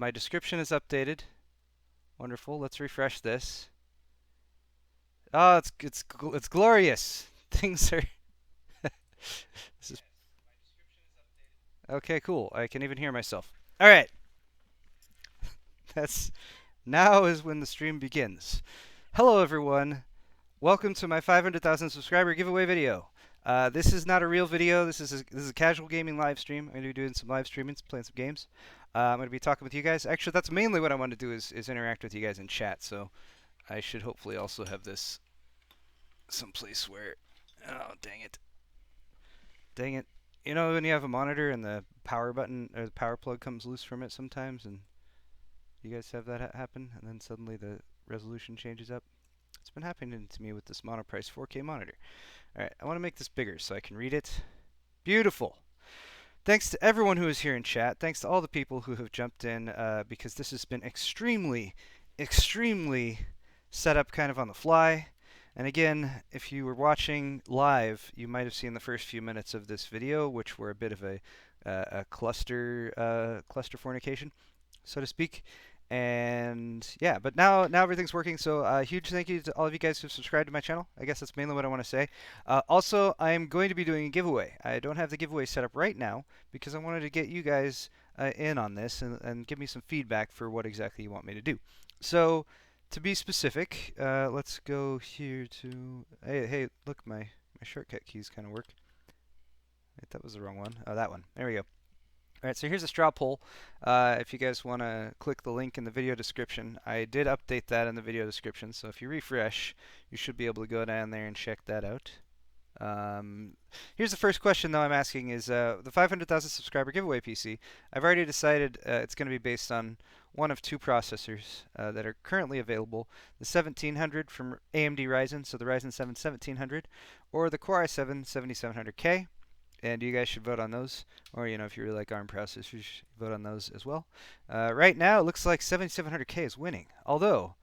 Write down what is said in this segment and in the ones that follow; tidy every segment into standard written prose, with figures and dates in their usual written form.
My description is updated. Wonderful. Let's refresh this. Oh, it's glorious. Things are. This is okay. Cool. I can even hear myself. All right. That's now is when the stream begins. Hello, everyone. Welcome to my 500,000 subscriber giveaway video. This is not a real video. This is a casual gaming live stream. I'm going to be doing some live streaming, playing some games. I'm going to be talking with you guys. Actually, that's mainly what I want to do is interact with you guys in chat. So I should hopefully also have this someplace where. Oh, dang it. Dang it. You know when you have a monitor and the power button or the power plug comes loose from it sometimes, and you guys have that happen, and then suddenly the resolution changes up? It's been happening to me with this monoprice 4K monitor. Alright, I want to make this bigger so I can read it. Beautiful. Thanks to everyone who is here in chat. Thanks to all the people who have jumped in because this has been extremely set up kind of on the fly. And again, if you were watching live, you might have seen the first few minutes of this video, which were a bit of a cluster fornication, so to speak. And yeah, but now everything's working. So huge thank you to all of you guys who've subscribed to my channel. I guess that's mainly what I want to say. Also, I'm going to be doing a giveaway. I don't have the giveaway set up right now because I wanted to get you guys in on this and give me some feedback for what exactly you want me to do. So to be specific, let's go here to hey look, my shortcut keys kind of work. Wait, that was the wrong one. Oh, that one. There we go. Alright, so here's a straw poll. If you guys want to click the link in the video description, I did update that in the video description, so if you refresh, you should be able to go down there and check that out. Here's the first question, though, I'm asking is the 500,000 subscriber giveaway PC. I've already decided it's going to be based on one of two processors that are currently available, the 1700 from AMD Ryzen, so the Ryzen 7 1700, or the Core i7 7700K. And you guys should vote on those. Or, you know, if you really like ARM processors, you should vote on those as well. Right now, it looks like 7700K is winning. Although,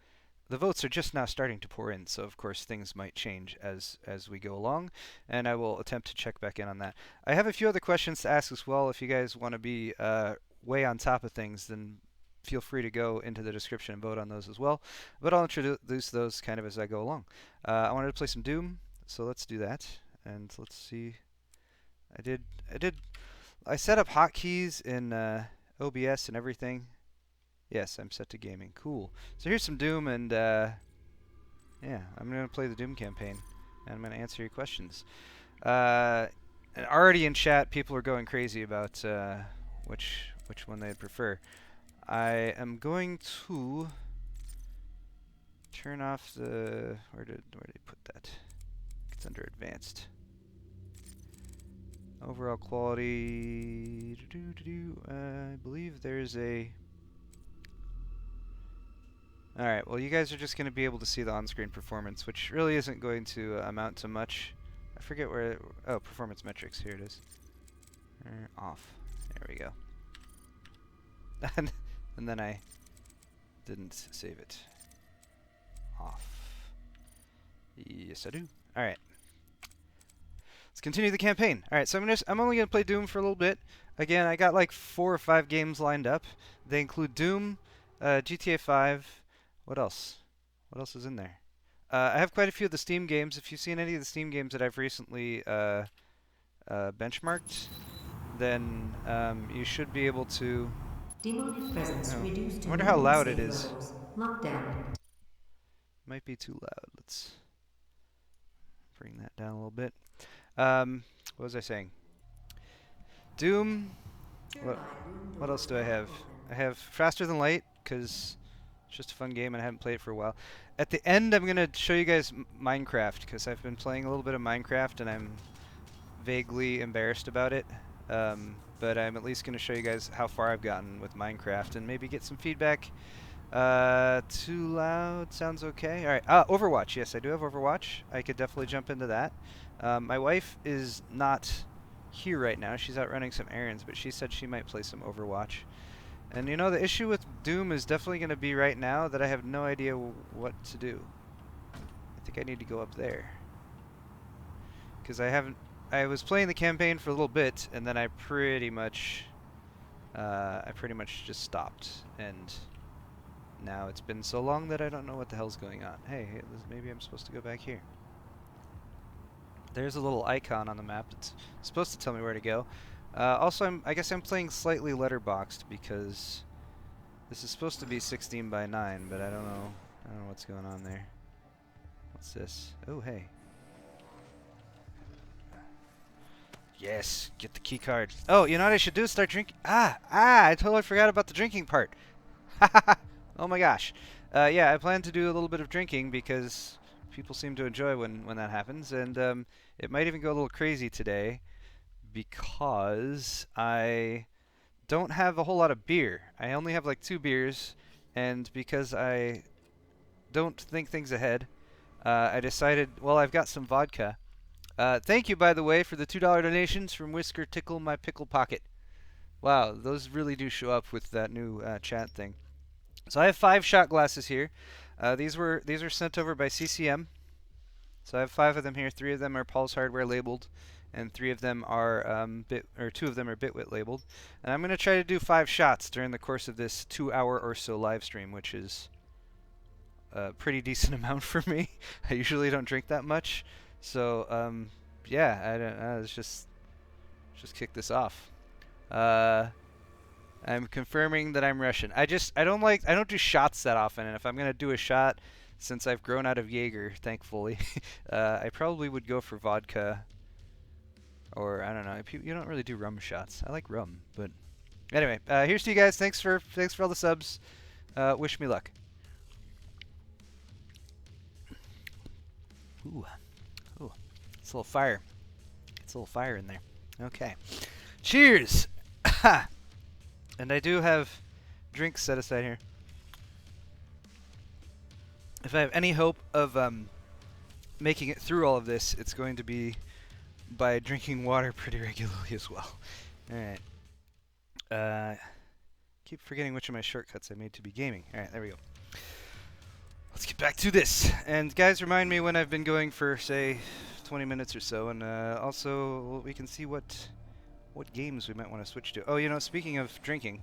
the votes are just now starting to pour in. So, of course, things might change as we go along. And I will attempt to check back in on that. I have a few other questions to ask as well. If you guys want to be way on top of things, then feel free to go into the description and vote on those as well. But I'll introduce those kind of as I go along. I wanted to play some Doom, so let's do that. And let's see. I set up hotkeys in OBS and everything. Yes, I'm set to gaming. Cool. So here's some Doom, and yeah, I'm gonna play the Doom campaign, and I'm gonna answer your questions. And already in chat, people are going crazy about which one they'd prefer. I am going to turn off the where did he put that? It's under advanced. Overall quality, I believe there's a... Alright, well you guys are just going to be able to see the on-screen performance, which really isn't going to amount to much. I forget where... Oh, performance metrics, here it is. Off. There we go. And then I didn't save it. Off. Yes, I do. Alright. Let's continue the campaign. Alright, so I'm only going to play Doom for a little bit. Again, I got like 4 or 5 games lined up. They include Doom, GTA 5. What else? What else is in there? I have quite a few of the Steam games. If you've seen any of the Steam games that I've recently benchmarked, then you should be able to... Demonic presence reduced to I wonder how loud it is. levels. Lockdown. Might be too loud. Let's bring that down a little bit. What was I saying? Doom. What else do I have? I have Faster Than Light, because it's just a fun game and I haven't played it for a while. At the end, I'm going to show you guys Minecraft, because I've been playing a little bit of Minecraft and I'm vaguely embarrassed about it. But I'm at least going to show you guys how far I've gotten with Minecraft and maybe get some feedback. Too loud sounds okay. Alright, Overwatch. Yes, I do have Overwatch. I could definitely jump into that. My wife is not here right now. She's out running some errands, but she said she might play some Overwatch. And you know, the issue with Doom is definitely going to be right now that I have no idea what to do. I think I need to go up there. Because I was playing the campaign for a little bit, and then I pretty much I pretty much just stopped, and now it's been so long that I don't know what the hell's going on. Hey, maybe I'm supposed to go back here. There's a little icon on the map that's supposed to tell me where to go. Also, I guess I'm playing slightly letterboxed because this is supposed to be 16 by 9, but I don't know. I don't know what's going on there. What's this? Oh, hey. Yes, get the key card. Oh, you know what I should do? Start drinking. I totally forgot about the drinking part. Oh my gosh. Yeah, I plan to do a little bit of drinking because people seem to enjoy when that happens, and it might even go a little crazy today because I don't have a whole lot of beer. I only have like 2 beers, and because I don't think things ahead, I decided, well, I've got some vodka. Thank you, by the way, for the $2 donations from Whisker Tickle My Pickle Pocket. Wow, those really do show up with that new chat thing. So I have 5 shot glasses here. These were sent over by CCM. So I have 5 of them here. 3 of them are Paul's Hardware labeled, and 3 of them are 2 of them are Bitwit labeled. And I'm going to try to do 5 shots during the course of this 2-hour or so live stream, which is a pretty decent amount for me. I usually don't drink that much. So, yeah, I don't. Let's just kick this off. I'm confirming that I'm Russian. I don't do shots that often, and if I'm gonna do a shot, since I've grown out of Jaeger, thankfully, I probably would go for vodka, or I don't know. You don't really do rum shots. I like rum, but anyway, here's to you guys. Thanks for all the subs. Wish me luck. Ooh. Ooh, it's a little fire. It's a little fire in there. Okay. Cheers! And I do have drinks set aside here. If I have any hope of making it through all of this, it's going to be by drinking water pretty regularly as well. Alright. Keep forgetting which of my shortcuts I made to be gaming. Alright, there we go. Let's get back to this. And guys, remind me when I've been going for, say, 20 minutes or so, and also we can see what games we might want to switch to. Oh, you know, speaking of drinking,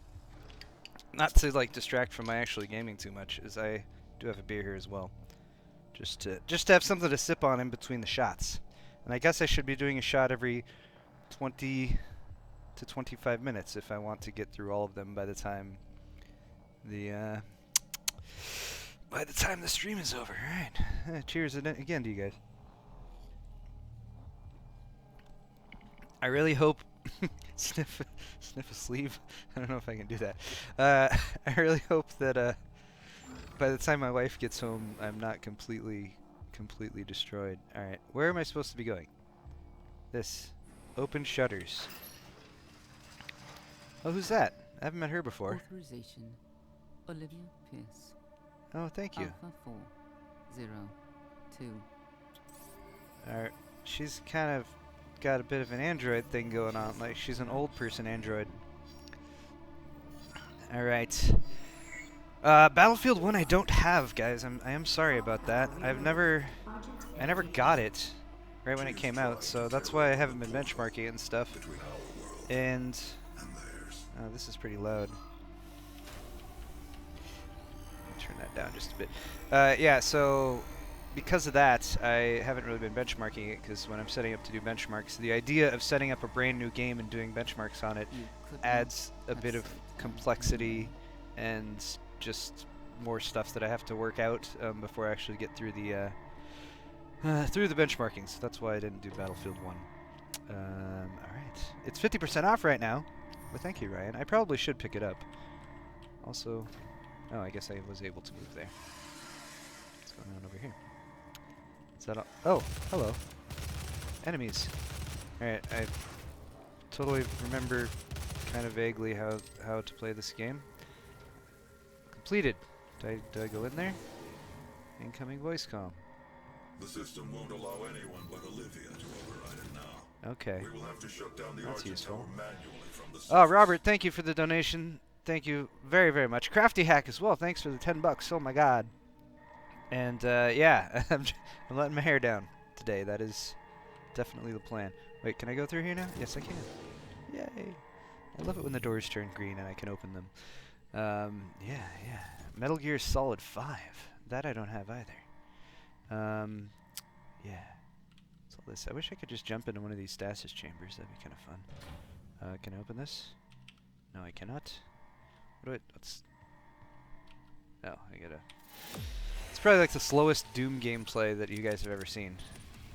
not to like distract from my actually gaming too much, is I do have a beer here as well, just to have something to sip on in between the shots. And I guess I should be doing a shot every 20 to 25 minutes if I want to get through all of them by the time the stream is over. All right. Cheers again to you guys. I really hope sniff a sleeve. I don't know if I can do that. I really hope that by the time my wife gets home, I'm not completely destroyed. All right, where am I supposed to be going? This. Open shutters. Oh, who's that? I haven't met her before. Authorization. Olivia Pierce. Oh, thank you. Alpha 402. Alright, she's kind of got a bit of an android thing going on. Like, she's an old person android. Alright. Battlefield 1 I don't have, guys. I am sorry about that. I never got it right when it came out, so that's why I haven't been benchmarking it and stuff. And oh, this is pretty loud. Turn that down just a bit. Yeah, so because of that, I haven't really been benchmarking it, because when I'm setting up to do benchmarks, the idea of setting up a brand new game and doing benchmarks on it adds a bit of complexity and just more stuff that I have to work out before I actually get through the benchmarking. So that's why I didn't do Battlefield 1. Alright. It's 50% off right now. Well, thank you, Ryan. I probably should pick it up. Also, oh, I guess I was able to move there. What's going on over here? Is that all? Oh, hello. Enemies. Alright, I totally remember kind of vaguely how to play this game. Completed. Did I go in there? Incoming voice comm. The system won't allow anyone but Olivia to override it now. Okay. We will have to shut down the That's Argent useful. Tower manually from the Oh, surface. Robert, thank you for the donation. Thank you very, very much. Crafty Hack as well. Thanks for the $10. Oh my God. And yeah, I'm letting my hair down today. That is definitely the plan. Wait, can I go through here now? Yes, I can. Yay. I love it when the doors turn green and I can open them. Yeah, yeah. Metal Gear Solid 5. That I don't have either. Yeah. What's all this? I wish I could just jump into one of these stasis chambers. That'd be kind of fun. Can I open this? No, I cannot. What's... Oh, I gotta... It's probably like the slowest Doom gameplay that you guys have ever seen.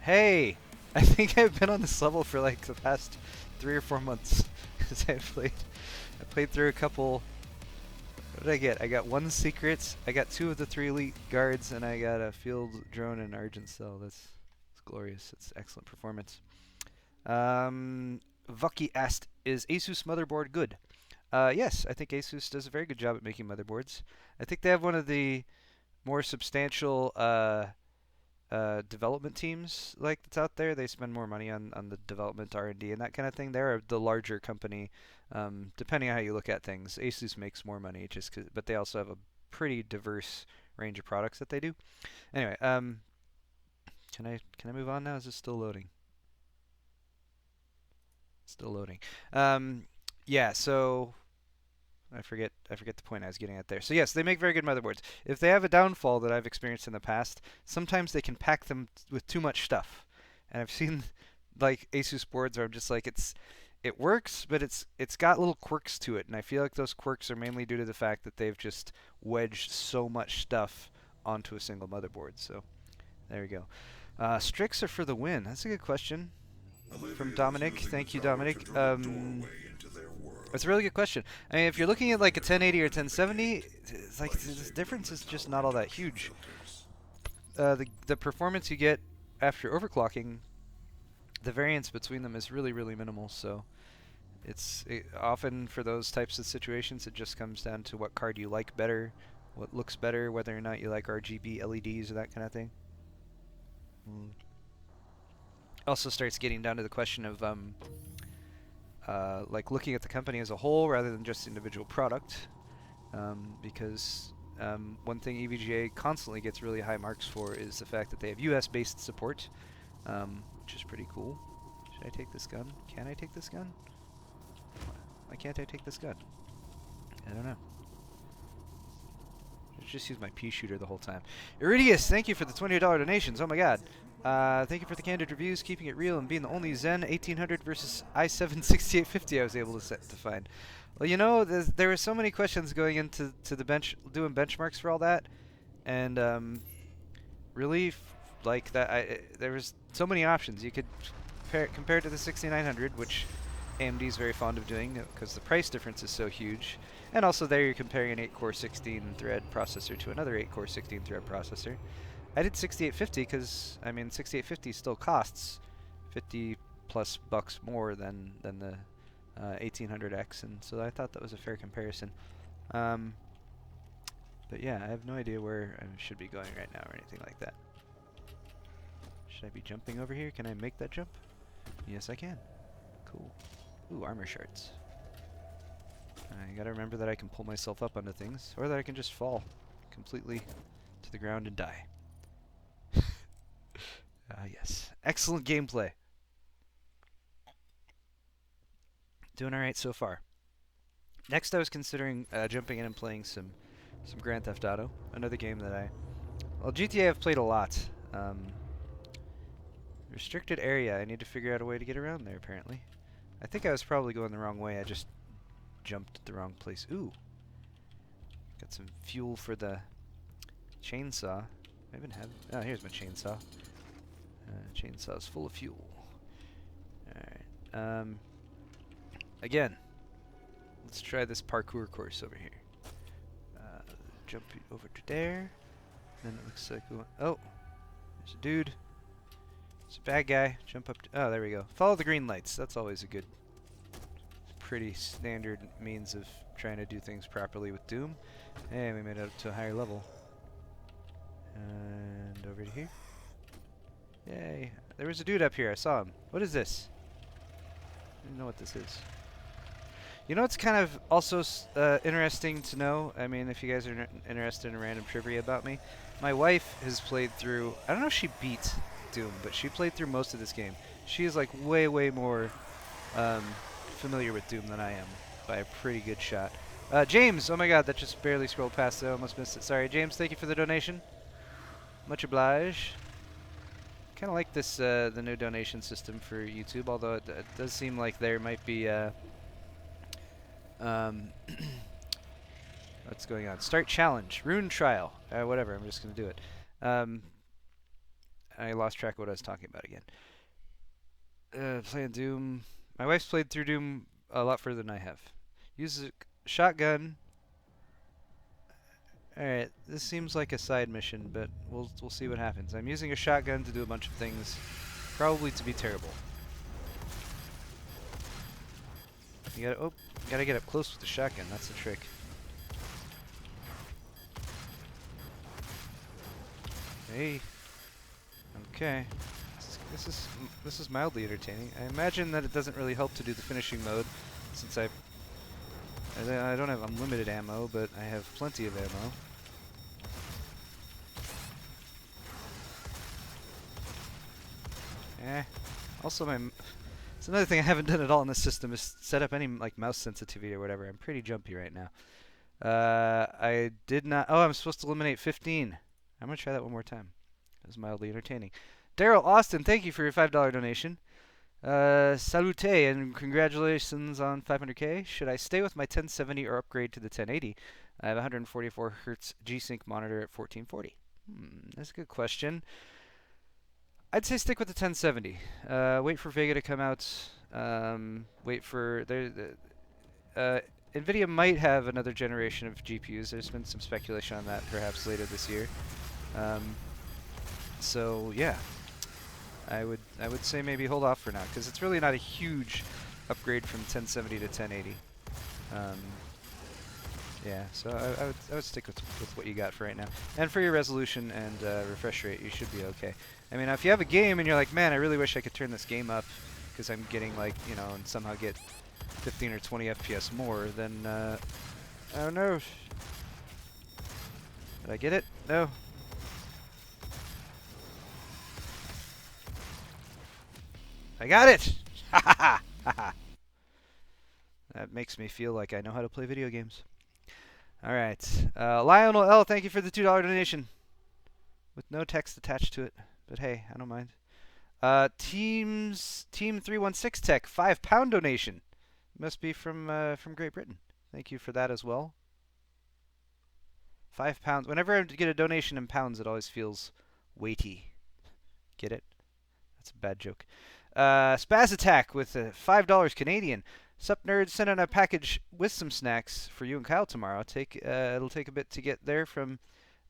Hey! I think I've been on this level for like the past 3 or 4 months. Because I played through a couple... What did I get? I got 1 secret, I got 2 of the 3 elite guards, and I got a field drone and Argent Cell. That's glorious. It's excellent performance. Vucky asked, is Asus motherboard good? Yes, I think Asus does a very good job at making motherboards. I think they have one of the more substantial development teams like that's out there. They spend more money on the development, R&D, and that kind of thing. They're the larger company, depending on how you look at things. Asus makes more money, but they also have a pretty diverse range of products that they do. Anyway, can I move on now? Is it still loading? Still loading. Yeah, so I forget the point I was getting at there. So yes, they make very good motherboards. If they have a downfall that I've experienced in the past, sometimes they can pack them with too much stuff. And I've seen like Asus boards where I'm just like it works, but it's got little quirks to it, and I feel like those quirks are mainly due to the fact that they've just wedged so much stuff onto a single motherboard. So there we go. Strix are for the win. That's a good question. From Dominic. Thank you, Dominic. That's a really good question. I mean, if you're looking at like a 1080 or 1070, it's like the difference is just not all that huge. The performance you get after overclocking, the variance between them is really, really minimal. So often for those types of situations, it just comes down to what card you like better, what looks better, whether or not you like RGB LEDs or that kind of thing. Also starts getting down to the question of like looking at the company as a whole rather than just individual product, because one thing EVGA constantly gets really high marks for is the fact that they have US-based support, which is pretty cool. Should I take this gun? Can I take this gun? Why can't I take this gun? I don't know. Just use my pea shooter the whole time. Iridius, thank you for the $20 donations. Oh my god. Thank you for the candid reviews, keeping it real, and being the only Zen 1800 versus i7 6850 I was able to find. Well, you know, there were so many questions going into doing benchmarks for all that, and really, like that, there was so many options. You could compare it to the 6900, which AMD is very fond of doing because the price difference is so huge. And also there you're comparing an 8-core 16-thread processor to another 8-core 16-thread processor. I did 6850 because, I mean, 6850 still costs 50 plus bucks more than the 1800X, and so I thought that was a fair comparison. But yeah, I have no idea where I should be going right now or anything like that. Should I be jumping over here? Can I make that jump? Yes, I can. Cool. Ooh, armor shards. I gotta remember that I can pull myself up onto things, or that I can just fall completely to the ground and die. Yes. Excellent gameplay. Doing alright so far. Next I was considering jumping in and playing some Grand Theft Auto, another game that well, GTA I've played a lot. Restricted area, I need to figure out a way to get around there apparently. I think I was probably going the wrong way, I just jumped at the wrong place. Ooh. Got some fuel for the chainsaw. I even have... Oh, here's my chainsaw. Chainsaw is full of fuel. Alright. Again, let's try this parkour course over here. Jump over to there. Then it looks like... Oh! There's a dude. It's a bad guy. Jump up... Oh, there we go. Follow the green lights. That's always a good... pretty standard means of trying to do things properly with Doom. And we made it up to a higher level. And over to here. Yay. There was a dude up here. I saw him. What is this? I don't know what this is. You know what's kind of also interesting to know? I mean, if you guys are interested in random trivia about me. My wife has played through... I don't know if she beat Doom, but she played through most of this game. She is like way, way more... familiar with Doom than I am. by a pretty good shot. James, oh my god, that just barely scrolled past. I almost missed it. Sorry, James. Thank you for the donation. Much obliged. Kind of like this the new donation system for YouTube, although it does seem like there might be what's going on? Start challenge, rune trial, whatever. I'm just gonna do it. I lost track of what I was talking about again. Playing Doom. My wife's played through Doom a lot further than I have. Uses a shotgun. Alright, this seems like a side mission, but we'll see what happens. I'm using a shotgun to do a bunch of things, probably to be terrible. You gotta get up close with the shotgun, that's the trick. Hey. Okay. This is mildly entertaining. I imagine that it doesn't really help to do the finishing mode, since I don't have unlimited ammo, but I have plenty of ammo. Also, it's another thing I haven't done at all in this system is set up any like mouse sensitivity or whatever. I'm pretty jumpy right now. I did not. Oh, I'm supposed to eliminate 15. I'm gonna try that one more time. It was mildly entertaining. Daryl Austin, thank you for your $5 donation. Salute and congratulations on 500K. Should I stay with my 1070 or upgrade to the 1080? I have a 144 Hz G-Sync monitor at 1440. That's a good question. I'd say stick with the 1070. Wait for Vega to come out. Wait for NVIDIA might have another generation of GPUs. There's been some speculation on that, perhaps later this year. So yeah, I would say maybe hold off for now, because it's really not a huge upgrade from 1070 to 1080. Yeah, so I would stick with what you got for right now. And for your resolution and refresh rate, you should be okay. I mean, if you have a game and you're like, man, I really wish I could turn this game up because I'm getting like, you know, and somehow get 15 or 20 FPS more, then I don't know. Did I get it? No. I got it! Ha ha ha! Ha ha! That makes me feel like I know how to play video games. Alright. Lionel L, thank you for the $2 donation. With no text attached to it. But hey, I don't mind. Team 316 Tech, £5 donation. Must be from Great Britain. Thank you for that as well. £5. Whenever I get a donation in pounds, it always feels weighty. Get it? That's a bad joke. Spaz Attack with $5 Canadian. Sup nerds, send in a package with some snacks for you and Kyle tomorrow. It'll take a bit to get there from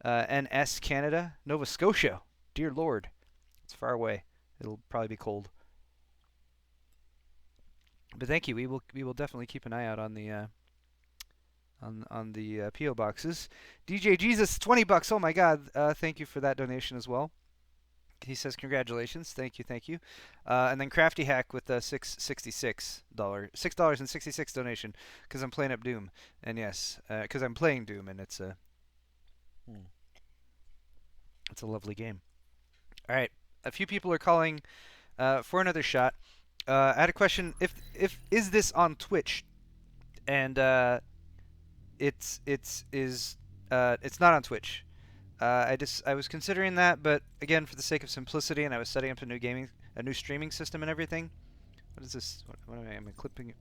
NS Canada, Nova Scotia. Dear Lord, it's far away. It'll probably be cold. But thank you. We will definitely keep an eye out on the PO boxes. DJ Jesus, $20. Oh my God! Thank you for that donation as well. He says congratulations. Thank you, thank you. And then Crafty Hack with a $6.66 donation because I'm playing up Doom. And yes, because I'm playing Doom and it's a lovely game. All right, a few people are calling for another shot. I had a question: is this on Twitch? And it's not on Twitch. I was considering that, but again, for the sake of simplicity, and I was setting up a new streaming system and everything. What is this? What am I? Am I equipping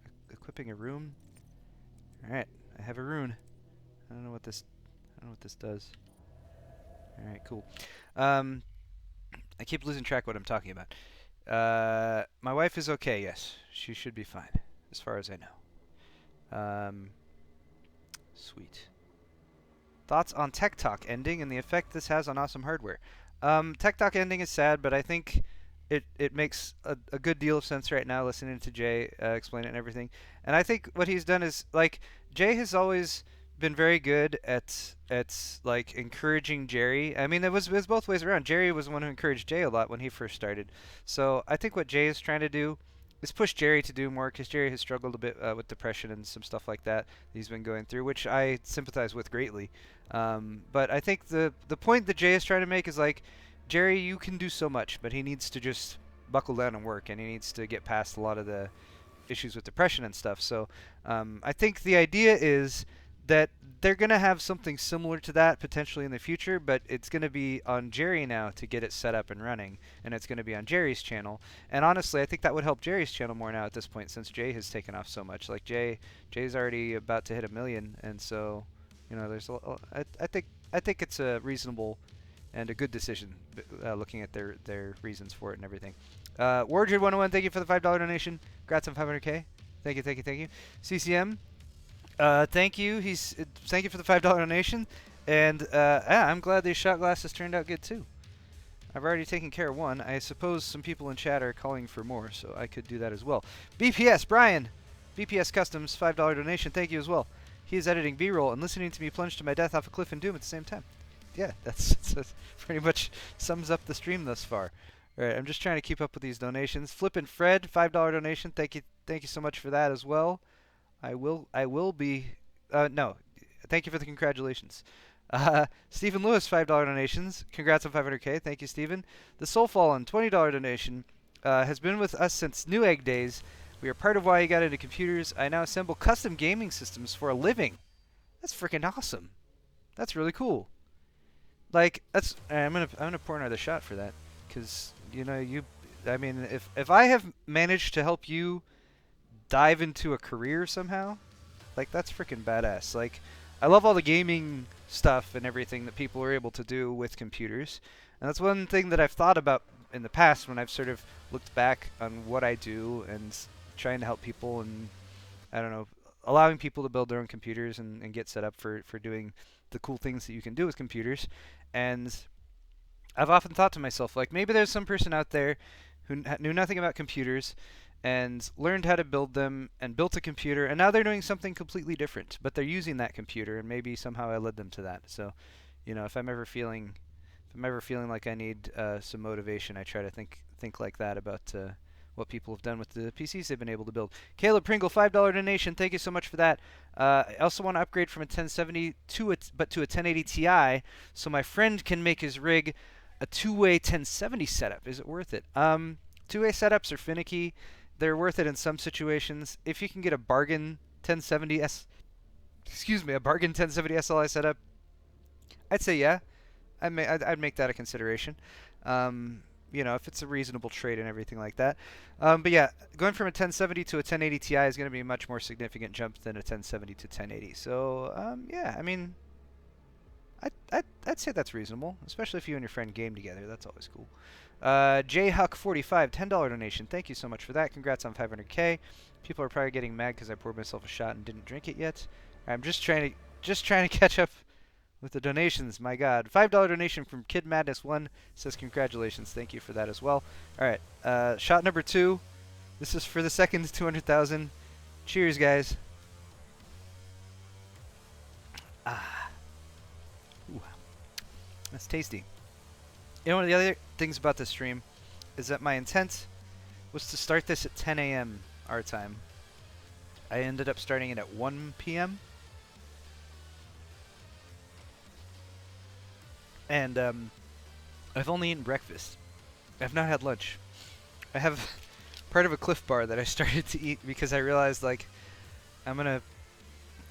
a rune? All right, I have a rune. I don't know what this does. All right, cool. I keep losing track of what I'm talking about. My wife is okay. Yes, she should be fine, as far as I know. Sweet. Thoughts on Tech Talk ending and the effect this has on awesome hardware. Tech Talk ending is sad, but I think it makes a good deal of sense right now listening to Jay explain it and everything. And I think what he's done is, like, Jay has always been very good at like encouraging Jerry. I mean, it was both ways around. Jerry was the one who encouraged Jay a lot when he first started. So I think what Jay is trying to do is push Jerry to do more, because Jerry has struggled a bit with depression and some stuff like that he's been going through, which I sympathize with greatly. But I think the point that Jay is trying to make is, like, Jerry, you can do so much, but he needs to just buckle down and work, and he needs to get past a lot of the issues with depression and stuff. So I think the idea is that they're going to have something similar to that potentially in the future, but it's going to be on Jerry now to get it set up and running, and it's going to be on Jerry's channel. And honestly, I think that would help Jerry's channel more now at this point, since Jay has taken off so much. Like Jay's already about to hit 1 million, and so there's I think it's a reasonable and a good decision, looking at their reasons for it and everything. Wardred101, thank you for the $5 donation. Congrats on 500K. Thank you. CCM, thank you. Thank you for the $5 donation. And yeah, I'm glad these shot glasses turned out good too. I've already taken care of one. I suppose some people in chat are calling for more, so I could do that as well. BPS Brian, BPS Customs, $5 donation. Thank you as well. He is editing B-roll and listening to me plunge to my death off a cliff in Doom at the same time. Yeah, that's pretty much sums up the stream thus far. All right, I'm just trying to keep up with these donations. Flippin' Fred, $5 donation. Thank you so much for that as well. I will be. No, thank you for the congratulations. Stephen Lewis, $5 donations. Congrats on 500K. Thank you, Stephen. The Soul Fallen, $20 donation. Has been with us since Newegg days. We are part of why he got into computers. I now assemble custom gaming systems for a living. That's freaking awesome. That's really cool. Like, I'm gonna pour another shot for that, because I mean, if I have managed to help you dive into a career somehow, like, that's freaking badass. Like, I love all the gaming stuff and everything that people are able to do with computers, and that's one thing that I've thought about in the past when I've sort of looked back on what I do and trying to help people, and I don't know, allowing people to build their own computers and get set up for doing the cool things that you can do with computers. And I've often thought to myself, like, maybe there's some person out there who knew nothing about computers and learned how to build them and built a computer, and now they're doing something completely different, but they're using that computer, and maybe somehow I led them to that. So, if I'm ever feeling like I need some motivation, I try to think like that about what people have done with the PCs they've been able to build. Caleb Pringle, $5 donation. Thank you so much for that. I also want to upgrade from a 1070 to a 1080 Ti, so my friend can make his rig a two-way 1070 setup. Is it worth it? Two-way setups are finicky. They're worth it in some situations. If you can get a bargain 1070 a bargain 1070 SLI setup, I'd say yeah. I'd make that a consideration. If it's a reasonable trade and everything like that. But yeah, going from a 1070 to a 1080 Ti is going to be a much more significant jump than a 1070 to 1080. So yeah, I mean, I'd say that's reasonable, especially if you and your friend game together. That's always cool. JHuck45, $10 donation. Thank you so much for that. Congrats on 500K. People are probably getting mad because I poured myself a shot and didn't drink it yet. I'm just trying to catch up with the donations. My God, $5 donation from Kid Madness 1 says congratulations. Thank you for that as well. All right, shot number 2. This is for the second 200,000. Cheers, guys. Ah, ooh, that's tasty. One of the other things about this stream is that my intent was to start this at 10 a.m. our time. I ended up starting it at 1 p.m. And I've only eaten breakfast. I've not had lunch. I have part of a Cliff Bar that I started to eat because I realized, like, I'm gonna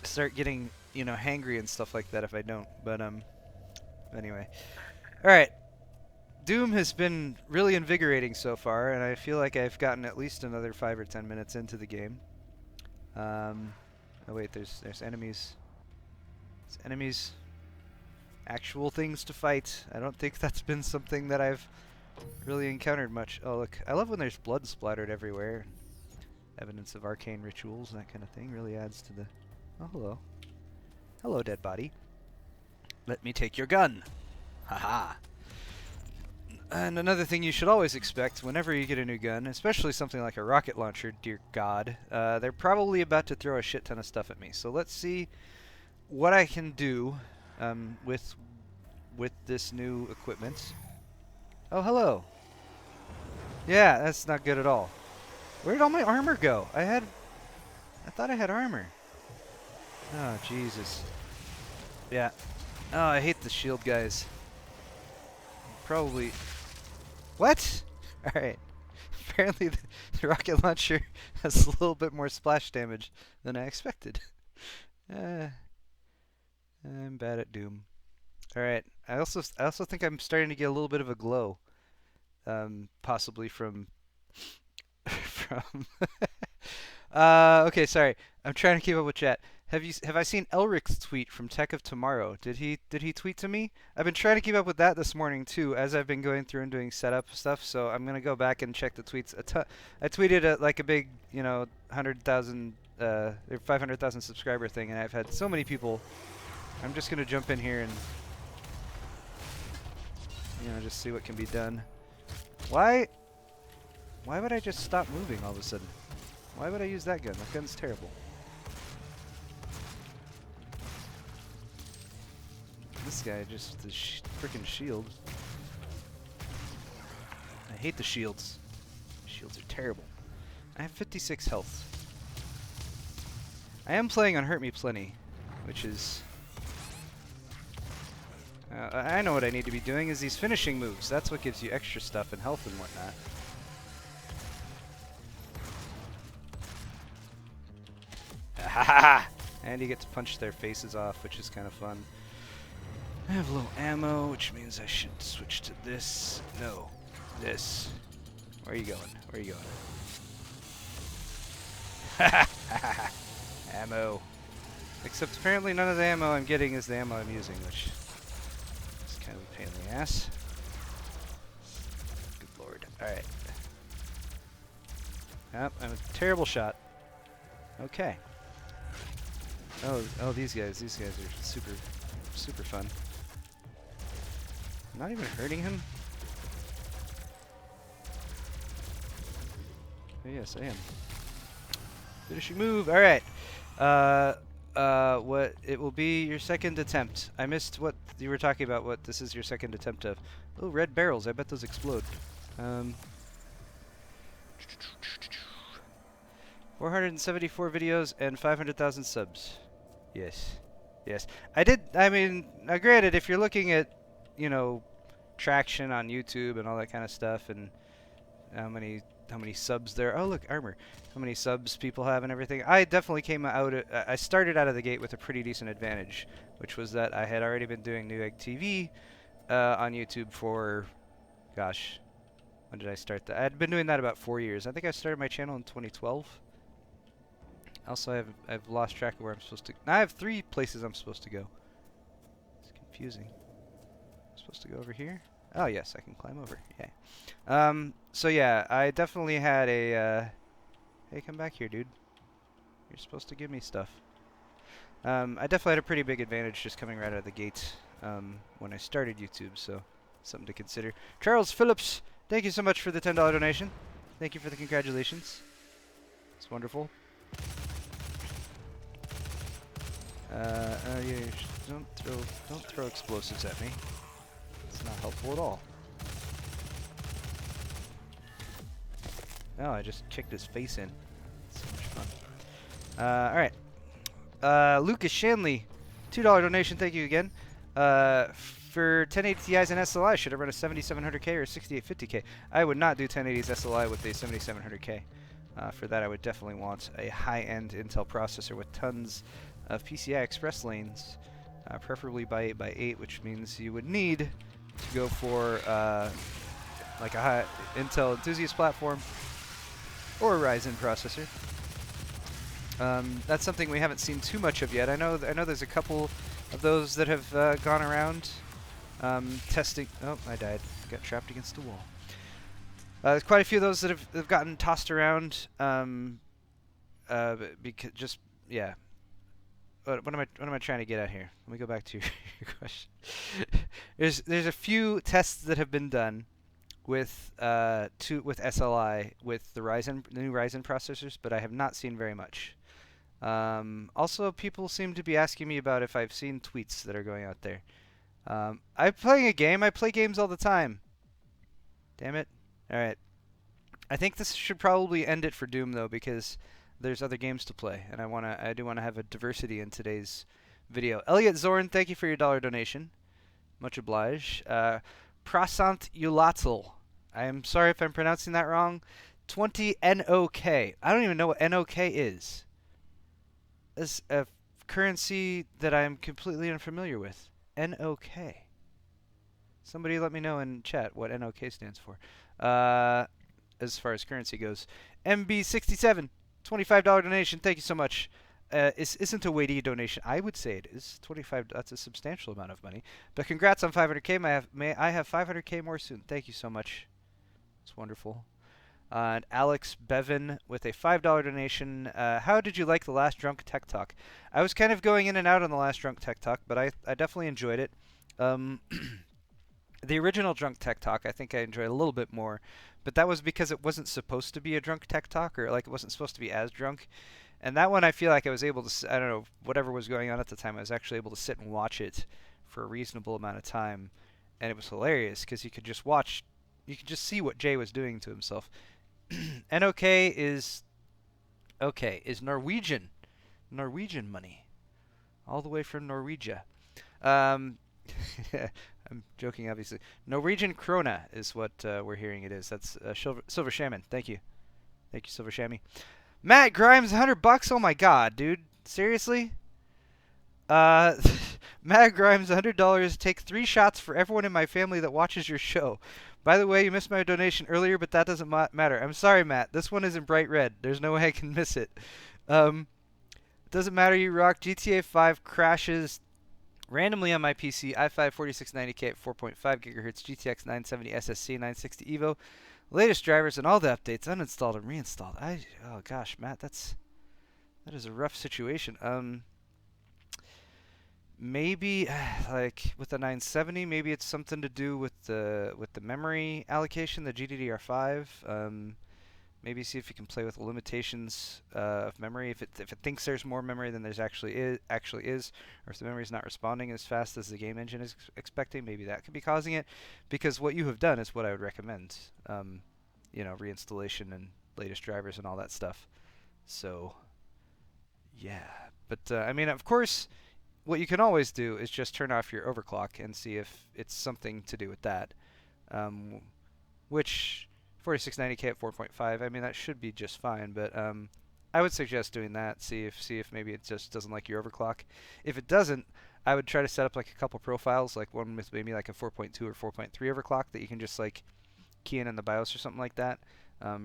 start getting, hangry and stuff like that if I don't. But anyway, all right. Doom has been really invigorating so far, and I feel like I've gotten at least another 5 or 10 minutes into the game. Oh wait, there's enemies. There's enemies. Actual things to fight. I don't think that's been something that I've really encountered much. Oh look, I love when there's blood splattered everywhere. Evidence of arcane rituals, that kind of thing, really adds to the... Oh, hello. Hello, dead body. Let me take your gun. Haha. And another thing you should always expect whenever you get a new gun, especially something like a rocket launcher, dear God, they're probably about to throw a shit ton of stuff at me. So let's see what I can do with this new equipment. Oh, hello. Yeah, that's not good at all. Where did all my armor go? I thought I had armor. Oh, Jesus. Yeah. Oh, I hate the shield guys. Probably... What? Alright. apparently the rocket launcher has a little bit more splash damage than I expected. I'm bad at Doom. All right. I also think I'm starting to get a little bit of a glow, possibly from from. Okay, sorry. I'm trying to keep up with chat. Have I seen Elric's tweet from Tech of Tomorrow? Did he tweet to me? I've been trying to keep up with that this morning too, as I've been going through and doing setup stuff. So I'm gonna go back and check the tweets. I tweeted like a big, 100,000 or 500,000 subscriber thing, and I've had so many people. I'm just gonna jump in here and just see what can be done. Why would I just stop moving all of a sudden? Why would I use that gun? That gun's terrible. This guy just the freaking shield. I hate the shields. Shields are terrible. I have 56 health. I am playing on Hurt Me Plenty, which is... I know what I need to be doing is these finishing moves. That's what gives you extra stuff and health and whatnot. Ha! And you get to punch their faces off, which is kind of fun. I have low ammo, which means I should switch to this. No, this. Where are you going? Where are you going? Ammo. Except apparently none of the ammo I'm getting is the ammo I'm using, which is kind of a pain in the ass. Good lord. Alright. Yep, I'm a terrible shot. Okay. Oh, these guys are super fun. I'm not even hurting him. Oh, yes, I am. Finishing move. All right. What it will be your second attempt. I missed what you were talking about. What this is your second attempt of? Oh, red barrels. I bet those explode. 474 videos and 500,000 subs. Yes. Yes. I mean, now granted, if you're looking at, traction on YouTube and all that kind of stuff and how many subs there. Oh, look, armor. How many subs people have and everything. I definitely came out I started out of the gate with a pretty decent advantage, which was that I had already been doing Newegg TV on YouTube for, gosh, when did I start that? I had been doing that about 4 years. I think I started my channel in 2012. Also, I've lost track of where I'm supposed to... I have 3 places I'm supposed to go. It's confusing. I'm supposed to go over here? Oh, yes, I can climb over. Yay. So, yeah, I definitely had a... hey, come back here, dude. You're supposed to give me stuff. I definitely had a pretty big advantage just coming right out of the gate when I started YouTube, so something to consider. Charles Phillips, thank you so much for the $10 donation. Thank you for the congratulations. It's wonderful. Yeah, don't throw explosives at me. It's not helpful at all. Oh, I just kicked his face in. So much fun. Alright. Lucas Shanley, $2 donation, thank you again. For 1080 Ti's and SLI, should I run a 7700K or a 6850K? I would not do 1080's SLI with a 7700K. For that, I would definitely want a high-end Intel processor with tons of PCI Express lanes, preferably by 8x8, which means you would need to go for like a high Intel enthusiast platform or a Ryzen processor. That's something we haven't seen too much of yet. I know there's a couple of those that have gone around testing. Oh, I died. Got trapped against a wall. There's quite a few of those that have gotten tossed around. Because just yeah. What am I trying to get at here? Let me go back to your question. There's a few tests that have been done with SLI with the new Ryzen processors, but I have not seen very much. Also, people seem to be asking me about if I've seen tweets that are going out there. I'm playing a game. I play games all the time. Damn it. All right. I think this should probably end it for Doom though, because there's other games to play, and I do want to have a diversity in today's video. Elliot Zorn, thank you for your $1 donation. Much obliged. Prasant Ulatl. I am sorry if I'm pronouncing that wrong. 20 NOK. I don't even know what NOK is. It's a currency that I'm completely unfamiliar with. NOK. Somebody let me know in chat what NOK stands for. As far as currency goes. MB67, $25 donation. Thank you so much. Isn't a weighty donation. I would say it is. 25. That's a substantial amount of money. But congrats on 500K. May I have 500K more soon. Thank you so much. It's wonderful. And Alex Bevan with a $5 donation. How did you like the last Drunk Tech Talk? I was kind of going in and out on the last Drunk Tech Talk, but I definitely enjoyed it. The original Drunk Tech Talk, I think I enjoyed a little bit more, but that was because it wasn't supposed to be a Drunk Tech Talk, or like it wasn't supposed to be as drunk. And that one, I feel like I was able to, I don't know, whatever was going on at the time, I was actually able to sit and watch it for a reasonable amount of time, and it was hilarious because you could just watch, you could just see what Jay was doing to himself. NOK is Norwegian money, all the way from Norwegia. I'm joking, obviously. Norwegian krona is what we're hearing it is. That's Silver Shaman. Thank you, Silver Shammy. Matt Grimes, $100. Oh my God, dude, seriously? Matt Grimes, $100. Take 3 shots for everyone in my family that watches your show. By the way, you missed my donation earlier, but that doesn't matter. I'm sorry, Matt. This one is in bright red. There's no way I can miss it. Doesn't matter. You rock. GTA 5 crashes randomly on my PC. i5 4690K at 4.5 gigahertz. GTX 970 SSC 960 Evo. Latest drivers and all the updates uninstalled and reinstalled. Oh gosh, Matt, that is a rough situation. Maybe like with the 970, maybe it's something to do with the memory allocation, the GDDR5. Maybe see if you can play with the limitations of memory. If it thinks there's more memory than there's actually is, or if the memory is not responding as fast as the game engine is expecting, maybe that could be causing it. Because what you have done is what I would recommend. You know, reinstallation and latest drivers and all that stuff. So, yeah. But I mean, of course, what you can always do is just turn off your overclock and see if it's something to do with that. Which 4690K at 4.5, I mean, that should be just fine, but I would suggest doing that. See if maybe it just doesn't like your overclock. If it doesn't, I would try to set up like a couple profiles, like one with maybe like a 4.2 or 4.3 overclock that you can just like key in the BIOS or something like that,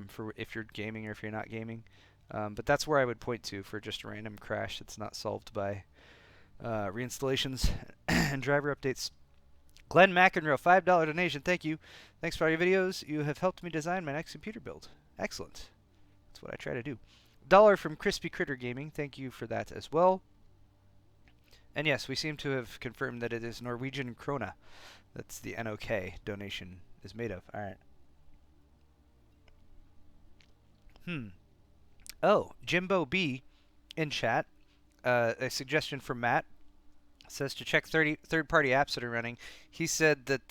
for if you're gaming or if you're not gaming. But that's where I would point to for just a random crash that's not solved by reinstallations and driver updates. Glenn McEnroe, $5 donation. Thank you. Thanks for all your videos. You have helped me design my next computer build. Excellent. That's what I try to do. $1 from Crispy Critter Gaming. Thank you for that as well. And yes, we seem to have confirmed that it is Norwegian krona. That's the NOK donation is made of. All right. Oh, Jimbo B in chat. A suggestion from Matt. Says to check third-party apps that are running. He said that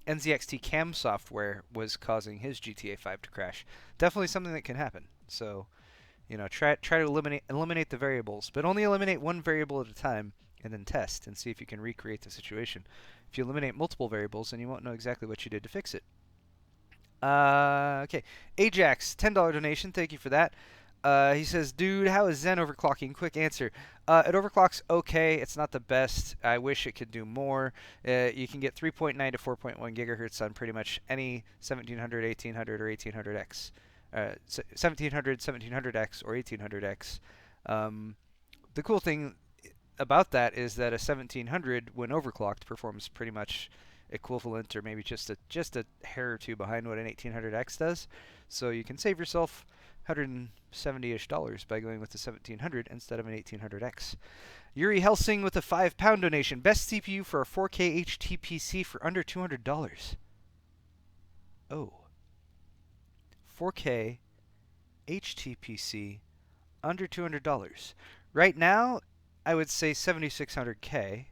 NZXT cam software was causing his GTA 5 to crash. Definitely something that can happen. So, you know, try to eliminate the variables, but only eliminate one variable at a time, and then test and see if you can recreate the situation. If you eliminate multiple variables, then you won't know exactly what you did to fix it. Okay, Ajax, $10 donation. Thank you for that. He says, dude, how is Zen overclocking? Quick answer. It overclocks okay. It's not the best. I wish it could do more. You can get 3.9 to 4.1 gigahertz on pretty much any 1700, 1800, or 1800X. 1700, 1700X, or 1800X. The cool thing about that is that a 1700, when overclocked, performs pretty much equivalent, or maybe just a hair or two behind what an 1800X does. So you can save yourself $170-ish by going with the 1700 instead of an 1800X. Yuri Helsing with a £5 donation. Best CPU for a 4K HTPC for under $200. Oh. 4K HTPC under $200. Right now, I would say 7600K,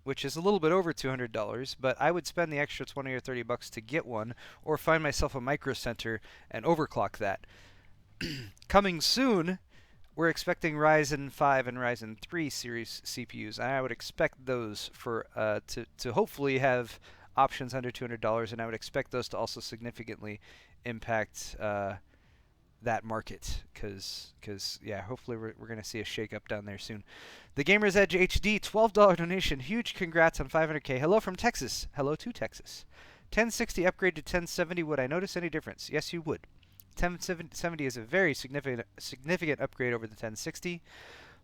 which is a little bit over $200, but I would spend the extra 20 or 30 bucks to get one, or find myself a micro center and overclock that. Coming soon, we're expecting Ryzen 5 and Ryzen 3 series CPUs, and I would expect those for to hopefully have options under $200, and I would expect those to also significantly impact that market, because yeah, hopefully we're going to see a shake up down there soon. The Gamer's Edge HD, $12 donation. Huge congrats on 500K. Hello from Texas. Hello to Texas. 1060 upgrade to 1070. Would I notice any difference? Yes, you would. 1070 is a very significant upgrade over the 1060.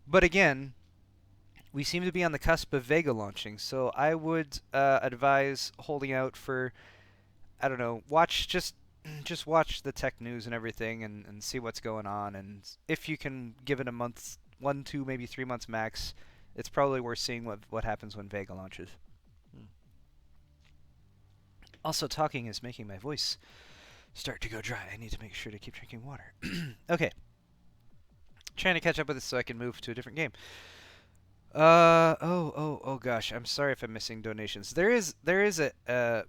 But again, we seem to be on the cusp of Vega launching, so I would advise holding out for, I don't know, just watch the tech news and everything, and see what's going on. And if you can give it a month, 1, 2, maybe 3 months max, it's probably worth seeing what happens when Vega launches. Also, talking is making my voice start to go dry. I need to make sure to keep drinking water. Okay. Trying to catch up with this so I can move to a different game. Oh gosh, I'm sorry if I'm missing donations. There is a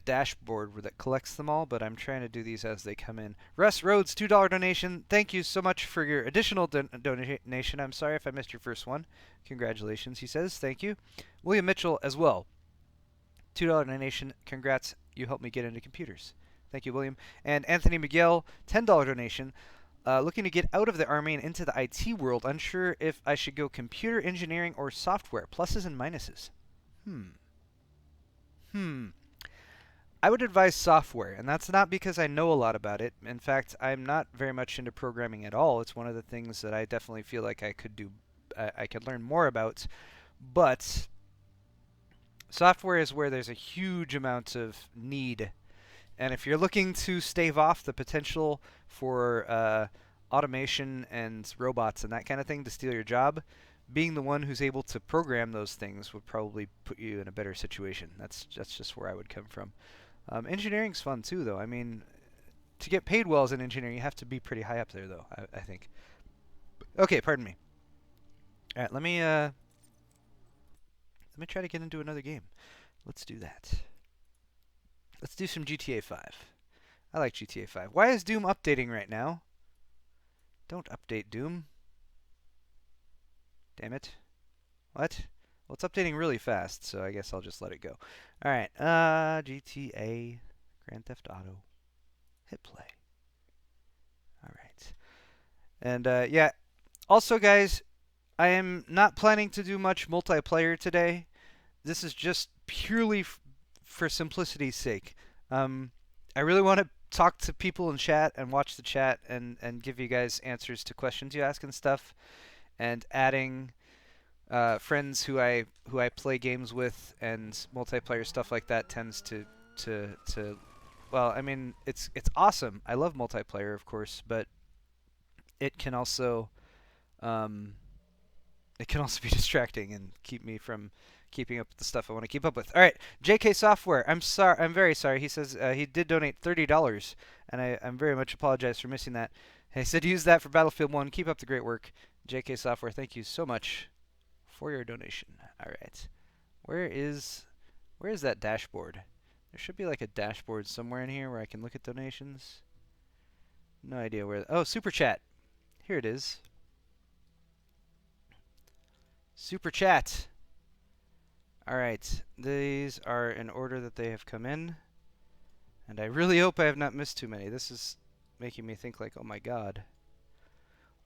dashboard that collects them all, but I'm trying to do these as they come in. Russ Rhodes, $2 donation. Thank you so much for your additional donation. I'm sorry if I missed your first one. Congratulations, he says. Thank you. William Mitchell as well. $2 donation. Congrats. You helped me get into computers. Thank you, William. And Anthony Miguel, $10 donation. Looking to get out of the Army and into the IT world. Unsure if I should go computer engineering or software. Pluses and minuses. I would advise software, and that's not because I know a lot about it. In fact, I'm not very much into programming at all. It's one of the things that I definitely feel like I could learn more about. But software is where there's a huge amount of need. And if you're looking to stave off the potential for automation and robots and that kind of thing to steal your job, being the one who's able to program those things would probably put you in a better situation. That's just where I would come from. Engineering's fun too, though. I mean, to get paid well as an engineer, you have to be pretty high up there, though, I think. Okay, pardon me. All right, let me try to get into another game. Let's do that. Let's do some GTA 5. I like GTA 5. Why is Doom updating right now? Don't update Doom. Damn it. What? Well, it's updating really fast, so I guess I'll just let it go. Alright, GTA, Grand Theft Auto, hit play. Alright. And, yeah, also, guys, I am not planning to do much multiplayer today. This is just purely for simplicity's sake. I really want to talk to people in chat and watch the chat and give you guys answers to questions you ask and stuff. And adding friends who I play games with and multiplayer stuff like that tends to well, I mean, it's awesome. I love multiplayer, of course, but it can also be distracting and keep me from keeping up with the stuff I want to keep up with. All right, JK Software. I'm very sorry. He says he did donate $30, and I'm very much apologize for missing that. He said use that for Battlefield 1. Keep up the great work. JK Software, thank you so much for your donation. All right. Where is that dashboard? There should be like a dashboard somewhere in here where I can look at donations. No idea where. Oh, Super Chat. Here it is. Super Chat. All right. These are in order that they have come in. And I really hope I have not missed too many. This is making me think like, oh my god.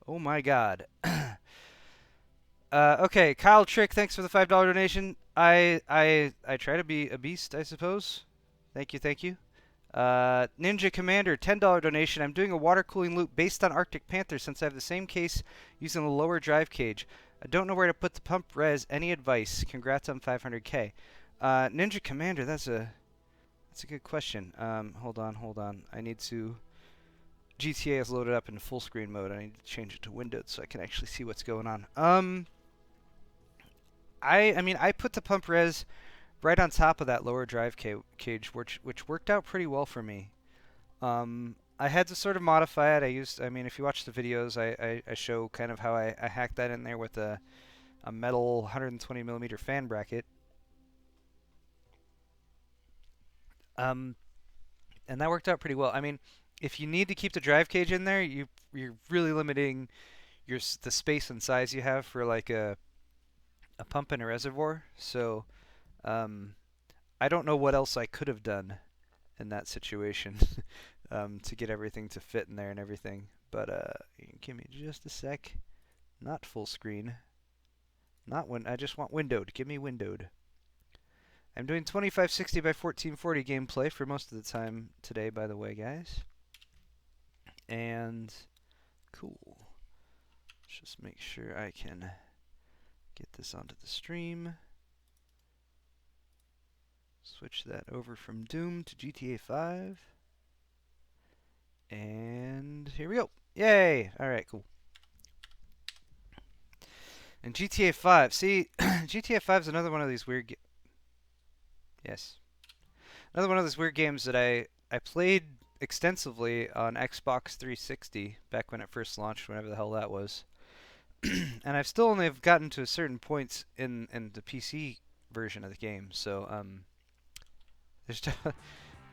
Oh my god. Okay, Kyle Trick, thanks for the $5 donation. I try to be a beast, I suppose. Thank you, thank you. Ninja Commander, $10 donation. I'm doing a water cooling loop based on Arctic Panther since I have the same case using the lower drive cage. I don't know where to put the pump res. Any advice? Congrats on 500K. Ninja Commander, that's a good question. Hold on. I need to... GTA is loaded up in full screen mode. I need to change it to windowed so I can actually see what's going on. I mean, I put the pump res right on top of that lower drive cage, which worked out pretty well for me. I had to sort of modify it. I mean, if you watch the videos, I show kind of how I hacked that in there with a metal 120 millimeter fan bracket. And that worked out pretty well. I mean, if you need to keep the drive cage in there, you're really limiting the space and size you have for like a pump and a reservoir. So I don't know what else I could have done in that situation. to get everything to fit in there and everything. But give me just a sec. Not full screen. Not when I just want windowed. Give me windowed. I'm doing 2560 by 1440 gameplay for most of the time today, by the way, guys. And cool. Let's just make sure I can get this onto the stream. Switch that over from Doom to GTA 5. And here we go. Yay! Alright, cool. And GTA 5. See, GTA 5 is another one of these weird... Yes. Another one of those weird games that I played extensively on Xbox 360 back when it first launched, whenever the hell that was. And I've still only have gotten to a certain points in the PC version of the game. So there's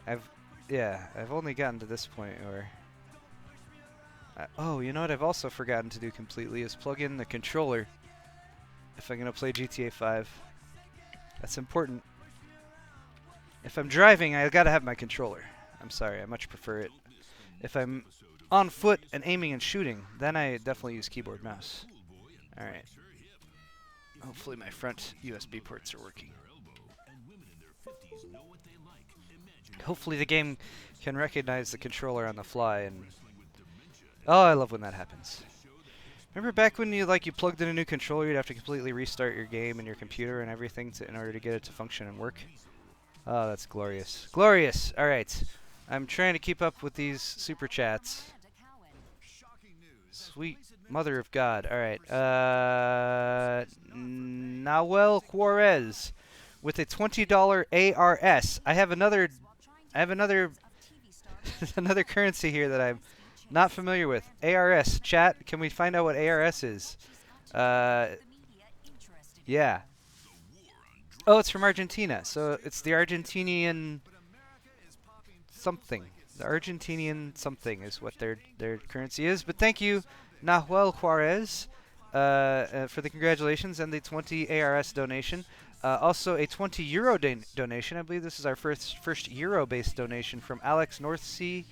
I've only gotten to this point where oh, you know what I've also forgotten to do completely is plug in the controller if I'm gonna play GTA 5. That's important. If I'm driving, I gotta have my controller. I'm sorry, I much prefer it. If I'm on foot and aiming and shooting, then I definitely use keyboard mouse. Alright. Hopefully my front USB ports are working. Hopefully the game can recognize the controller on the fly and... Oh, I love when that happens. Remember back when you plugged in a new controller, you'd have to completely restart your game and your computer and everything in order to get it to function and work? Oh, that's glorious. Glorious! Alright. I'm trying to keep up with these super chats. Sweet mother of God. Alright. Nahuel Juarez with a $20 ARS. I have another another currency here that I'm not familiar with. ARS. Chat, can we find out what ARS is? Yeah. Oh, it's from Argentina. So it's the Argentinian something. The Argentinian something is what their currency is. But thank you, Nahuel Juarez, for the congratulations and the 20 ARS donation. Also a 20 euro donation. I believe this is our first euro-based donation from Alex Northsea.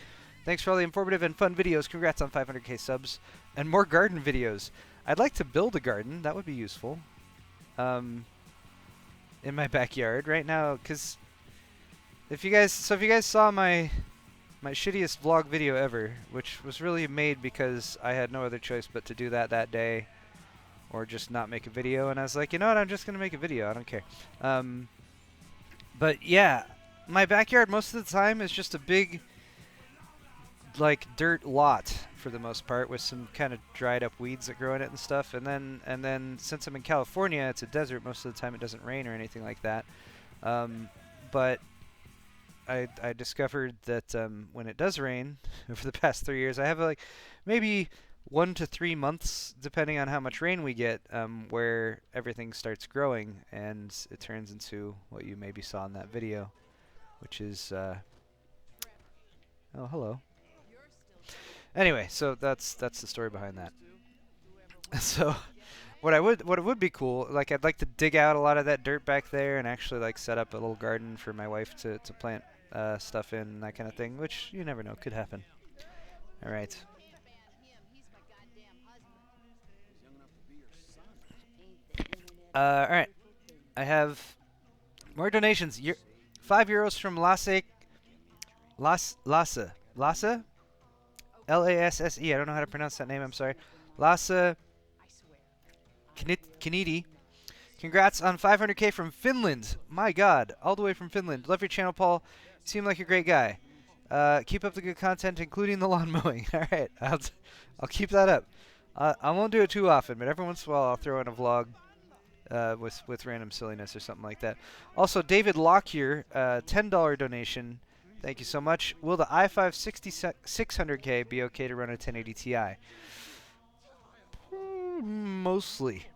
Thanks for all the informative and fun videos. Congrats on 500k subs and more garden videos. I'd like to build a garden. That would be useful. In my backyard right now, because if you guys saw my shittiest vlog video ever, which was really made because I had no other choice but to do that day, or just not make a video, and I was like, you know what, I'm just gonna make a video. I don't care. But yeah, my backyard most of the time is just a big dirt lot for the most part, with some kind of dried up weeds that grow in it and stuff. And then since I'm in California, it's a desert most of the time. It doesn't rain or anything like that. But I discovered that when it does rain over the past 3 years, I have maybe 1 to 3 months, depending on how much rain we get, where everything starts growing and it turns into what you maybe saw in that video, which is oh, hello. Anyway, so that's the story behind that. So what it would be cool, I'd like to dig out a lot of that dirt back there and actually set up a little garden for my wife to plant stuff in and that kind of thing, which you never know, could happen. All right. All right. I have more donations. 5 euros from Lasse. Lasse? I don't know how to pronounce that name, I'm sorry. Lasse Kanidi. Congrats on 500k from Finland. My God, all the way from Finland. Love your channel, Paul. You seem like a great guy. Keep up the good content, including the lawn mowing. All right, I'll keep that up. I won't do it too often, but every once in a while I'll throw in a vlog with random silliness or something like that. Also, David Lockyer, $10 donation. Thank you so much. Will the i5 600K be okay to run a 1080 Ti? Mostly.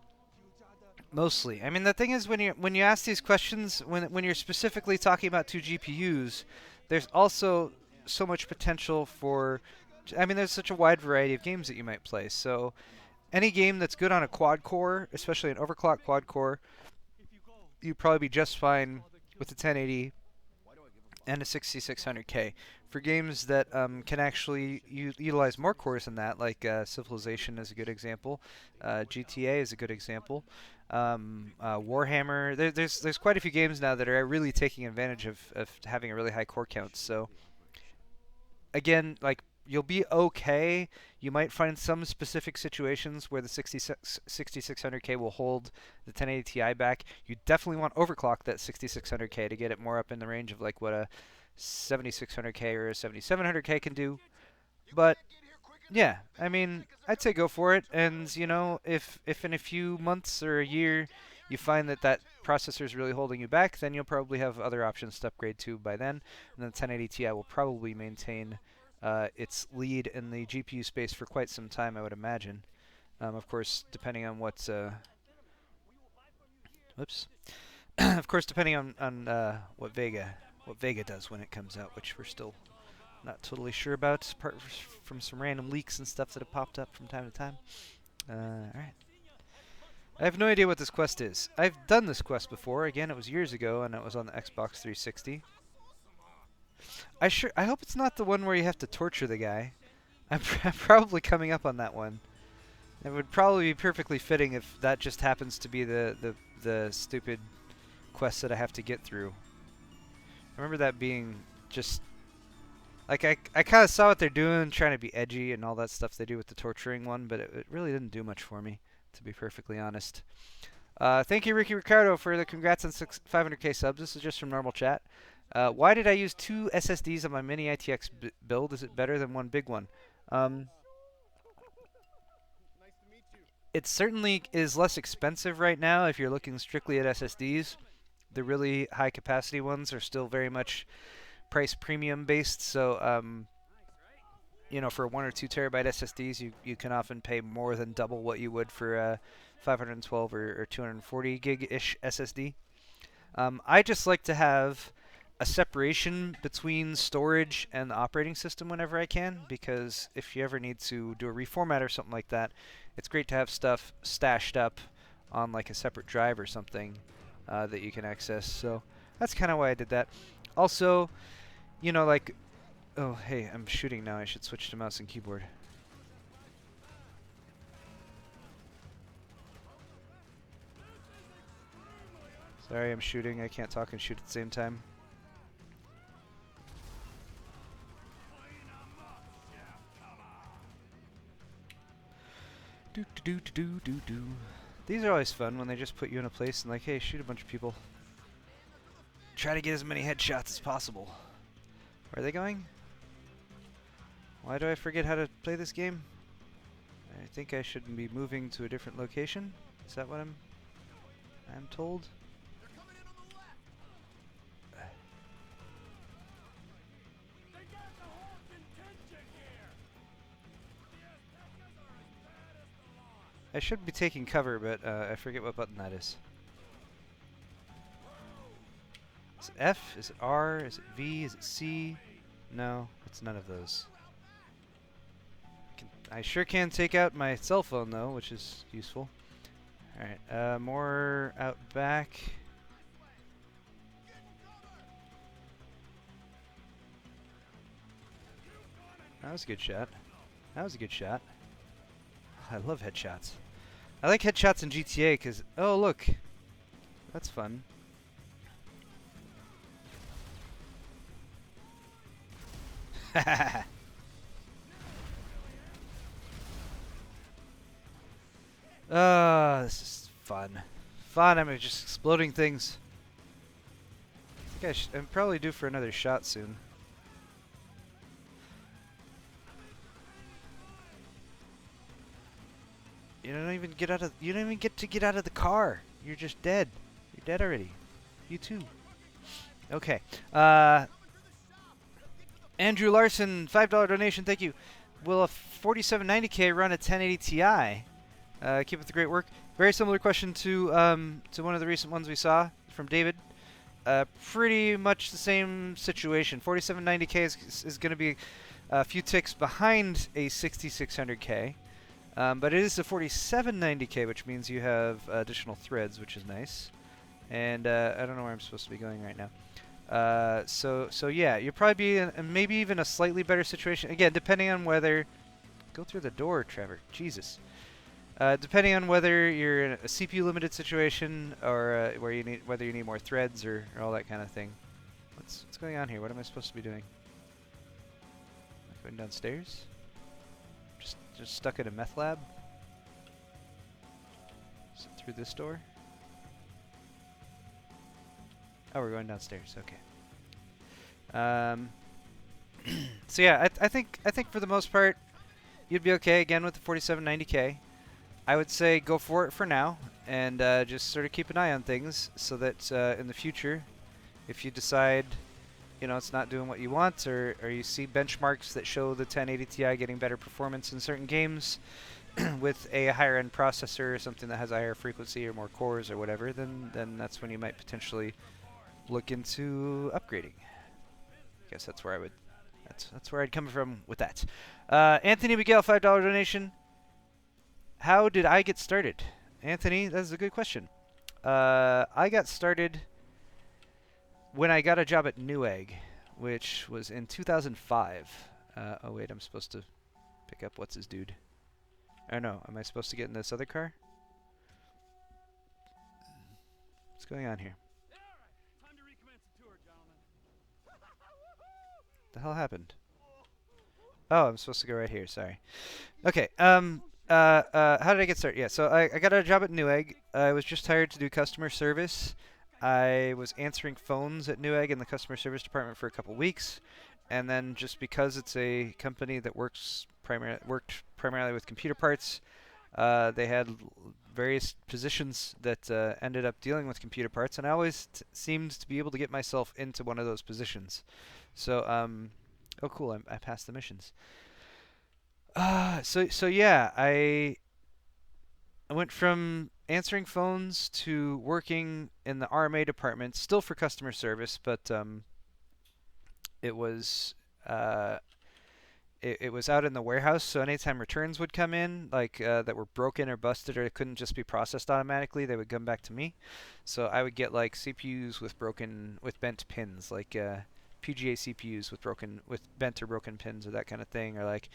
I mean, the thing is, when you ask these questions, when you're specifically talking about 2 GPUs, there's also so much potential for... I mean, there's such a wide variety of games that you might play. So any game that's good on a quad core, especially an overclocked quad core, you'd probably be just fine with the 1080 and a 6600K. For games that can actually utilize more cores than that, like Civilization is a good example, GTA is a good example, Warhammer. There's quite a few games now that are really taking advantage of having a really high core count. So again, like you'll be okay. You might find some specific situations where the 6600K will hold the 1080 Ti back. You definitely want overclock that 6600K to get it more up in the range of like what a 7600K or a 7700K can do. But yeah, I mean, I'd say go for it. And you know, if in a few months or a year you find that that processor is really holding you back, then you'll probably have other options to upgrade to by then. And the 1080 Ti will probably maintain its lead in the GPU space for quite some time, I would imagine. Of course, depending on what, whoops, of course, depending on what Vega does when it comes out, which we're still not totally sure about, apart from some random leaks and stuff that have popped up from time to time. All right. I have no idea what this quest is. I've done this quest before. Again, it was years ago, and it was on the Xbox 360. I hope it's not the one where you have to torture the guy. I'm probably coming up on that one. It would probably be perfectly fitting if that just happens to be the stupid quest that I have to get through. I remember that being just like I kind of saw what they're doing, trying to be edgy and all that stuff they do with the torturing one, but it really didn't do much for me, to be perfectly honest. Thank you, Ricky Ricardo, for the congrats on 500K subs. This is just from normal chat. Why did I use 2 SSDs on my mini ITX build? Is it better than one big one? It certainly is less expensive right now if you're looking strictly at SSDs. The really high capacity ones are still very much price premium based, so you know, for 1 or 2 terabyte SSDs, you can often pay more than double what you would for a 512 or 240 gig-ish SSD. I just like to have a separation between storage and the operating system whenever I can, because if you ever need to do a reformat or something like that, it's great to have stuff stashed up on like a separate drive or something that you can access. So that's kind of why I did that. Also, you know, like, oh, hey, I'm shooting now. I should switch to mouse and keyboard. Sorry, I'm shooting. I can't talk and shoot at the same time. Do do do do do do. These are always fun when they just put you in a place and like, hey, shoot a bunch of people. Try to get as many headshots as possible. Where are they going? Why do I forget how to play this game? I think I should be moving to a different location. Is that what I'm told? I should be taking cover, but I forget what button that is. Is it F? Is it R? Is it V? Is it C? No, it's none of those. I sure can take out my cell phone, though, which is useful. Alright, more out back. That was a good shot. That was a good shot. I love headshots. I like headshots in GTA because, oh look, that's fun. This is fun. Fun, I'm just exploding things. I think I'm probably due for another shot soon. You don't even get out of. You don't even get to get out of the car. You're just dead. You're dead already. You too. Okay. Andrew Larson, $5 donation. Thank you. Will a 4790K run a 1080 Ti? Keep up the great work. Very similar question to one of the recent ones we saw from David. Pretty much the same situation. 4790K is going to be a few ticks behind a 6600K. But it is a 4790K, which means you have additional threads, which is nice. And I don't know where I'm supposed to be going right now. So yeah, you'll probably be in maybe even a slightly better situation. Again, depending on whether... Go through the door, Trevor. Jesus. Depending on whether you're in a CPU limited situation or whether you need more threads or all that kind of thing. What's going on here? What am I supposed to be doing? Am I going downstairs? Just stuck in a meth lab? Is it through this door? Oh, we're going downstairs. Okay. So yeah, I think for the most part, you'd be okay again with the 4790K. I would say go for it for now, and just sort of keep an eye on things so that in the future, if you decide, you know, it's not doing what you want, or you see benchmarks that show the 1080 Ti getting better performance in certain games with a higher end processor or something that has a higher frequency or more cores or whatever, then that's when you might potentially look into upgrading. I guess that's where I would. That's where I'd come from with that. Anthony Miguel, $5 donation. How did I get started? Anthony, that's a good question. I got started when I got a job at Newegg, which was in 2005. Oh wait, I'm supposed to pick up what's his dude. Oh no, am I supposed to get in this other car? What's going on here? The hell happened? Oh, I'm supposed to go right here. Sorry. Okay. How did I get started? Yeah, so I got a job at Newegg. I was just hired to do customer service. I was answering phones at Newegg in the customer service department for a couple weeks, and then just because it's a company that worked primarily with computer parts, they had various positions that ended up dealing with computer parts, and I always seemed to be able to get myself into one of those positions. So, oh cool, I passed the missions. So yeah, I went from answering phones to working in the RMA department, still for customer service, but it was it was out in the warehouse. So anytime returns would come in, like that were broken or busted or it couldn't just be processed automatically, they would come back to me. So I would get like CPUs with bent pins, like PGA CPUs with bent or broken pins or that kind of thing, or like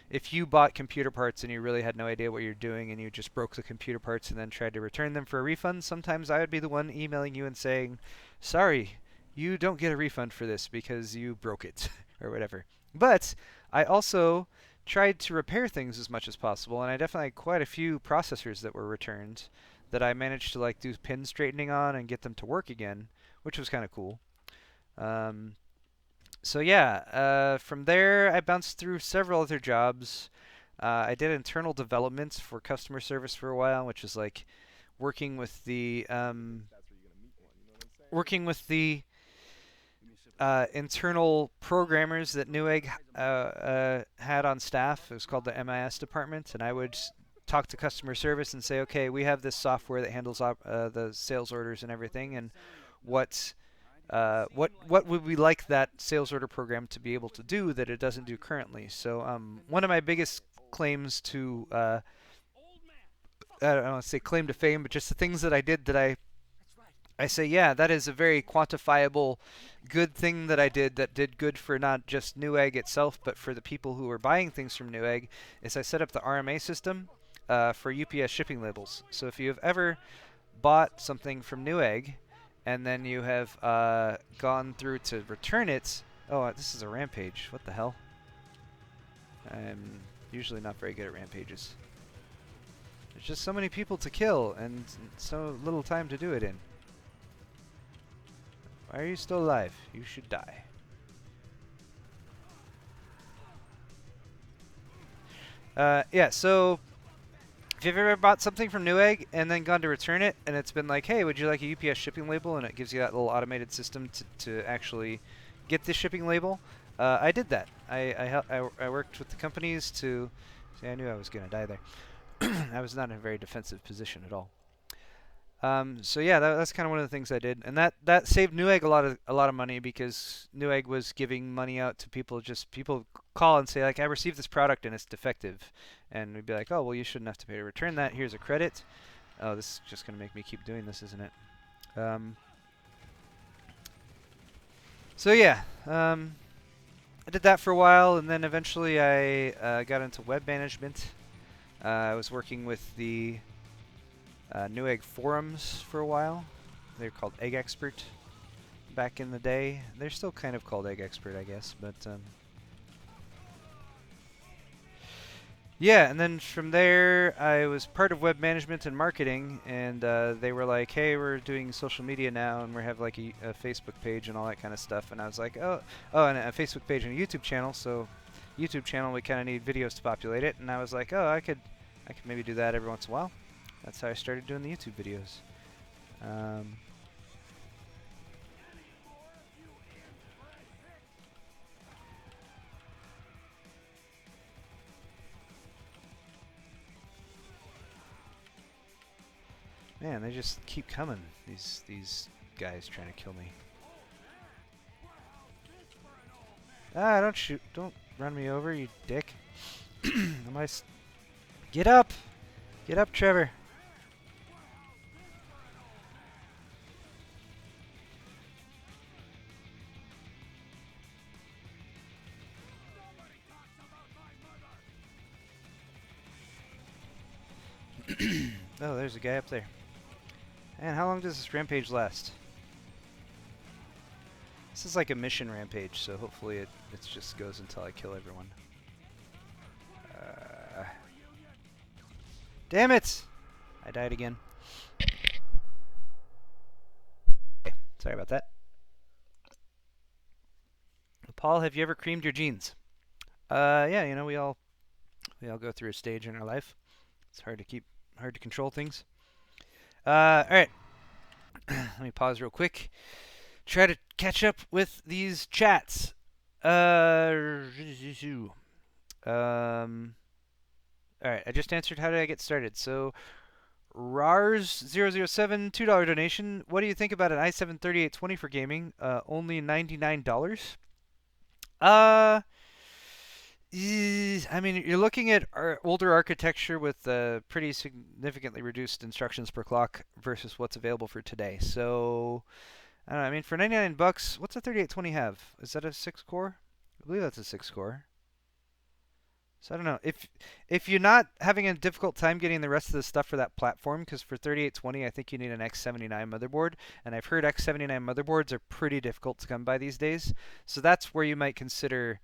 if you bought computer parts and you really had no idea what you're doing and you just broke the computer parts and then tried to return them for a refund, sometimes I would be the one emailing you and saying, sorry, you don't get a refund for this because you broke it or whatever. But I also tried to repair things as much as possible, and I definitely had quite a few processors that were returned that I managed to like do pin straightening on and get them to work again, which was kind of cool. So yeah, from there I bounced through several other jobs. I did internal development for customer service for a while, which is like working with the internal programmers that Newegg had on staff. It was called the MIS department, and I would talk to customer service and say, okay, we have this software that handles the sales orders and everything, and what would we like that sales order program to be able to do that it doesn't do currently? So one of my biggest claims to I don't want to say claim to fame, but just the things that I did that I say, yeah, that is a very quantifiable good thing that I did that did good for not just Newegg itself, but for the people who were buying things from Newegg, is I set up the RMA system for UPS shipping labels. So if you have ever bought something from Newegg and then you have gone through to return it... Oh, this is a rampage. What the hell? I'm usually not very good at rampages. There's just so many people to kill and so little time to do it in. Why are you still alive? You should die. Yeah, so if you've ever bought something from Newegg and then gone to return it, and it's been like, hey, would you like a UPS shipping label? And it gives you that little automated system to actually get the shipping label. I did that. I worked with the companies to... See, I knew I was going to die there. I was not in a very defensive position at all. So yeah, that's kind of one of the things I did, and that saved Newegg a lot of money, because Newegg was giving money out to people. Just people call and say like, I received this product and it's defective, and we'd be like, oh well, you shouldn't have to pay to return that. Here's a credit. Oh, this is just gonna make me keep doing this, isn't it? So yeah, I did that for a while, and then eventually I got into web management. I was working with the Newegg forums for a while. They're called Egg Expert back in the day. They're still kind of called Egg Expert, I guess, but yeah, and then from there, I was part of web management and marketing, and they were like, "Hey, we're doing social media now, and we have like a Facebook page and all that kind of stuff." And I was like, "Oh, and a Facebook page and a YouTube channel." So, YouTube channel, we kind of need videos to populate it, and I was like, "Oh, I could maybe do that every once in a while." That's how I started doing the YouTube videos. Um, Man, they just keep coming. These guys trying to kill me. Ah, don't shoot! Don't run me over, you dick! Am I? Get up! Get up, Trevor! Oh, there's a guy up there. And how long does this rampage last? This is like a mission rampage, so hopefully it just goes until I kill everyone. Damn it! I died again. Okay, sorry about that. Paul, have you ever creamed your jeans? Yeah, you know, we all go through a stage in our life. It's hard to control things. All right. Let me pause real quick. Try to catch up with these chats. All right, I just answered how did I get started. So, Rars007, $2 donation. What do you think about an i7-3820 for gaming? Only $99. I mean, you're looking at older architecture with pretty significantly reduced instructions per clock versus what's available for today. So, I don't know. I mean, for 99 bucks, what's a 3820 have? Is that a 6-core? I believe that's a 6-core. So I don't know. If you're not having a difficult time getting the rest of the stuff for that platform, because for 3820 I think you need an X79 motherboard, and I've heard X79 motherboards are pretty difficult to come by these days. So that's where you might consider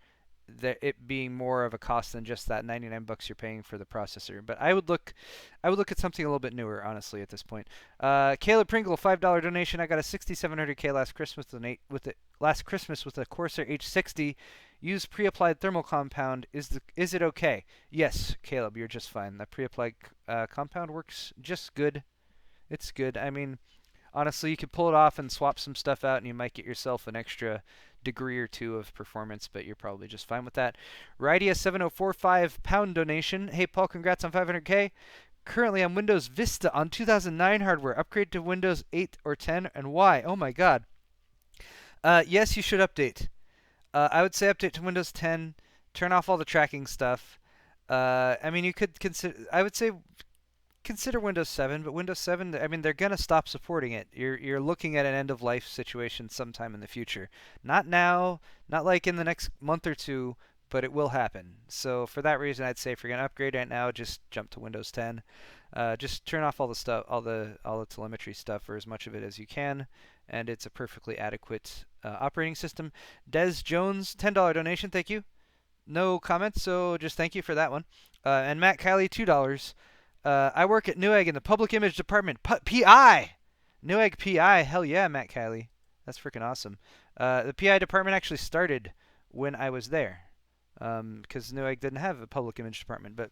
it being more of a cost than just that 99 bucks you're paying for the processor. But I would look at something a little bit newer, honestly, at this point. Caleb Pringle, $5 donation. I got a 6700K last Christmas with a Corsair H60. Use pre-applied thermal compound. Is it okay? Yes, Caleb, you're just fine. That pre-applied compound works just good. It's good. I mean, honestly, you could pull it off and swap some stuff out, and you might get yourself an extra degree or two of performance, but you're probably just fine with that. Rydia7045 pound donation. Hey, Paul, congrats on 500K. Currently on Windows Vista on 2009 hardware. Upgrade to Windows 8 or 10, and why? Oh my God. Yes, you should update. I would say update to Windows 10. Turn off all the tracking stuff. I mean, you could consider. I would say consider Windows 7, but Windows 7, I mean, they're going to stop supporting it. You're looking at an end-of-life situation sometime in the future. Not now, not like in the next month or two, but it will happen. So for that reason, I'd say if you're going to upgrade right now, just jump to Windows 10. Just turn off all the stuff, all the telemetry stuff, or as much of it as you can, and it's a perfectly adequate operating system. Des Jones, $10 donation, thank you. No comments, so just thank you for that one. And Matt Kiley, $2. I work at Newegg in the public image department. PI! Newegg PI. Hell yeah, Matt Kiley. That's freaking awesome. The PI department actually started when I was there. Because Newegg didn't have a public image department. But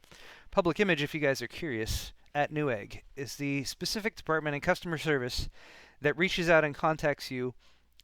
public image, if you guys are curious, at Newegg is the specific department in customer service that reaches out and contacts you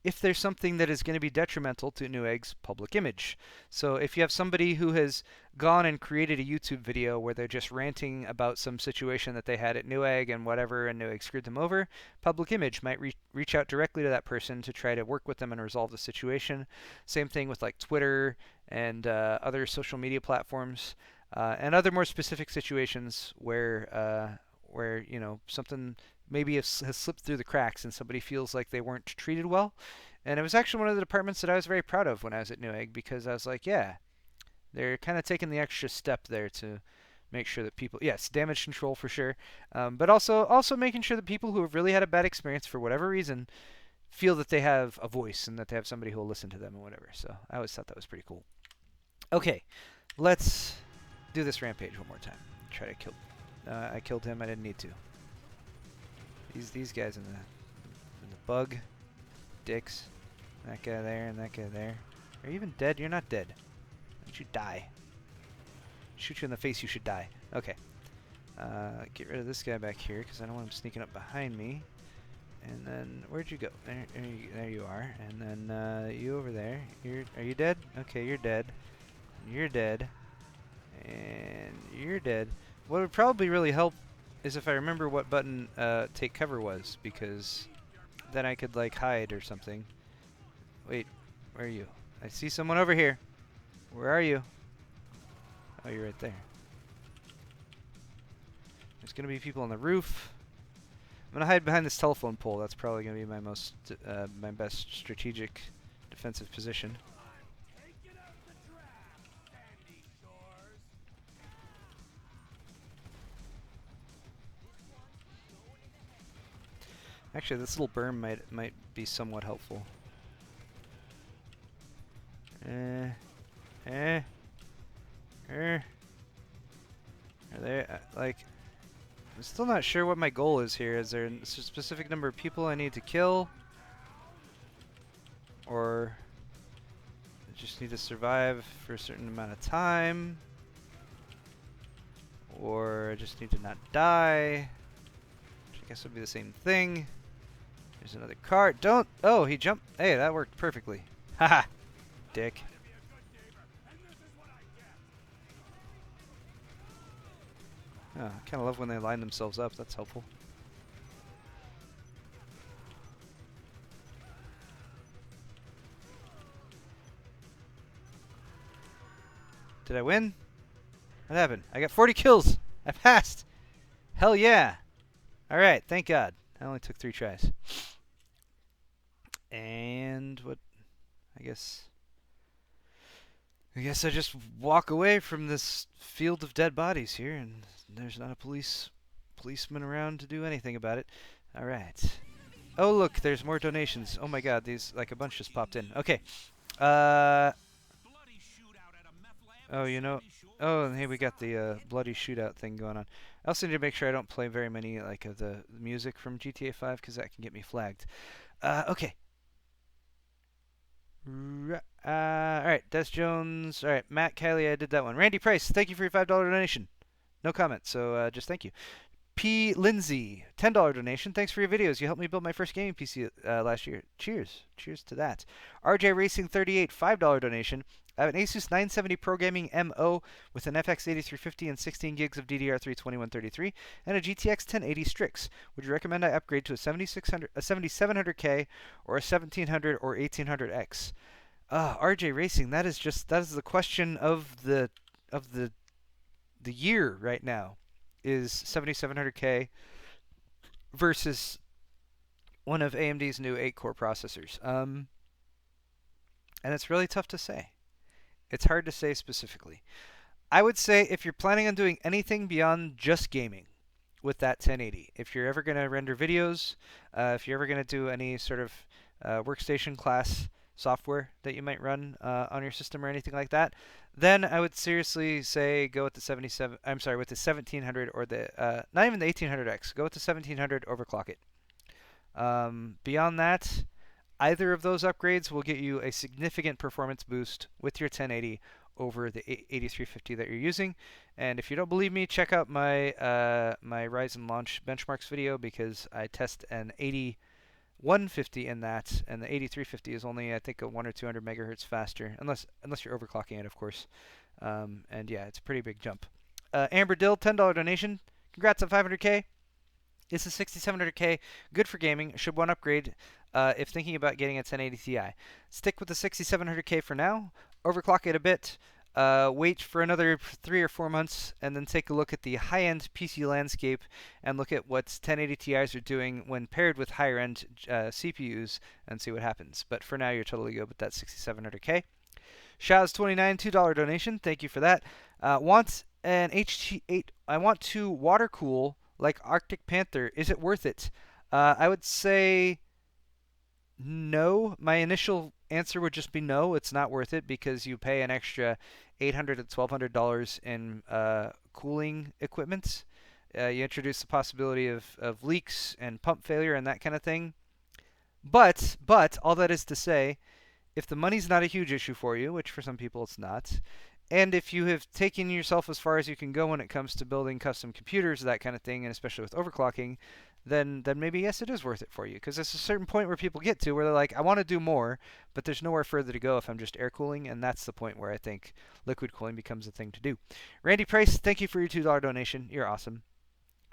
if there's something that is going to be detrimental to Newegg's public image. So if you have somebody who has gone and created a YouTube video where they're just ranting about some situation that they had at Newegg and whatever, and Newegg screwed them over, public image might reach out directly to that person to try to work with them and resolve the situation. Same thing with like Twitter and other social media platforms and other more specific situations where you know, something maybe has slipped through the cracks and somebody feels like they weren't treated well. And it was actually one of the departments that I was very proud of when I was at Newegg, because I was like, yeah, they're kind of taking the extra step there to make sure that people, yes, damage control for sure, but also making sure that people who have really had a bad experience for whatever reason feel that they have a voice and that they have somebody who will listen to them and whatever. So I always thought that was pretty cool. Okay, let's do this rampage one more time. Try to kill. I killed him. I didn't need to. These guys in the bug, dicks. That guy there and that guy there. Are you even dead? You're not dead. Why don't you die? Shoot you in the face. You should die. Okay. Get rid of this guy back here because I don't want him sneaking up behind me. And then where'd you go? There you are. And then you over there. Are you dead? Okay, you're dead. You're dead. And you're dead. What would probably really help is if I remember what button take cover was, because then I could like hide or something. Wait, where are you? I see someone over here. Where are you? Oh, you're right there. There's gonna be people on the roof. I'm gonna hide behind this telephone pole. That's probably gonna be my my best strategic defensive position. Actually, this little berm might be somewhat helpful. Are there like? I'm still not sure what my goal is here. Is there a specific number of people I need to kill, or I just need to survive for a certain amount of time, or I just need to not die? Which I guess would be the same thing. There's another car. Don't! Oh, he jumped. Hey, that worked perfectly. Haha, dick. Oh, I kind of love when they line themselves up. That's helpful. Did I win? What happened? I got 40 kills. I passed. Hell yeah. All right, thank God. I only took 3 tries. And what? I guess I just walk away from this field of dead bodies here, and there's not a policeman around to do anything about it. All right. Oh look, there's more donations. Oh my God, these like a bunch just popped in. Okay. Oh, you know. Oh, and hey, we got the bloody shootout thing going on. I also need to make sure I don't play very many like of the music from GTA 5 because that can get me flagged. Okay. Alright, Des Jones. Alright, Matt Kelly, I did that one. Randy Price, thank you for your $5 donation. No comment, so just thank you. P. Lindsay, $10 donation. Thanks for your videos. You helped me build my first gaming PC last year. Cheers. Cheers to that. RJ Racing 38, $5 donation. I have an Asus 970 Pro Gaming MO with an FX 8350 and 16 gigs of DDR3 2133 and a GTX 1080 Strix. Would you recommend I upgrade to a 7700K or a 1700 or 1800X? RJ Racing, that is the question of the year right now. Is 7700K versus one of AMD's new 8-core processors. And it's really tough to say. It's hard to say specifically. I would say if you're planning on doing anything beyond just gaming with that 1080, if you're ever going to render videos, if you're ever going to do any sort of workstation class software that you might run on your system or anything like that, then I would seriously say go with the 1700 or the not even the 1800X. Go with the 1700, overclock it. Beyond that, either of those upgrades will get you a significant performance boost with your 1080 over the 8350 that you're using. And if you don't believe me, check out my my Ryzen launch benchmarks video, because I test an 8150 in that, and the 8350 is only, I think, a 100 or 200 megahertz faster, unless you're overclocking it, of course. And yeah, it's a pretty big jump. Amber Dill, $10 donation. Congrats on 500K. It's a 6700K, good for gaming. Should one upgrade if thinking about getting a 1080 Ti. Stick with the 6700K for now. Overclock it a bit. wait for another 3 or 4 months, and then take a look at the high-end PC landscape and look at what 1080 Ti's are doing when paired with higher-end CPUs and see what happens. But for now, you're totally good with that 6700K. Shaz29, $2 donation. Thank you for that. Want an HT8? I want to water cool like Arctic Panther. Is it worth it? I would say no. My initial answer would just be no. It's not worth it because you pay an extra $800 to $1,200 in cooling equipment. You introduce the possibility of leaks and pump failure and that kind of thing. But all that is to say, if the money's not a huge issue for you, which for some people it's not, and if you have taken yourself as far as you can go when it comes to building custom computers, that kind of thing, and especially with overclocking, then maybe yes, it is worth it for you. Because there's a certain point where people get to where they're like, I want to do more, but there's nowhere further to go if I'm just air cooling, and that's the point where I think liquid cooling becomes a thing to do. Randy Price, thank you for your $2 donation. You're awesome.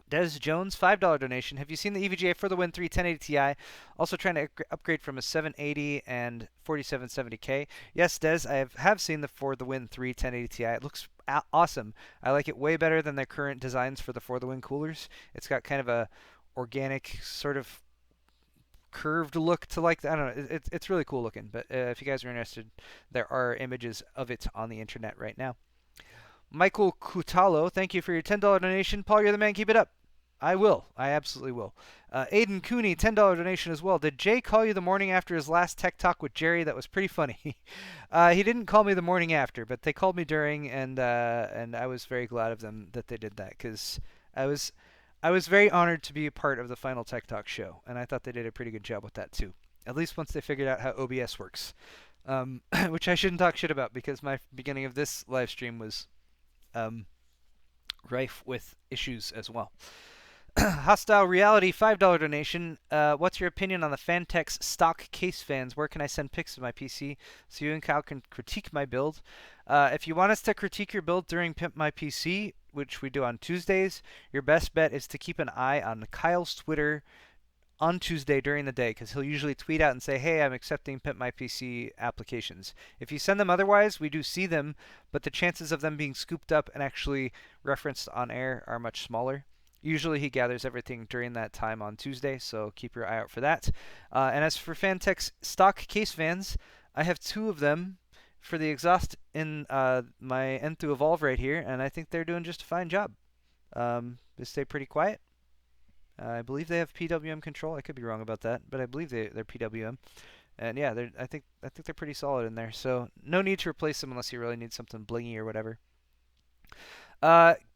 Des Jones, $5 donation. Have you seen the EVGA for the Win 3 1080 Ti? Also trying to upgrade from a 780 and 4770K. Yes, Des, I have seen the For the Win 3 1080 Ti. It looks awesome. I like it way better than their current designs for the For the Win coolers. It's got kind of a organic sort of curved look to like I don't know. It's really cool looking. But if you guys are interested, there are images of it on the internet right now. Michael Cutalo, thank you for your $10 donation. Paul, you're the man. Keep it up. I will. I absolutely will. Aiden Cooney, $10 donation as well. Did Jay call you the morning after his last tech talk with Jerry? That was pretty funny. He didn't call me the morning after, but they called me during, and I was very glad of them that they did that because I was very honored to be a part of the final tech talk show, and I thought they did a pretty good job with that too. At least once they figured out how OBS works, which I shouldn't talk shit about because my beginning of this live stream was rife with issues as well. Hostile Reality, $5 donation. What's your opinion on the Fantex stock case fans? Where can I send pics of my PC so you and Kyle can critique my build? If you want us to critique your build during Pimp My PC, which we do on Tuesdays, your best bet is to keep an eye on Kyle's Twitter on Tuesday during the day because he'll usually tweet out and say, hey, I'm accepting Pimp My PC applications. If you send them otherwise, we do see them, but the chances of them being scooped up and actually referenced on air are much smaller. Usually he gathers everything during that time on Tuesday, so keep your eye out for that. And as for Fantex stock case fans, I have 2 of them for the exhaust in my N2 Evolve right here, and I think they're doing just a fine job. They stay pretty quiet. I believe they have PWM control. I could be wrong about that, but I believe they're PWM. And yeah, I think they're pretty solid in there. So no need to replace them unless you really need something blingy or whatever.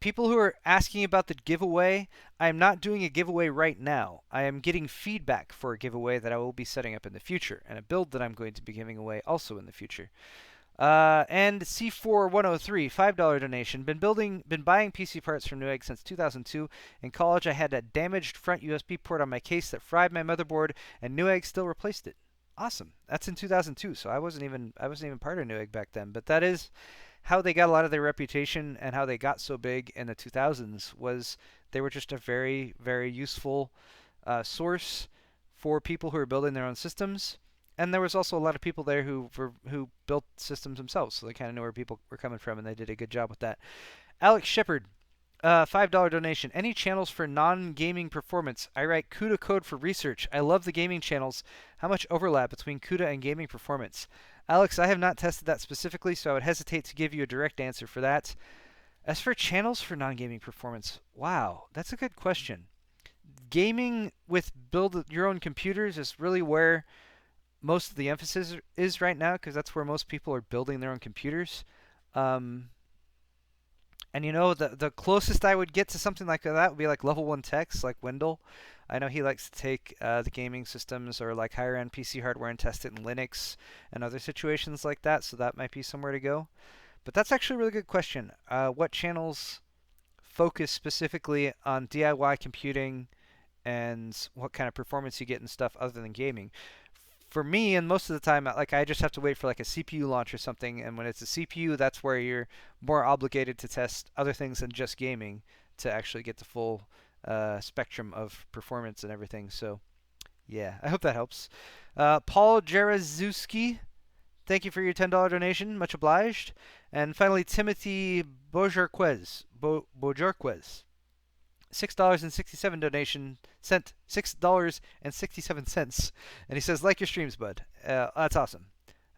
People who are asking about the giveaway, I am not doing a giveaway right now. I am getting feedback for a giveaway that I will be setting up in the future, and a build that I'm going to be giving away also in the future. And C4103, $5 donation. Been buying PC parts from Newegg since 2002. In college, I had a damaged front USB port on my case that fried my motherboard, and Newegg still replaced it. Awesome. That's in 2002, so I wasn't even part of Newegg back then. But that is how they got a lot of their reputation and how they got so big in the 2000s. Was they were just a very, very useful source for people who are building their own systems. And there was also a lot of people there who built systems themselves, so they kind of knew where people were coming from, and they did a good job with that. Alex Shepard, $5 donation. Any channels for non-gaming performance? I write CUDA code for research. I love the gaming channels. How much overlap between CUDA and gaming performance? Alex, I have not tested that specifically, so I would hesitate to give you a direct answer for that. As for channels for non-gaming performance, wow, that's a good question. Gaming with build your own computers is really where most of the emphasis is right now, because that's where most people are building their own computers. And you know, the closest I would get to something like that would be like level 1 techs like Wendell. I know he likes to take the gaming systems or like higher end PC hardware and test it in Linux and other situations like that, so that might be somewhere to go. But that's actually a really good question. What channels focus specifically on DIY computing and what kind of performance you get and stuff other than gaming? For me, and most of the time, like I just have to wait for like a CPU launch or something, and when it's a CPU, that's where you're more obligated to test other things than just gaming to actually get the full spectrum of performance and everything. So, yeah, I hope that helps. Paul Jarazewski, thank you for your $10 donation. Much obliged. And finally, Timothy Bojorquez. Bojorquez. $6.67 donation sent $6.67, and he says, like your streams, bud. That's awesome.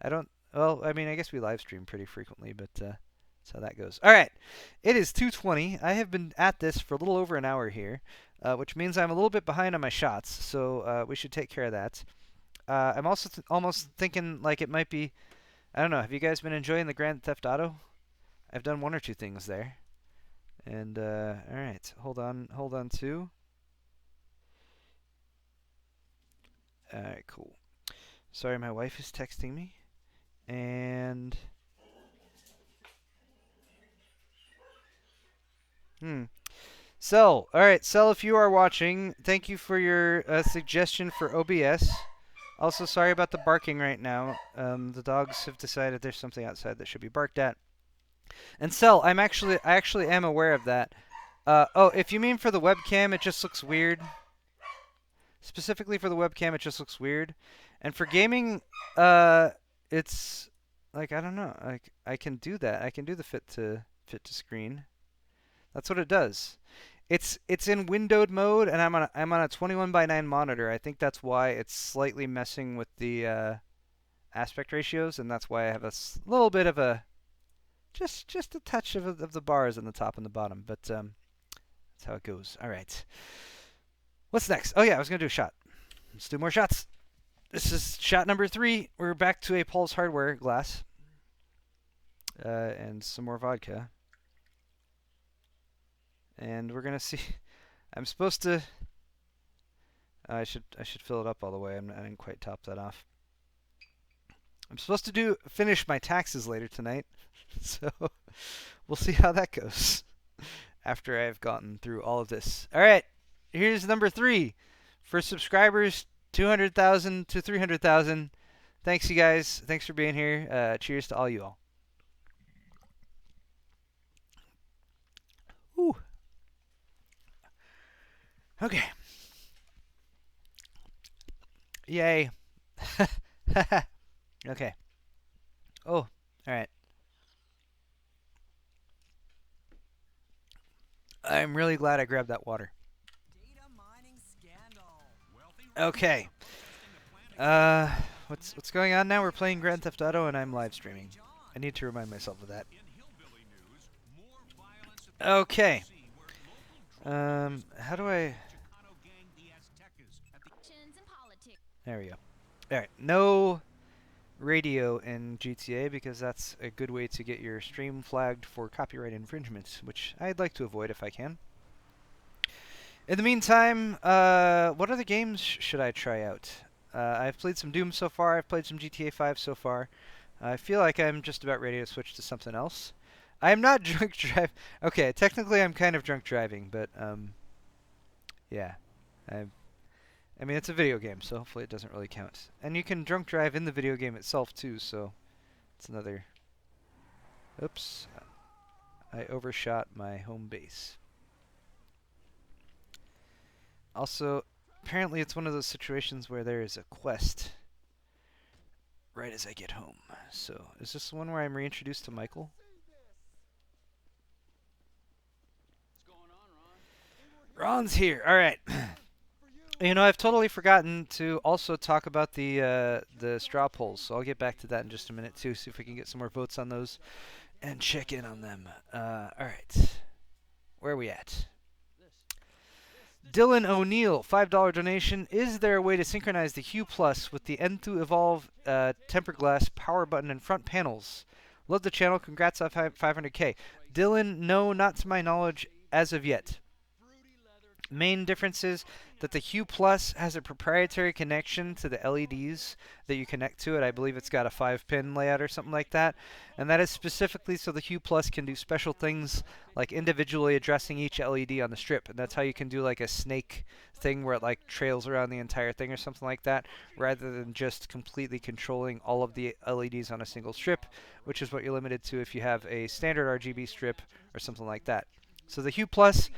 I don't. Well, I mean, I guess we live stream pretty frequently, but that's how that goes. All right, it is 2:20. I have been at this for a little over an hour here, which means I'm a little bit behind on my shots. So we should take care of that. I'm also almost thinking like it might be. I don't know. Have you guys been enjoying the Grand Theft Auto? I've done one or two things there. And, alright, hold on too. Alright, cool. Sorry, my wife is texting me. And... Cell. Alright, Cell, if you are watching, thank you for your suggestion for OBS. Also, sorry about the barking right now. The dogs have decided there's something outside that should be barked at. And Cell, I actually am aware of that. Oh, if you mean for the webcam, it just looks weird. Specifically for the webcam, it just looks weird. And for gaming, it's like, I don't know. Like, I can do that. I can do the fit to screen. That's what it does. It's in windowed mode, and I'm on a 21:9 monitor. I think that's why it's slightly messing with the aspect ratios, and that's why I have a little bit of a just a touch of the bars on the top and the bottom, but that's how it goes. All right. What's next? Oh yeah, I was gonna do a shot. Let's do more shots. This is shot number 3. We're back to a Paul's Hardware glass, and some more vodka. And we're gonna see. I'm supposed to. I should fill it up all the way. I didn't quite top that off. I'm supposed to finish my taxes later tonight. So we'll see how that goes after I've gotten through all of this. All right, here's number 3 for subscribers, 200,000 to 300,000. Thanks, you guys. Thanks for being here. Cheers to all you all. Ooh. Okay. Yay. Okay. Oh, all right. I'm really glad I grabbed that water. Okay. What's going on now? We're playing Grand Theft Auto and I'm live streaming. I need to remind myself of that. Okay. How do I... There we go. Alright, no radio in GTA because that's a good way to get your stream flagged for copyright infringement, which I'd like to avoid if I can. In the meantime, what other games should I try out? I've played some Doom so far, I've played some GTA 5 so far. I feel like I'm just about ready to switch to something else. I'm not drunk driving. Okay, technically I'm kind of drunk driving, but, yeah. I mean, it's a video game, so hopefully it doesn't really count. And you can drunk drive in the video game itself, too, so it's another... Oops. I overshot my home base. Also, apparently it's one of those situations where there is a quest right as I get home. So, is this the one where I'm reintroduced to Michael? What's going on, Ron? Ron's here. All right. You know, I've totally forgotten to also talk about the straw polls, so I'll get back to that in just a minute too, see if we can get some more votes on those and check in on them. All right. Where are we at? Dylan O'Neill, $5 donation. Is there a way to synchronize the Hue Plus with the N2 Evolve tempered glass power button and front panels? Love the channel. Congrats on 500K. Dylan, no, not to my knowledge as of yet. Main difference is that the Hue Plus has a proprietary connection to the LEDs that you connect to it. I believe it's got a 5-pin layout or something like that. And that is specifically so the Hue Plus can do special things like individually addressing each LED on the strip. And that's how you can do like a snake thing where it like trails around the entire thing or something like that, rather than just completely controlling all of the LEDs on a single strip, which is what you're limited to if you have a standard RGB strip or something like that. So the Hue Plus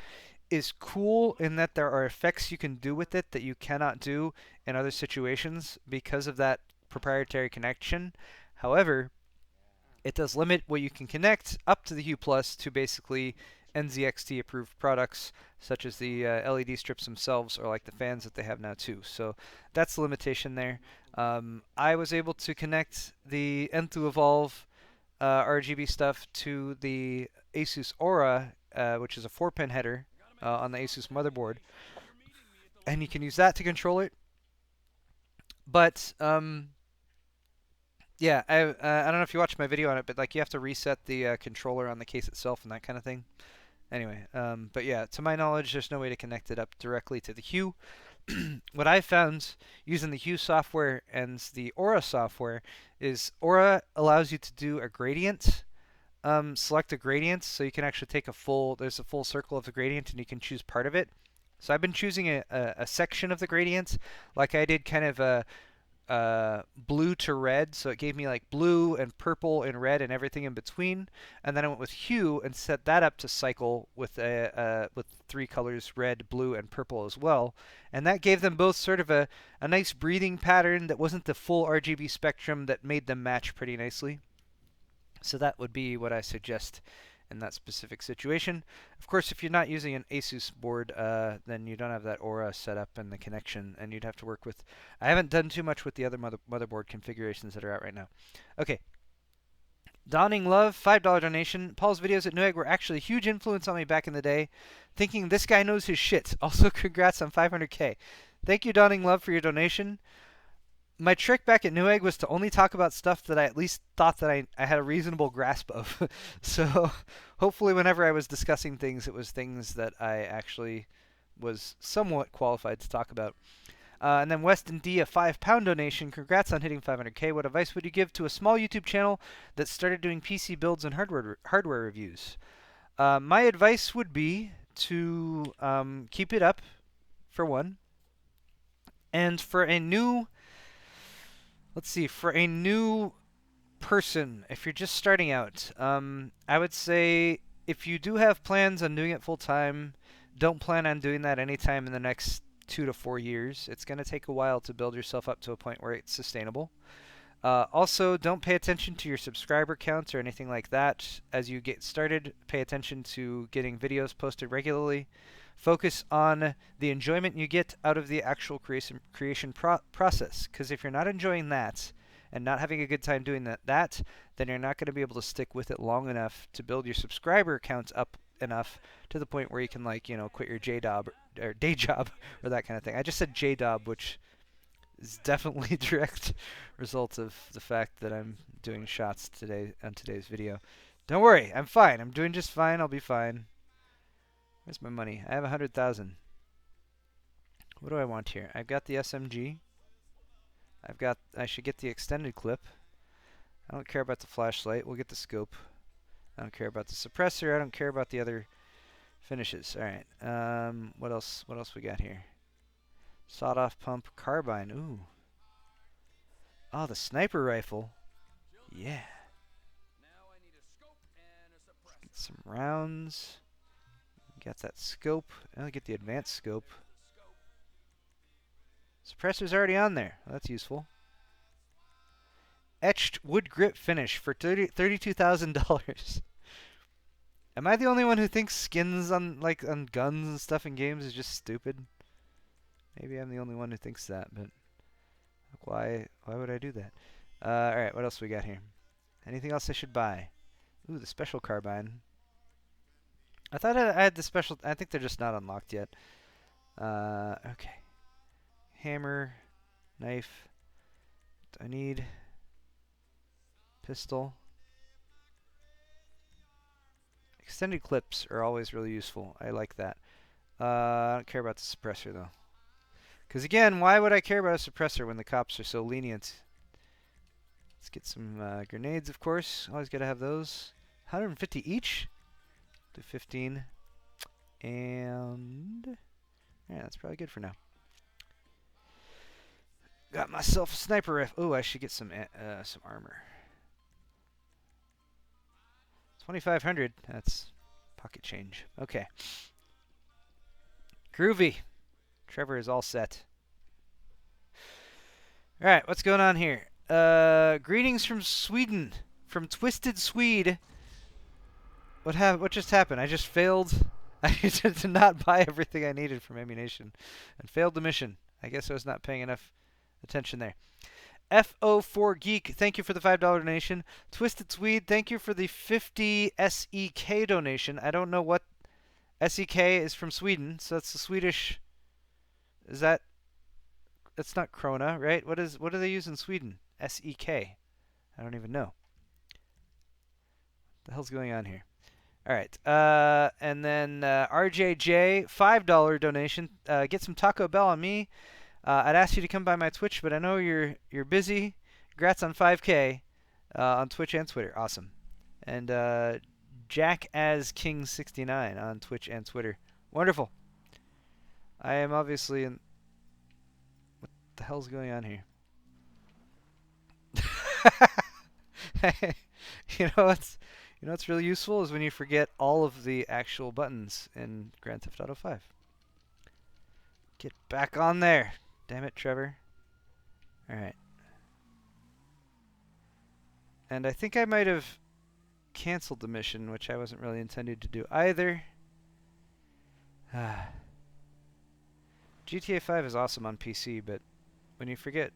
is cool in that there are effects you can do with it that you cannot do in other situations because of that proprietary connection. However, it does limit what you can connect up to the Hue Plus to basically NZXT approved products, such as the LED strips themselves or like the fans that they have now too. So that's the limitation there. I was able to connect the Enthoo Evolve RGB stuff to the Asus Aura, which is a 4-pin header on the Asus motherboard, and you can use that to control it. But yeah, I don't know if you watched my video on it, but like you have to reset the controller on the case itself and that kind of thing. Anyway, but yeah, to my knowledge, there's no way to connect it up directly to the Hue. What I found using the Hue software and the Aura software is Aura allows you to do a gradient, select a gradient, so you can actually take there's a full circle of the gradient and you can choose part of it. So I've been choosing a section of the gradient, like I did kind of a blue to red, so it gave me like blue and purple and red and everything in between. And then I went with Hue and set that up to cycle with with 3 colors, red, blue, and purple as well. And that gave them both sort of a nice breathing pattern that wasn't the full RGB spectrum that made them match pretty nicely. So that would be what I suggest in that specific situation. Of course, if you're not using an Asus board, then you don't have that Aura set up and the connection, and you'd have to work with... I haven't done too much with the other motherboard configurations that are out right now. Okay. Dawning Love, $5 donation. Paul's videos at Newegg were actually a huge influence on me back in the day, thinking this guy knows his shit. Also, congrats on 500K. Thank you, Dawning Love, for your donation. My trick back at Newegg was to only talk about stuff that I at least thought that I had a reasonable grasp of. So hopefully whenever I was discussing things, it was things that I actually was somewhat qualified to talk about. And then Weston D, a £5 donation. Congrats on hitting 500K. What advice would you give to a small YouTube channel that started doing PC builds and hardware reviews? My advice would be to keep it up, for one. And for a new... Let's see, for a new person, if you're just starting out, I would say if you do have plans on doing it full time, don't plan on doing that anytime in the next 2 to 4 years. It's going to take a while to build yourself up to a point where it's sustainable. Also, don't pay attention to your subscriber counts or anything like that as you get started. Pay attention to getting videos posted regularly. Focus on the enjoyment you get out of the actual creation process. Because if you're not enjoying that and not having a good time doing that, then you're not going to be able to stick with it long enough to build your subscriber counts up enough to the point where you can, like, you know, quit your or day job or that kind of thing. I just said J-Dob, which is definitely a direct result of the fact that I'm doing shots today on today's video. Don't worry, I'm fine. I'm doing just fine. I'll be fine. Where's my money? I have 100,000. What do I want here? I've got the SMG. I should get the extended clip. I don't care about the flashlight. We'll get the scope. I don't care about the suppressor. I don't care about the other finishes. All right. What else? What else we got here? Sawed-off pump, carbine. Ooh. Oh, the sniper rifle. Yeah. Get some rounds. Got that scope. I'll get the advanced scope. Suppressor's already on there. Well, that's useful. Etched wood grip finish for $32,000. Am I the only one who thinks skins on guns and stuff in games is just stupid? Maybe I'm the only one who thinks that, but why would I do that? All right, what else we got here? Anything else I should buy? Ooh, the special carbine. I thought I had the special... I think they're just not unlocked yet. Okay. Hammer. Knife. I need... Pistol. Extended clips are always really useful. I like that. I don't care about the suppressor, though. Because, again, why would I care about a suppressor when the cops are so lenient? Let's get some grenades, of course. Always got to have those. 150 each? Do 15. And... yeah, that's probably good for now. Got myself a sniper rifle. Oh, I should get some armor. 2,500. That's pocket change. Okay. Groovy. Trevor is all set. Alright, what's going on here? Greetings from Sweden, from Twisted Swede. What just happened? I just failed. I did not buy everything I needed from ammunition, and failed the mission. I guess I was not paying enough attention there. FO4 Geek, thank you for the $5 donation. Twisted Swede, thank you for the 50 SEK donation. I don't know what SEK is from Sweden, so that's the Swedish. Is that? That's not krona, right? What do they use in Sweden? SEK. I don't even know. What the hell's going on here? All right. And then RJJ, $5 donation. Get some Taco Bell on me. I'd ask you to come by my Twitch, but I know you're busy. Congrats on 5K on Twitch and Twitter. Awesome. And Jack as King 69 on Twitch and Twitter. Wonderful. I am obviously in. What the hell's going on here? You know what's really useful is when you forget all of the actual buttons in Grand Theft Auto 5. Get back on there. Damn it, Trevor. Alright. And I think I might have canceled the mission, which I wasn't really intended to do either. GTA 5 is awesome on PC, but when you forget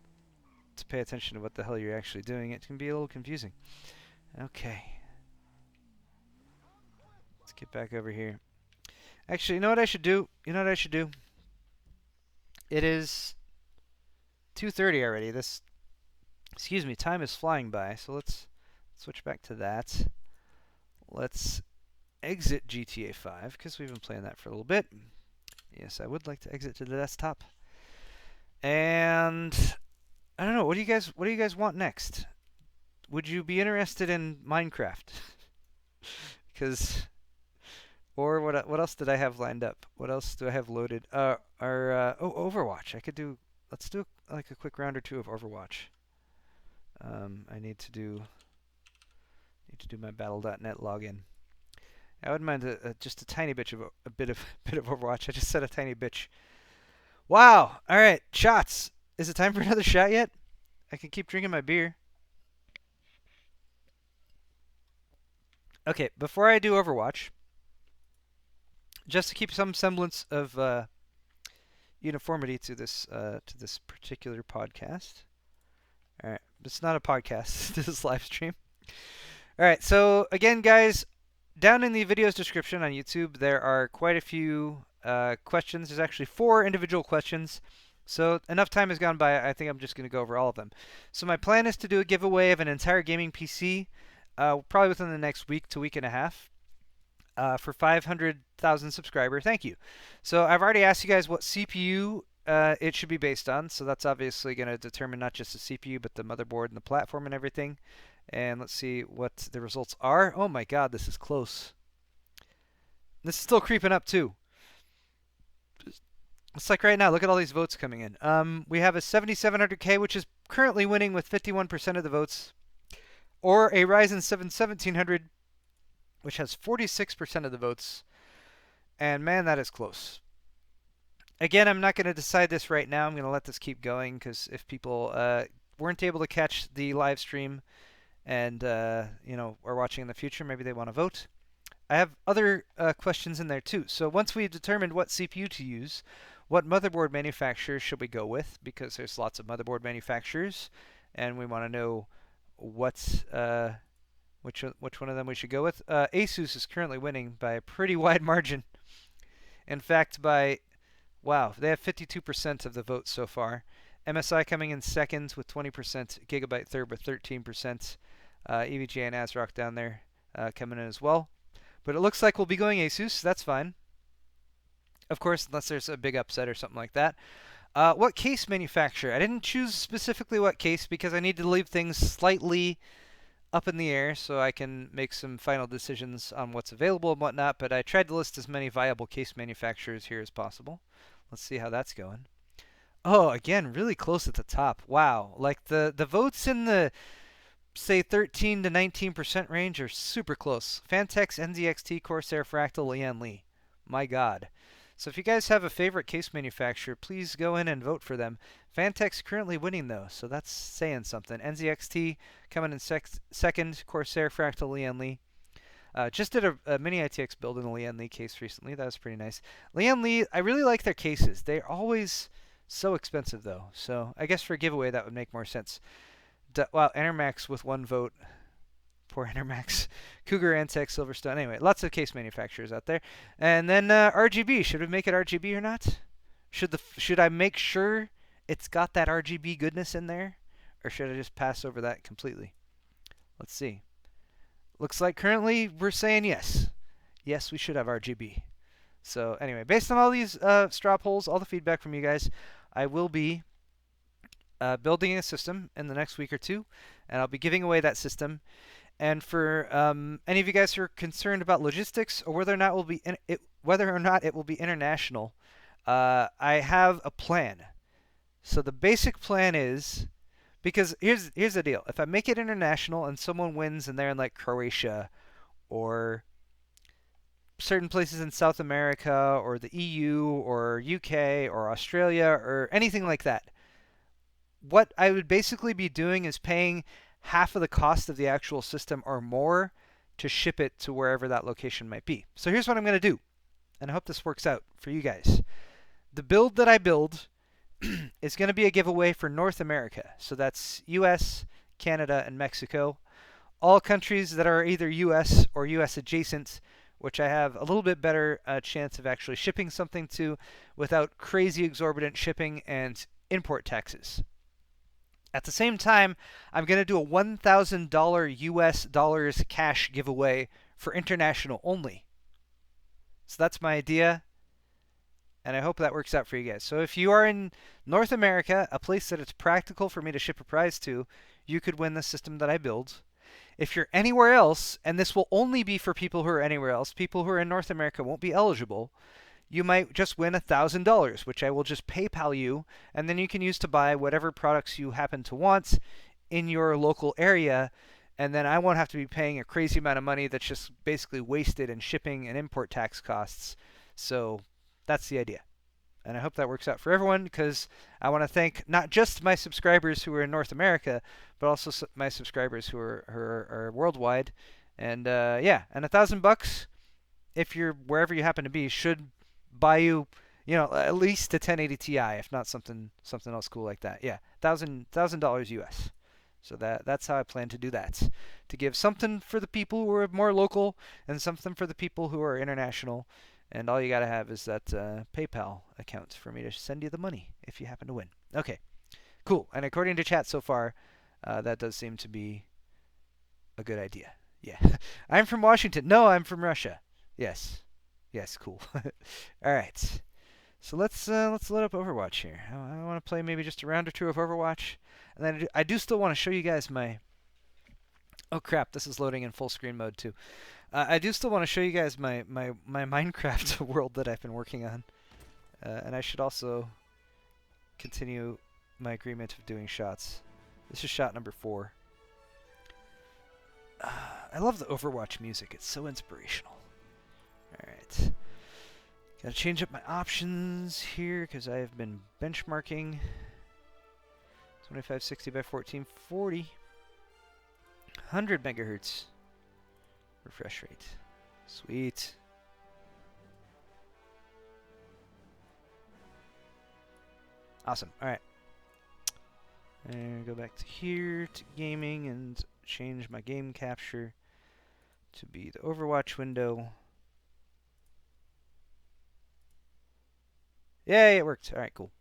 to pay attention to what the hell you're actually doing, it can be a little confusing. Okay. Let's get back over here. Actually, you know what I should do? It is 2:30 already. Excuse me, time is flying by. So let's switch back to that. Let's exit GTA 5 because we've been playing that for a little bit. Yes, I would like to exit to the desktop. And I don't know. What do you guys want next? Would you be interested in Minecraft? Because, or what else did I have lined up? What else do I have loaded? Overwatch. Let's do like a quick round or two of Overwatch. I need to do my battle.net login. I wouldn't mind just a tiny bit of Overwatch. I just said a tiny bitch. Wow. All right, shots. Is it time for another shot yet? I can keep drinking my beer. Okay, before I do Overwatch, just to keep some semblance of uniformity to this particular podcast. All right, it's not a podcast. This is live stream. All right, so again, guys, down in the video's description on YouTube, there are quite a few questions. There's actually 4 individual questions. So enough time has gone by. I think I'm just going to go over all of them. So my plan is to do a giveaway of an entire gaming PC, probably within the next week to week and a half, for 500,000 subscribers. Thank you. So I've already asked you guys what CPU it should be based on. So that's obviously going to determine not just the CPU, but the motherboard and the platform and everything. And let's see what the results are. Oh my god, this is close. This is still creeping up too. It's like right now, look at all these votes coming in. We have a 7700K, which is currently winning with 51% of the votes. Or a Ryzen 7 1700, which has 46% of the votes. And man, that is close. Again, I'm not going to decide this right now. I'm going to let this keep going, because if people weren't able to catch the live stream and are watching in the future, maybe they want to vote. I have other questions in there too. So once we've determined what CPU to use, what motherboard manufacturer should we go with? Because there's lots of motherboard manufacturers, and we want to know which one of them we should go with. Asus is currently winning by a pretty wide margin. In fact, wow, they have 52% of the votes so far. MSI coming in second with 20%, Gigabyte third with 13%, EVGA and ASRock down there coming in as well. But it looks like we'll be going Asus. That's fine. Of course, unless there's a big upset or something like that. What case manufacturer? I didn't choose specifically what case because I need to leave things slightly up in the air so I can make some final decisions on what's available and whatnot. But I tried to list as many viable case manufacturers here as possible. Let's see how that's going. Oh, again, really close at the top. Wow. Like the votes in the, say, 13 to 19% range are super close. Fantex, NZXT, Corsair, Fractal, Lian Li. My God. So if you guys have a favorite case manufacturer, please go in and vote for them. Fantech's currently winning though, so that's saying something. NZXT coming in second. Corsair, Fractal, Lian Li. Just did a mini ITX build in the Lian Li case recently. That was pretty nice. Lian Li, I really like their cases. They're always so expensive though. So I guess for a giveaway that would make more sense. Wow, Enermax with 1 vote. Poor Enermax. Cougar, Antec, Silverstone. Anyway, lots of case manufacturers out there. And then RGB. Should we make it RGB or not? Should I make sure it's got that RGB goodness in there? Or should I just pass over that completely? Let's see. Looks like currently we're saying yes. Yes, we should have RGB. So anyway, based on all these straw polls, all the feedback from you guys, I will be building a system in the next week or two. And I'll be giving away that system. And for any of you guys who are concerned about logistics or whether or not it will be international, I have a plan. So the basic plan is, because here's the deal: if I make it international and someone wins and they're in like Croatia or certain places in South America or the EU or UK or Australia or anything like that, what I would basically be doing is paying half of the cost of the actual system or more to ship it to wherever that location might be. So here's what I'm going to do, and I hope this works out for you guys. The build that I build is going to be a giveaway for North America. So that's US, Canada, and Mexico. All countries that are either US or US adjacent, which I have a little bit better chance of actually shipping something to without crazy exorbitant shipping and import taxes. At the same time, I'm going to do a $1,000 US dollars cash giveaway for international only. So that's my idea, and I hope that works out for you guys. So if you are in North America, a place that it's practical for me to ship a prize to, you could win the system that I build. If you're anywhere else, and this will only be for people who are anywhere else, people who are in North America won't be eligible, you might just win $1,000, which I will just PayPal you, and then you can use to buy whatever products you happen to want in your local area, and then I won't have to be paying a crazy amount of money that's just basically wasted in shipping and import tax costs. So that's the idea. And I hope that works out for everyone, because I want to thank not just my subscribers who are in North America, but also my subscribers who are worldwide. And yeah, and $1,000, if you're wherever you happen to be, should buy you, at least a 1080 Ti, if not something else cool like that. Yeah, $1,000 US. So that's how I plan to do that. To give something for the people who are more local and something for the people who are international. And all you gotta have is that PayPal account for me to send you the money if you happen to win. Okay, cool. And according to chat so far, that does seem to be a good idea. Yeah. I'm from Washington. No, I'm from Russia. Yes. Yes, cool. All right. So let's load up Overwatch here. I want to play maybe just a round or two of Overwatch, and then I do still want to show you guys my. Oh crap! This is loading in full screen mode too. I do still want to show you guys my Minecraft world that I've been working on, and I should also continue my agreement of doing shots. This is shot number 4. I love the Overwatch music. It's so inspirational. Alright. Gotta change up my options here because I have been benchmarking 2560 by 1440. 100 megahertz refresh rate. Sweet. Awesome. Alright. And go back to here to gaming and change my game capture to be the Overwatch window. Yay, it worked. Alright, cool.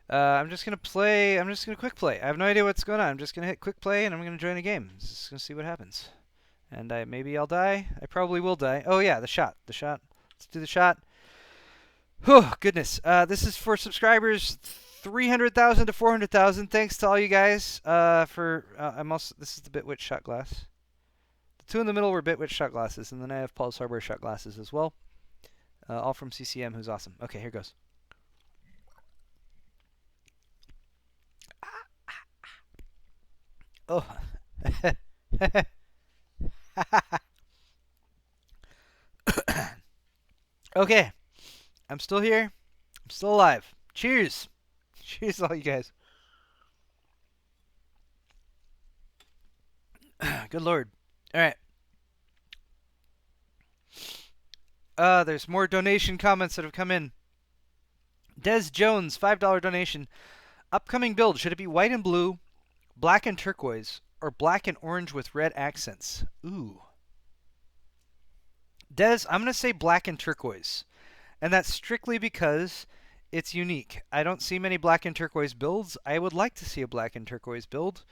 I'm just gonna play. I'm just gonna quick play. I have no idea what's going on. I'm just gonna hit quick play and I'm gonna join a game. Just gonna see what happens. And maybe I'll die. I probably will die. Oh yeah, the shot. The shot. Let's do the shot. Oh goodness. This is for subscribers 300,000 to 400,000. Thanks to all you guys. I'm also. This is the Bitwitch shot glass. The two in the middle were Bitwitch shot glasses, and then I have Paul's Hardware shot glasses as well. All from CCM, who's awesome. Okay, here goes. Oh. Okay, I'm still here. I'm still alive. Cheers. Cheers, all you guys. Good lord. All right. There's more donation comments that have come in. Des Jones, $5 donation. Upcoming build, should it be white and blue, black and turquoise, or black and orange with red accents? Ooh. Des, I'm going to say black and turquoise. And that's strictly because it's unique. I don't see many black and turquoise builds. I would like to see a black and turquoise build.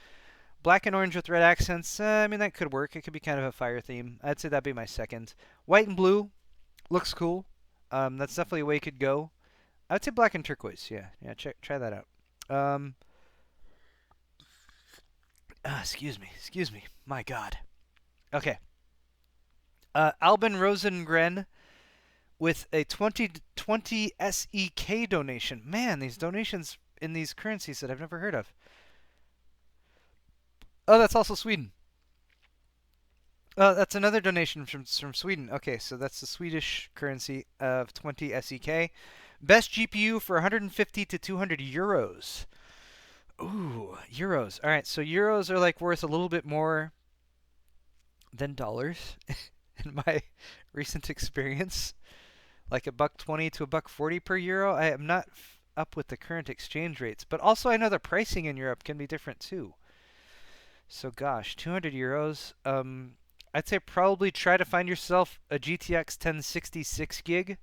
Black and orange with red accents, I mean, that could work. It could be kind of a fire theme. I'd say that'd be my second. White and blue looks cool. That's definitely a way you could go. I would say black and turquoise. Yeah, try that out. Excuse me. My God. Okay. Albin Rosengren with a 2020 SEK donation. Man, these donations in these currencies that I've never heard of. Oh, that's also Sweden. Oh, that's another donation from Sweden. Okay, so that's the Swedish currency of 20 SEK. Best GPU for 150 to 200 euros. Ooh, euros. All right, so euros are like worth a little bit more than dollars in my recent experience. Like $1.20 to $1.40 per euro. I am not up with the current exchange rates, but also I know the pricing in Europe can be different too. So gosh, 200 euros. I'd say probably try to find yourself a GTX 1060 6 gig.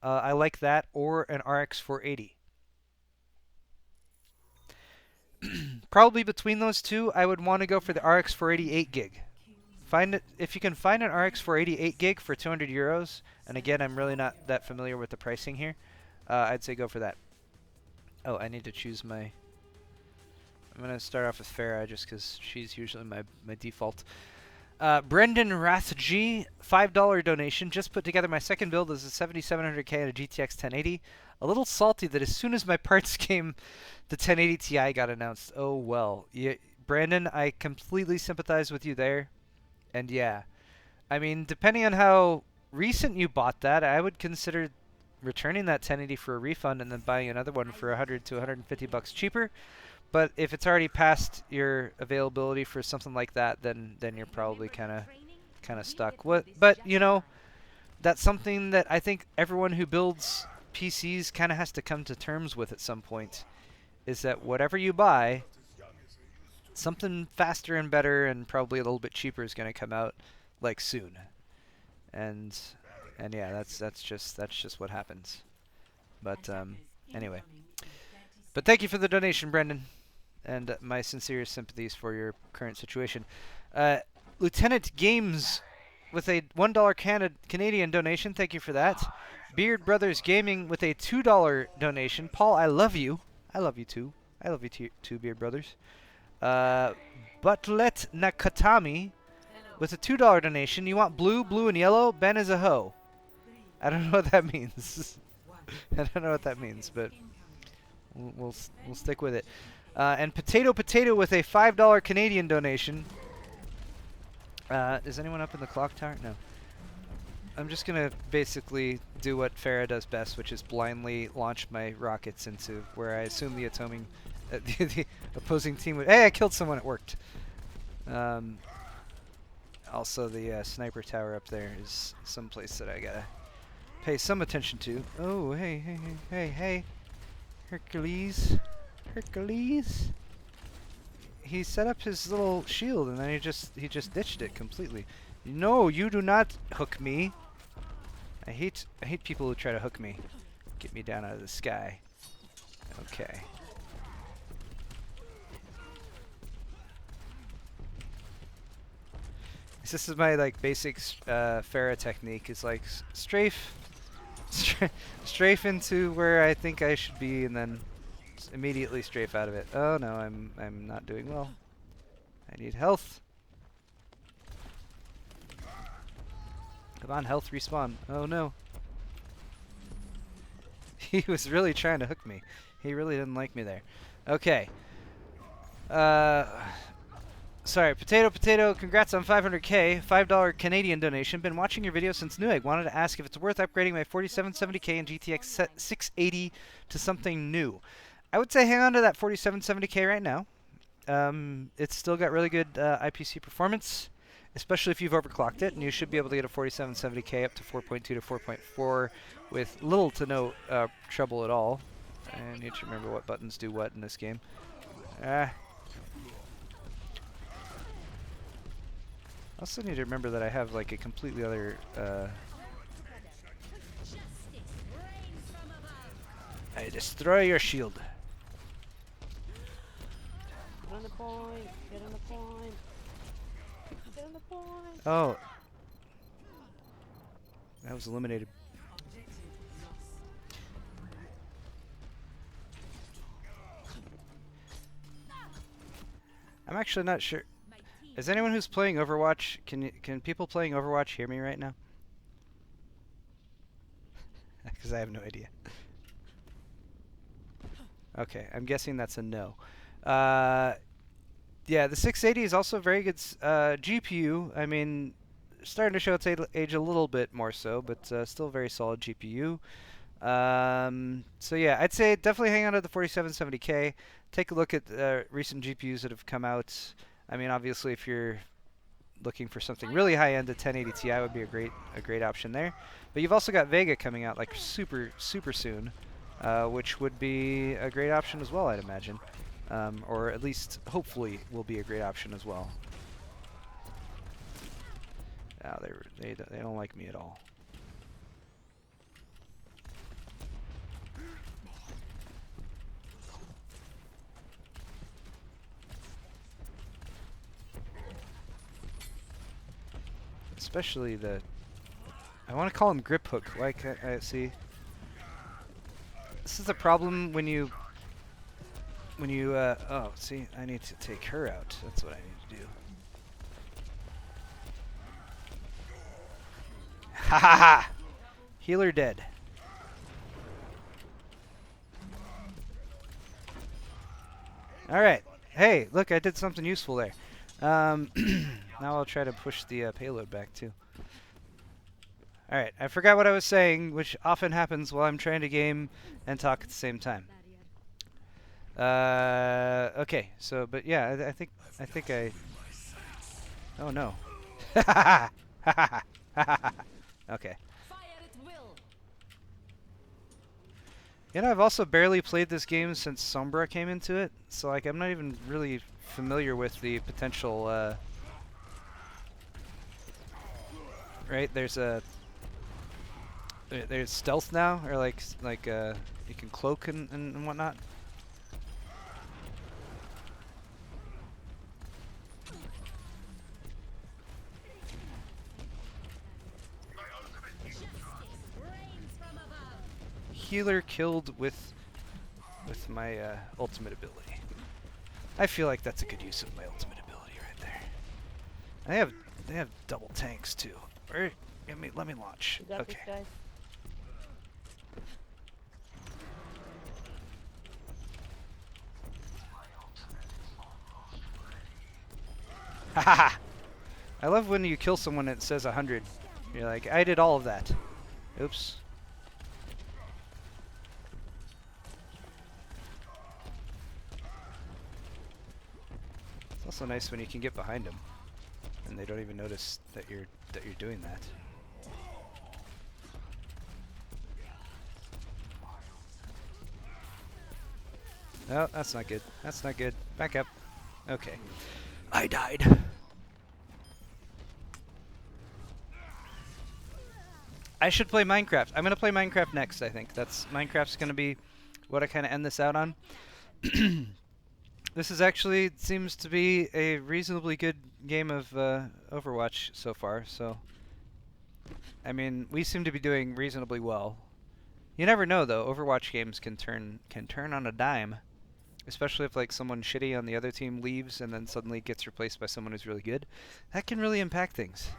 I like that, or an RX 480. Probably between those two, I would want to go for the RX 480 8 gig. Find it if you can find an RX 480 8 gig for 200 euros. And again, I'm really not that familiar with the pricing here. I'd say go for that. Oh, I need to choose my. I'm going to start off with Farah just because she's usually my default. Brendan Rathg, $5 donation. Just put together my second build as a 7700K and a GTX 1080. A little salty that as soon as my parts came, the 1080 Ti got announced. Oh, well. Yeah, Brandon, I completely sympathize with you there. And yeah, I mean, depending on how recent you bought that, I would consider returning that 1080 for a refund and then buying another one for 100 to 150 bucks cheaper. But if it's already past your availability for something like that, then you're probably kind of stuck. But you know, that's something that I think everyone who builds PCs kind of has to come to terms with at some point. Is that whatever you buy, something faster and better and probably a little bit cheaper is going to come out like soon. And yeah, that's just what happens. But anyway. But thank you for the donation, Brendan. And my sincerest sympathies for your current situation. Lieutenant Games with a $1 Canadian donation. Thank you for that. Beard Brothers Gaming with a $2 donation. Paul, I love you. I love you too. I love you too, Beard Brothers. Butlet Nakatami with a $2 donation. You want blue, blue, and yellow? Ben is a hoe. I don't know what that means. I don't know what that means, but we'll stick with it. And Potato with a $5 Canadian donation. Is anyone up in the clock tower? No. I'm just going to basically do what Farah does best, which is blindly launch my rockets into where I assume the the opposing team would... Hey, I killed someone. It worked. Also, the sniper tower up there is someplace that I got to pay some attention to. Oh, hey. Hercules. He set up his little shield and then he just ditched it completely. No, you do not hook me. I hate people who try to hook me. Get me down out of the sky. Okay. This is my like basic Farah technique. Is like strafe into where I think I should be and then immediately strafe out of it. Oh no, I'm not doing well. I need health. Come on, health respawn. Oh no. He was really trying to hook me. He really didn't like me there. Okay. Sorry, Potato, congrats on 500k, $5 Canadian donation. Been watching your video since Newegg. Wanted to ask if it's worth upgrading my 4770K and GTX 680 to something new. I would say hang on to that 4770K right now. It's still got really good IPC performance, especially if you've overclocked it, and you should be able to get a 4770K up to 4.2 to 4.4 with little to no trouble at all. I need to remember what buttons do what in this game. I also need to remember that I have like a completely other I destroy your shield. Get on the point! Get on the point! Get on the point! Oh. That was eliminated. I'm actually not sure. Is anyone who's playing Overwatch, can people playing Overwatch hear me right now? Because I have no idea. Okay, I'm guessing that's a no. Yeah, the 680 is also a very good GPU. I mean, starting to show its age a little bit more so, but still a very solid GPU. So yeah, I'd say definitely hang on to the 4770K. Take a look at recent GPUs that have come out. I mean, obviously, if you're looking for something really high-end, a 1080 Ti would be a great option there. But you've also got Vega coming out like super soon, which would be a great option as well, I'd imagine, or at least hopefully will be a great option as well. Oh, they don't like me at all. Especially the, I want to call him grip hook. Like I see. This is a problem when you oh, see, I need to take her out. That's what I need to do. Ha ha ha! Healer dead. Alright. Hey, look, I did something useful there. Now I'll try to push the payload back too. Alright, I forgot what I was saying, which often happens while I'm trying to game and talk at the same time. Okay, so, but yeah, I think I... Oh no. Okay. You know, I've also barely played this game since Sombra came into it, so like I'm not even really familiar with the potential, right, there's stealth now, or like you can cloak and whatnot. Healer killed with my ultimate ability. I feel like that's a good use of my ultimate ability right there. They have double tanks too. Or let me launch. You got Okay. this, guys. Haha! I love when you kill someone and it says 100. You're like, I did all of that. Oops. It's also nice when you can get behind them and they don't even notice that you're doing that. No, that's not good. That's not good. Back up. Okay. I died. I should play Minecraft. I'm gonna play Minecraft next, I think. Minecraft's gonna be what I kinda end this out on. This is actually seems to be a reasonably good game of Overwatch so far, so I mean, we seem to be doing reasonably well. You never know though, Overwatch games can turn on a dime. Especially if like someone shitty on the other team leaves and then suddenly gets replaced by someone who's really good. That can really impact things.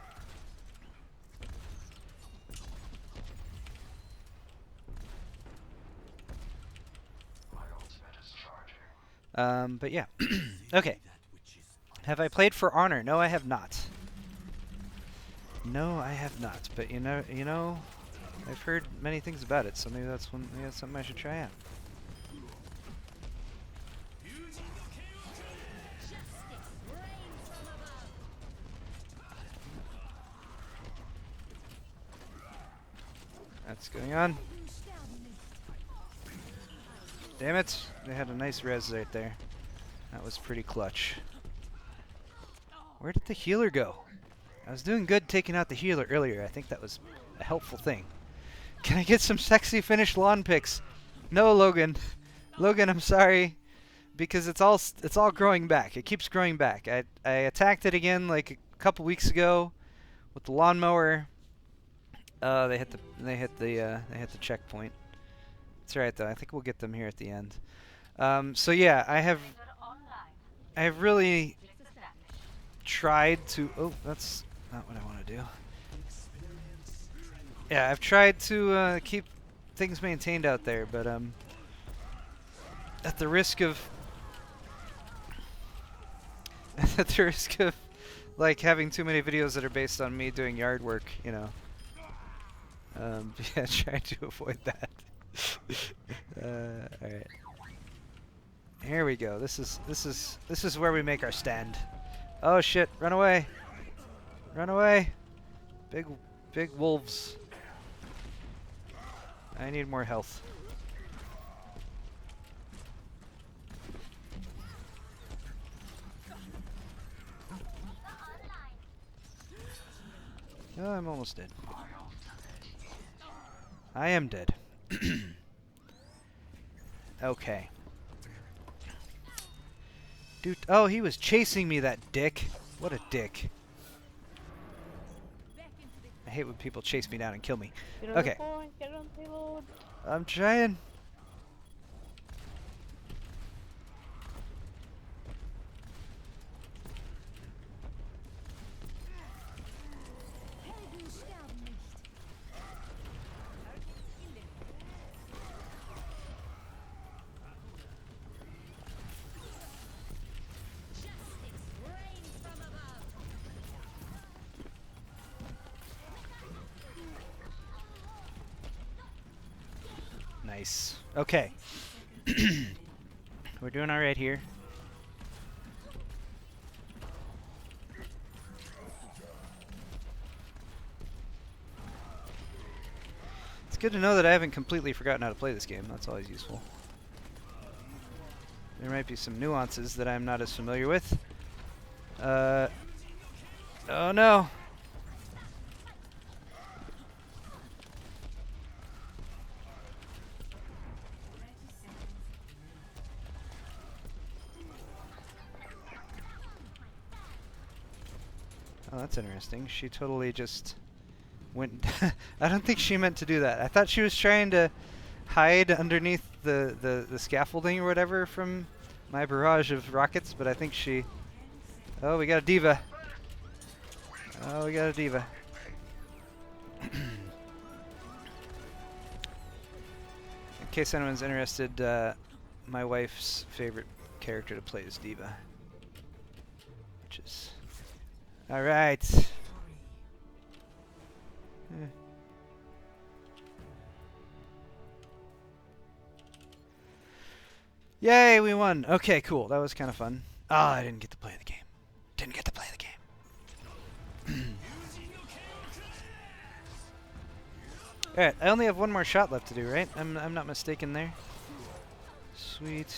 But yeah. Okay. Have I played For Honor? No, I have not. No, I have not. But you know, I've heard many things about it, so maybe that's something I should try out. That's going on. Damn it! They had a nice res right there. That was pretty clutch. Where did the healer go? I was doing good taking out the healer earlier. I think that was a helpful thing. Can I get some sexy finished lawn pics? No, Logan. Logan, I'm sorry. Because it's all growing back. It keeps growing back. I attacked it again like a couple weeks ago with the lawnmower. They hit the checkpoint. That's right though. I think we'll get them here at the end. So yeah, I have really tried to. Oh, that's not what I want to do. Yeah, I've tried to keep things maintained out there, but at the risk of like having too many videos that are based on me doing yard work, you know. Yeah, trying to avoid that. All right. Here we go. This is where we make our stand. Oh shit! Run away! Run away! Big wolves. I need more health. Oh, I'm almost dead. I am dead. Okay. Dude, oh, he was chasing me, that dick. What a dick. I hate when people chase me down and kill me. Get on Okay. the point, get on payload. I'm trying. Nice. Okay. We're doing alright here. It's good to know that I haven't completely forgotten how to play this game. That's always useful. There might be some nuances that I'm not as familiar with. Oh no! Oh, that's interesting. She totally just went... I don't think she meant to do that. I thought she was trying to hide underneath the scaffolding or whatever from my barrage of rockets, but I think she... Oh, we got a diva. Oh, we got a diva. In case anyone's interested, my wife's favorite character to play is Diva. Which is... Alright. Yay, we won. Okay, cool. That was kind of fun. Ah, I didn't get to play the game. Didn't get to play the game. Alright, I only have one more shot left to do, right? I'm not mistaken there. Sweet.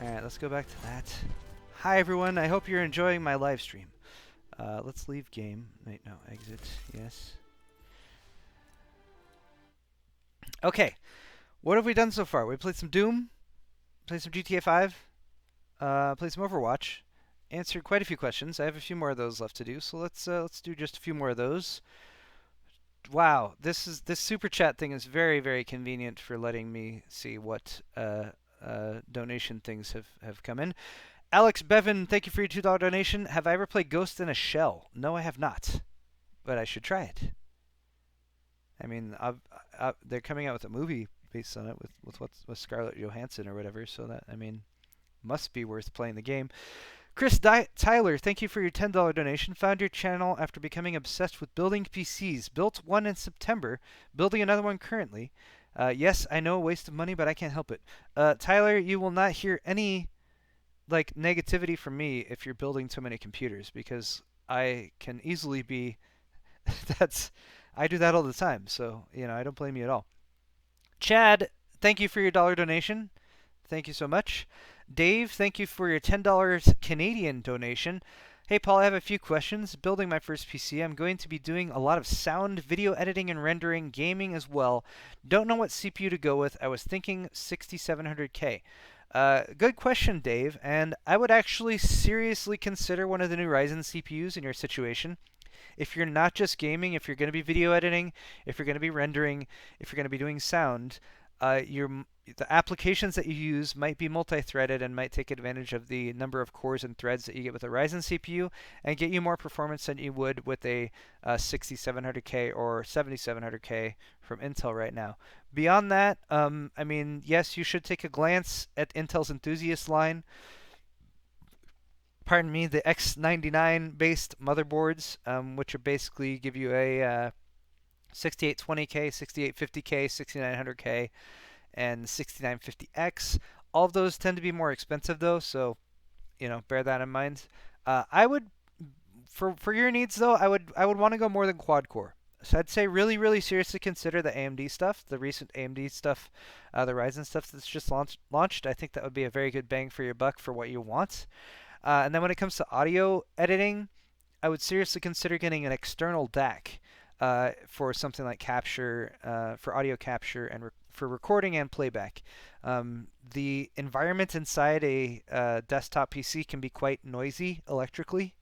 Alright, let's go back to that. Hi everyone, I hope you're enjoying my live stream. Let's leave game. Wait, no, exit. Yes. Okay. What have we done so far? We played some Doom, played some GTA 5, played some Overwatch, answered quite a few questions. I have a few more of those left to do, so let's do just a few more of those. Wow, this super chat thing is very, very convenient for letting me see what donation things have come in. Alex Bevan, thank you for your $2 donation. Have I ever played Ghost in a Shell? No, I have not, but I should try it. I mean, they're coming out with a movie based on it with Scarlett Johansson or whatever, so that, I mean, must be worth playing the game. Tyler, thank you for your $10 donation. Found your channel after becoming obsessed with building PCs. Built one in September, building another one currently. Yes, I know, a waste of money, but I can't help it. Tyler, you will not hear any like negativity from me if you're building too many computers, because I can easily be I do that all the time, so I don't blame you at all. Chad, thank you for your dollar donation. Thank you so much. Dave, thank you for your $10 Canadian donation. Hey Paul, I have a few questions. Building my first PC, I'm going to be doing a lot of sound, video editing and rendering, gaming as well. Don't know what CPU to go with. I was thinking 6700K. Good question, Dave, and I would actually seriously consider one of the new Ryzen CPUs in your situation. If you're not just gaming, if you're going to be video editing, if you're going to be rendering, if you're going to be doing sound, the applications that you use might be multi-threaded and might take advantage of the number of cores and threads that you get with a Ryzen CPU and get you more performance than you would with a 6700K or 7700K from Intel right now. Beyond that, I mean, yes, you should take a glance at Intel's enthusiast line. Pardon me, the X99 based motherboards, which are basically give you a 6820K, 6850K, 6900K, and 6950X. All of those tend to be more expensive though, so bear that in mind. I would, for your needs though, I would want to go more than quad core. So I'd say really seriously consider the AMD stuff, the recent AMD stuff, the Ryzen stuff that's just launched. I think that would be a very good bang for your buck for what you want. And then when it comes to audio editing, I would seriously consider getting an external DAC for something like capture, for audio capture and for recording and playback. The environment inside a desktop PC can be quite noisy electrically,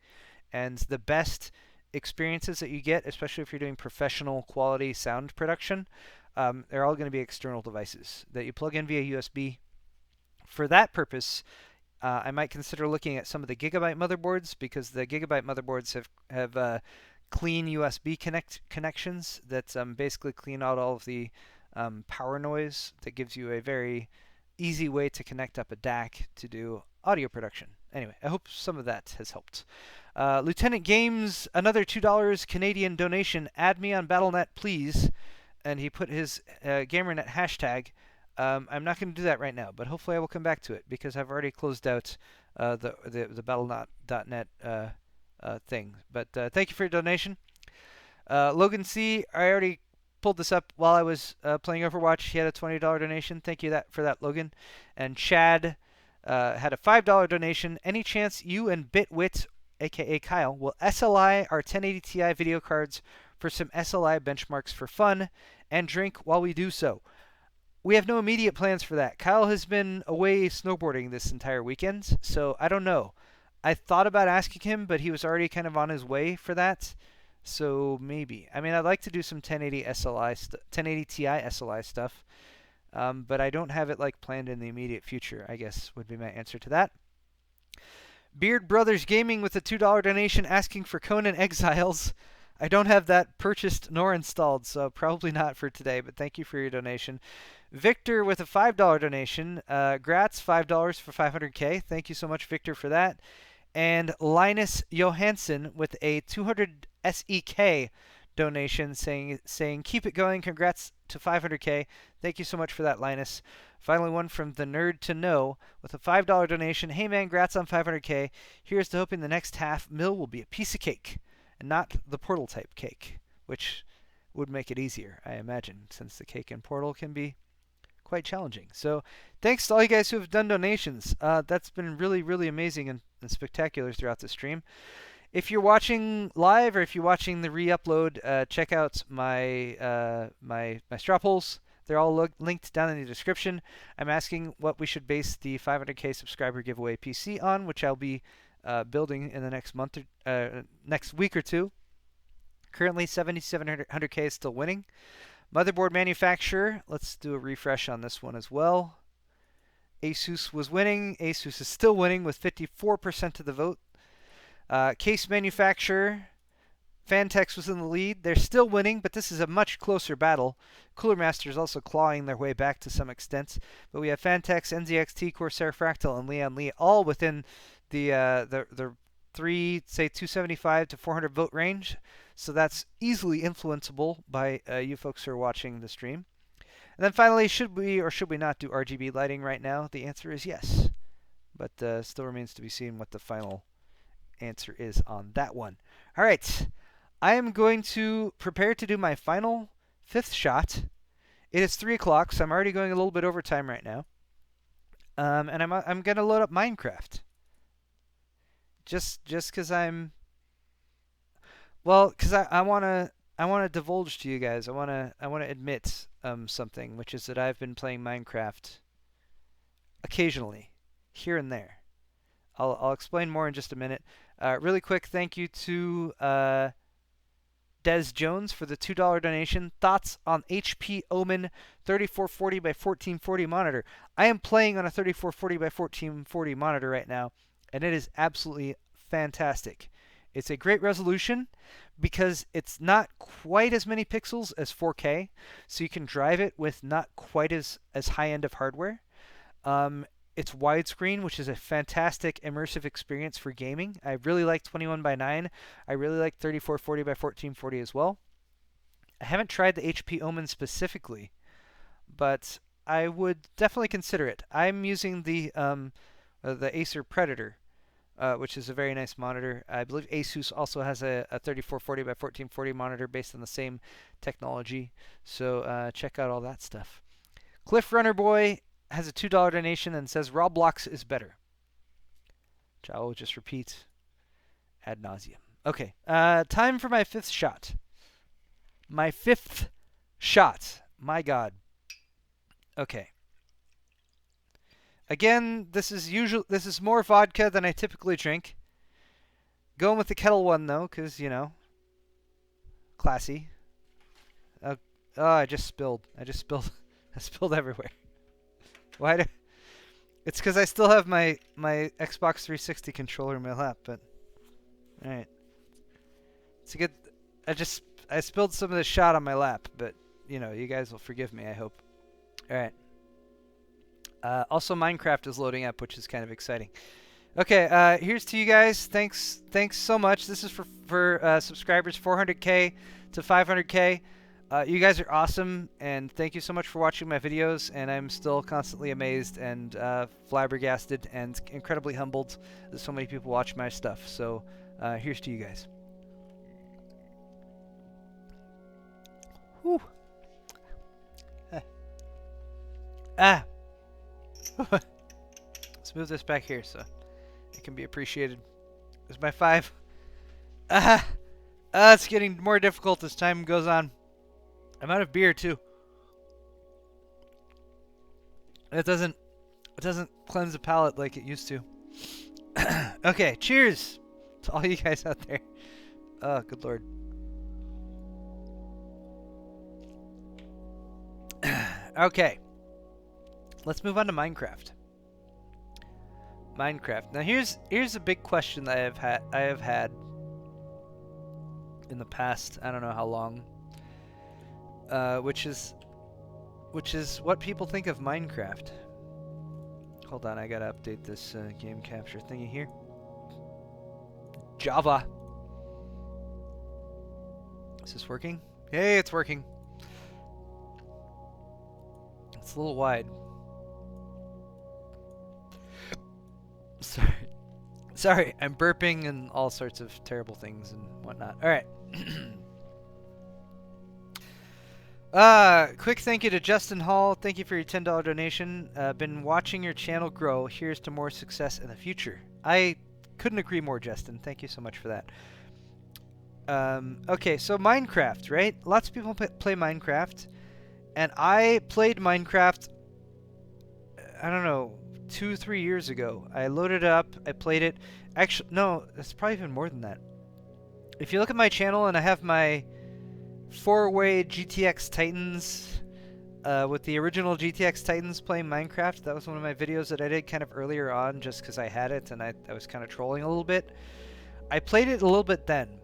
and the best experiences that you get, especially if you're doing professional quality sound production, they're all going to be external devices that you plug in via USB. For that purpose, I might consider looking at some of the Gigabyte motherboards, because the Gigabyte motherboards have clean USB connections that basically clean out all of the power noise. That gives you a very easy way to connect up a DAC to do audio production. Anyway, I hope some of that has helped. Lieutenant Games, another $2 Canadian donation. Add me on Battle.net, please. And he put his GamerNet hashtag. I'm not going to do that right now, but hopefully I will come back to it, because I've already closed out the Battle.net thing. But thank you for your donation. Logan C., I already pulled this up while I was playing Overwatch. He had a $20 donation. Thank you for that, Logan. And Chad had a $5 donation. Any chance you and Bitwit, aka Kyle, will SLI our 1080 Ti video cards for some SLI benchmarks for fun and drink while we do so? We have no immediate plans for that. Kyle has been away snowboarding this entire weekend, so I don't know. I thought about asking him, but he was already kind of on his way for that, so maybe. I mean, I'd like to do some 1080 Ti SLI stuff, but I don't have it planned in the immediate future, I guess would be my answer to that. Beard Brothers Gaming with a $2 donation asking for Conan Exiles. I don't have that purchased nor installed, so probably not for today, but thank you for your donation. Victor with a $5 donation. Grats, $5 for 500K. Thank you so much, Victor, for that. And Linus Johansson with a 200 SEK donation saying keep it going. Congrats to 500K. Thank you so much for that, Linus. Finally, one from the Nerd to Know with a $5 donation. Hey man, grats on 500K. Here's to hoping the next half mil will be a piece of cake and not the Portal type cake, which would make it easier, I imagine, since the cake in Portal can be quite challenging. So thanks to all you guys who have done donations. That's been really amazing and spectacular throughout the stream. If you're watching live or if you're watching the re-upload, check out my my straw polls. They're all linked down in the description. I'm asking what we should base the 500K subscriber giveaway PC on, which I'll be building in the next month or next week or two. Currently, 7700K is still winning. Motherboard manufacturer, let's do a refresh on this one as well. Asus was winning. Asus is still winning with 54% of the vote. Case manufacturer, Fantex was in the lead. They're still winning, but this is a much closer battle. Cooler Master is also clawing their way back to some extent. But we have Fantex, NZXT, Corsair Fractal, and Leon Lee all within the three, say 275 to 400 vote range. So that's easily influenceable by you folks who are watching the stream. And then finally, should we or should we not do RGB lighting right now? The answer is yes, but still remains to be seen what the final answer is on that one. All right, I am going to prepare to do my final 5th shot. It is 3 o'clock, so I'm already going a little bit over time right now. And I'm gonna load up Minecraft. Just because because I wanna divulge to you guys. I wanna admit something, which is that I've been playing Minecraft occasionally, here and there. I'll explain more in just a minute. Really quick, thank you to Des Jones for the $2 donation. Thoughts on HP Omen 3440 by 1440 monitor? I am playing on a 3440 by 1440 monitor right now, and it is absolutely fantastic. It's a great resolution because it's not quite as many pixels as 4K, so you can drive it with not quite as high end of hardware. It's widescreen, which is a fantastic immersive experience for gaming. I really like 21 by 9. I really like 3440 by 1440 as well. I haven't tried the HP Omen specifically, but I would definitely consider it. I'm using the Acer Predator, which is a very nice monitor. I believe Asus also has a 3440 by 1440 monitor based on the same technology. So check out all that stuff. Cliff Runner Boy has a $2 donation and says Roblox is better, which I will just repeat ad nauseum. Okay, time for my 5th shot. My 5th shot. My God. Okay. Again, this is more vodka than I typically drink. Going with the kettle one though, because classy. Oh, I just spilled. I spilled everywhere. Why do? It's because I still have my Xbox 360 controller in my lap, but all right. It's a good. I spilled some of the shot on my lap, but you guys will forgive me, I hope. All right. Also, Minecraft is loading up, which is kind of exciting. Okay, here's to you guys. Thanks so much. This is for subscribers 400K to 500K. You guys are awesome, and thank you so much for watching my videos, and I'm still constantly amazed and flabbergasted and incredibly humbled that so many people watch my stuff. So here's to you guys. Whew. Let's move this back here so it can be appreciated. There's my 5. It's getting more difficult as time goes on. I'm out of beer too. It doesn't cleanse the palate like it used to. Okay, cheers to all you guys out there. Oh, good Lord. Okay. Let's move on to Minecraft. Now here's a big question that I have had in the past, I don't know how long. Which is what people think of Minecraft. Hold on, I gotta update this game capture thingy here. Java. Is this working? Hey, it's working. It's a little wide. Sorry, I'm burping and all sorts of terrible things and whatnot. All right. Quick thank you to Justin Hall. Thank you for your $10 donation. Been watching your channel grow. Here's to more success in the future. I couldn't agree more, Justin. Thank you so much for that. Okay, so Minecraft, right? Lots of people play Minecraft. And I played Minecraft, I don't know, 2-3 years ago. I loaded it up. I played it. Actually, no, it's probably even more than that. If you look at my channel and I have my 4-way GTX Titans with the original GTX Titans playing Minecraft. That was one of my videos that I did kind of earlier on just because I had it and I was kind of trolling a little bit. I played it a little bit then.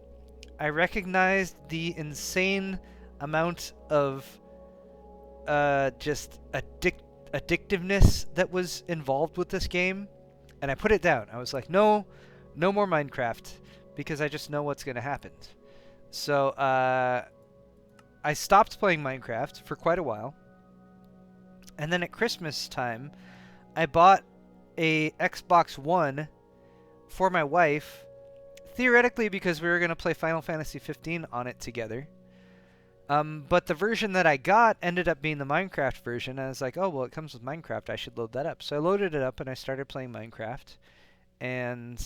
I recognized the insane amount of just addictiveness that was involved with this game and I put it down. I was like, no, no more Minecraft, because I just know what's going to happen. So I stopped playing Minecraft for quite a while. And then at Christmas time, I bought a Xbox One for my wife, theoretically because we were going to play Final Fantasy 15 on it together. But the version that I got ended up being the Minecraft version. I was like, oh, well, it comes with Minecraft. I should load that up. So I loaded it up and I started playing Minecraft. And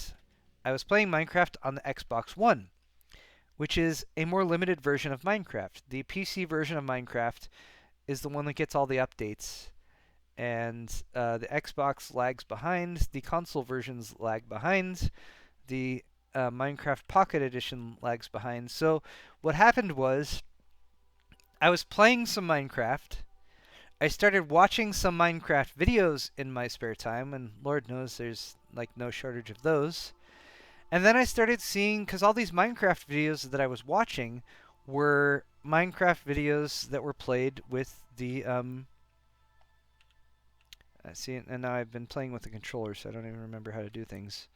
I was playing Minecraft on the Xbox One, which is a more limited version of Minecraft. The PC version of Minecraft is the one that gets all the updates. And the Xbox lags behind. The console versions lag behind. The Minecraft Pocket Edition lags behind. So what happened was, I was playing some Minecraft. I started watching some Minecraft videos in my spare time, and Lord knows there's like no shortage of those. And then I started seeing, because all these Minecraft videos that I was watching were Minecraft videos that were played with the see, and now I've been playing with the controller, so I don't even remember how to do things.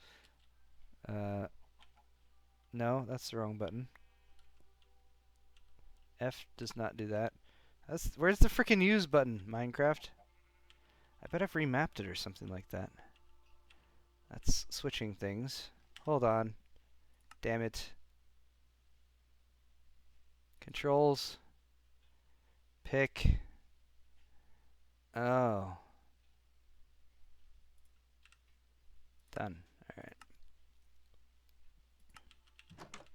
No, that's the wrong button. F does not do that. Where's the frickin' use button, Minecraft? I bet I've remapped it or something like that. That's switching things. Hold on. Damn it. Controls. Pick. Oh. Done. Alright.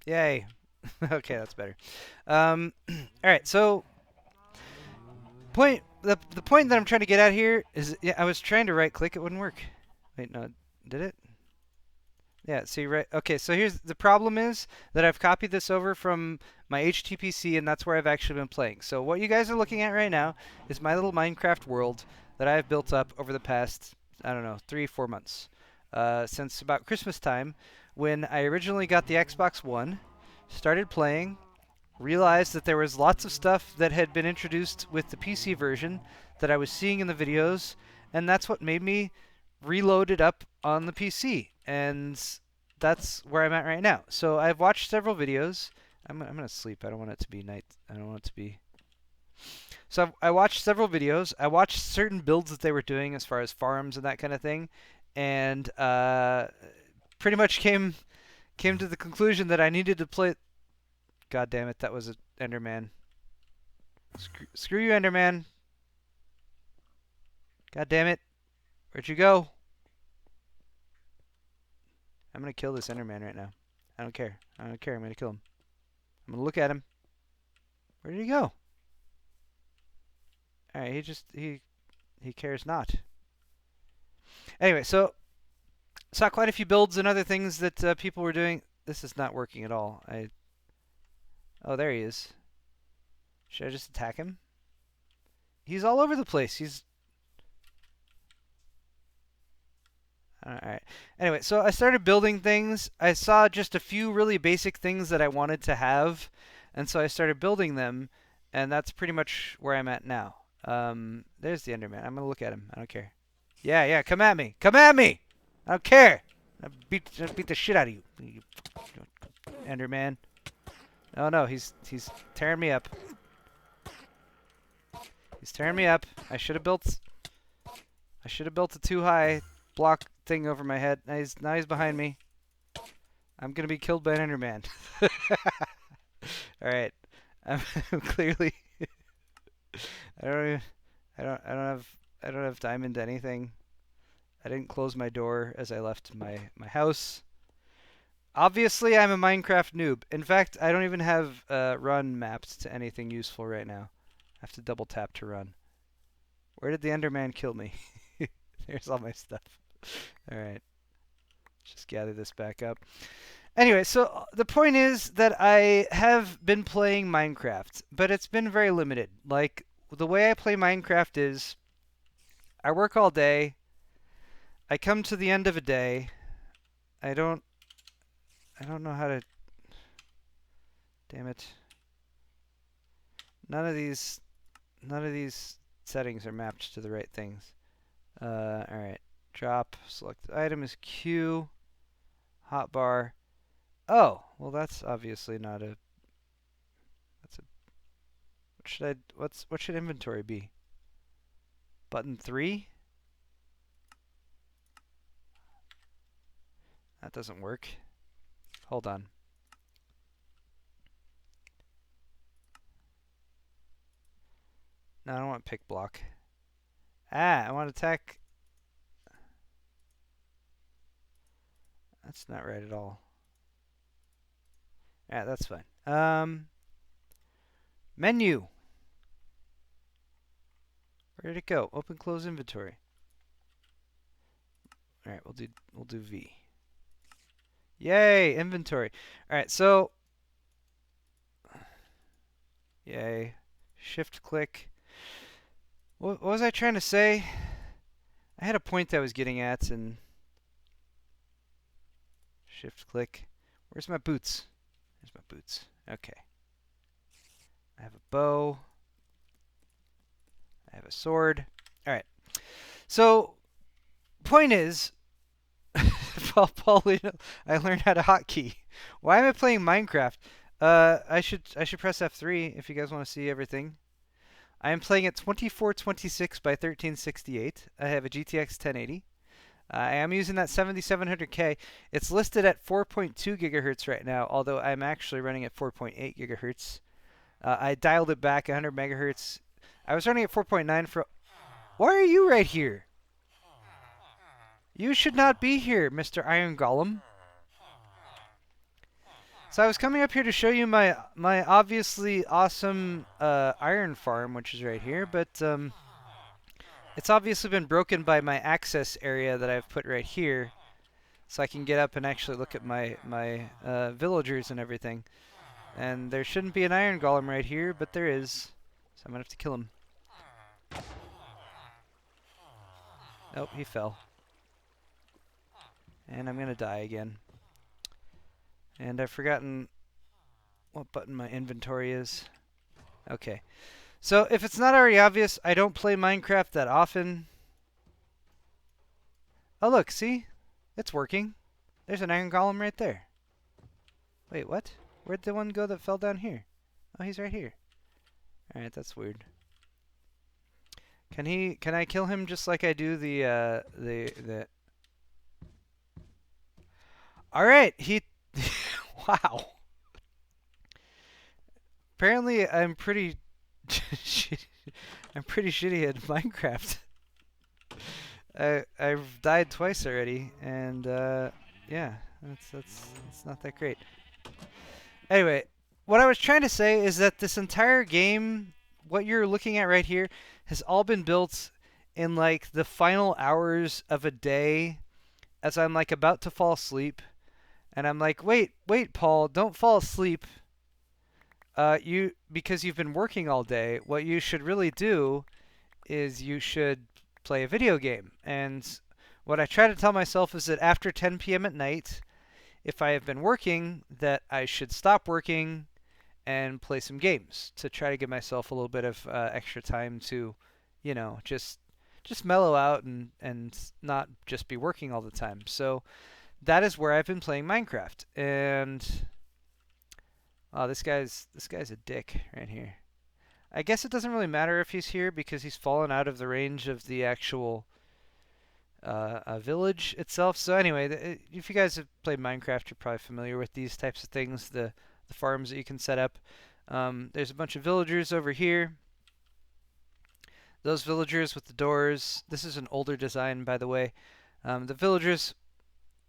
Yay. Okay, that's better. Alright, so the point that I'm trying to get at here is, yeah, I was trying to right click, it wouldn't work. Wait, no, did it? Yeah, see, right. Okay, so here's the problem is that I've copied this over from my HTPC, and that's where I've actually been playing. So what you guys are looking at right now is my little Minecraft world that I've built up over the past, I don't know, 3-4 months. Since about Christmas time, when I originally got the Xbox One, started playing, realized that there was lots of stuff that had been introduced with the PC version that I was seeing in the videos, and that's what made me reload it up on the PC. And that's where I'm at right now. So I've watched several videos. I'm gonna sleep. I don't want it to be night. I don't want it to be. So I watched several videos. I watched certain builds that they were doing as far as farms and that kind of thing, and pretty much came to the conclusion that I needed to play. God damn it! That was an Enderman. Screw you, Enderman. God damn it! Where'd you go? I'm gonna kill this Enderman right now. I don't care. I don't care. I'm gonna kill him. I'm gonna look at him. Where did he go? Alright, he cares not. Anyway, so saw quite a few builds and other things that people were doing. This is not working at all. Oh, there he is. Should I just attack him? He's all over the place. Alright. Anyway, so I started building things. I saw just a few really basic things that I wanted to have, and so I started building them, and that's pretty much where I'm at now. There's the Enderman. I'm gonna look at him. I don't care. Yeah, come at me. Come at me! I don't care! I'll beat the shit out of you, Enderman. Oh no, he's tearing me up. He's tearing me up. I should have built a too high block thing over my head. Now he's behind me. I'm gonna be killed by an Enderman. All right, I'm clearly. I don't have diamond anything. I didn't close my door as I left my house. Obviously, I'm a Minecraft noob. In fact, I don't even have run mapped to anything useful right now. I have to double tap to run. Where did the Enderman kill me? There's all my stuff. Alright. Just gather this back up. Anyway, so the point is that I have been playing Minecraft, but it's been very limited. Like, the way I play Minecraft is, I work all day, I come to the end of a day, I don't know how to... Damn it. None of these settings are mapped to the right things. Alright. Drop. Selected item is Q. Hotbar. Oh, well that's obviously not a. That's a. What should inventory be? Button 3? That doesn't work. Hold on. No, I don't want pick block. I want attack. That's not right at all. Yeah, that's fine. Menu. Where did it go? Open, close inventory. All right, we'll do V. Yay, inventory. All right, so yay, shift click. What was I trying to say? I had a point I was getting at, and shift click. Where's my boots? There's my boots. Okay. I have a bow. I have a sword. All right. So, point is, Paulina, I learned how to hotkey. Why am I playing Minecraft? I should press F3 if you guys want to see everything. I am playing at 2426 by 1368. I have a GTX 1080. I am using that 7700K. It's listed at 4.2 gigahertz right now, although I'm actually running at 4.8 gigahertz. I dialed it back 100 megahertz. I was running at 4.9 for... Why are you right here? You should not be here, Mr. Iron Golem. So I was coming up here to show you my obviously awesome iron farm, which is right here, but it's obviously been broken by my access area that I've put right here, so I can get up and actually look at my villagers and everything. And there shouldn't be an iron golem right here, but there is, so I'm gonna have to kill him. Nope, he fell. And I'm gonna die again. And I've forgotten what button my inventory is. Okay. So if it's not already obvious, I don't play Minecraft that often. Oh look, see? It's working. There's an iron golem right there. Wait, what? Where'd the one go that fell down here? Oh, he's right here. Alright, that's weird. Can I kill him just like I do the Alright, he wow. Apparently I'm pretty I'm pretty shitty at Minecraft. I've died twice already, and yeah, that's not that great. Anyway, what I was trying to say is that this entire game, what you're looking at right here, has all been built in like the final hours of a day, as I'm like about to fall asleep, and I'm like, wait, Paul, don't fall asleep. Because you've been working all day, what you should really do is you should play a video game. And what I try to tell myself is that after 10 p.m. at night, if I have been working, that I should stop working and play some games to try to give myself a little bit of extra time to, you know, just mellow out and not just be working all the time. So that is where I've been playing Minecraft. And oh, this guy's a dick right here. I guess it doesn't really matter if he's here because he's fallen out of the range of the actual village itself. So anyway, if you guys have played Minecraft, you're probably familiar with these types of things, the farms that you can set up. There's a bunch of villagers over here. Those villagers with the doors. This is an older design, by the way. The villagers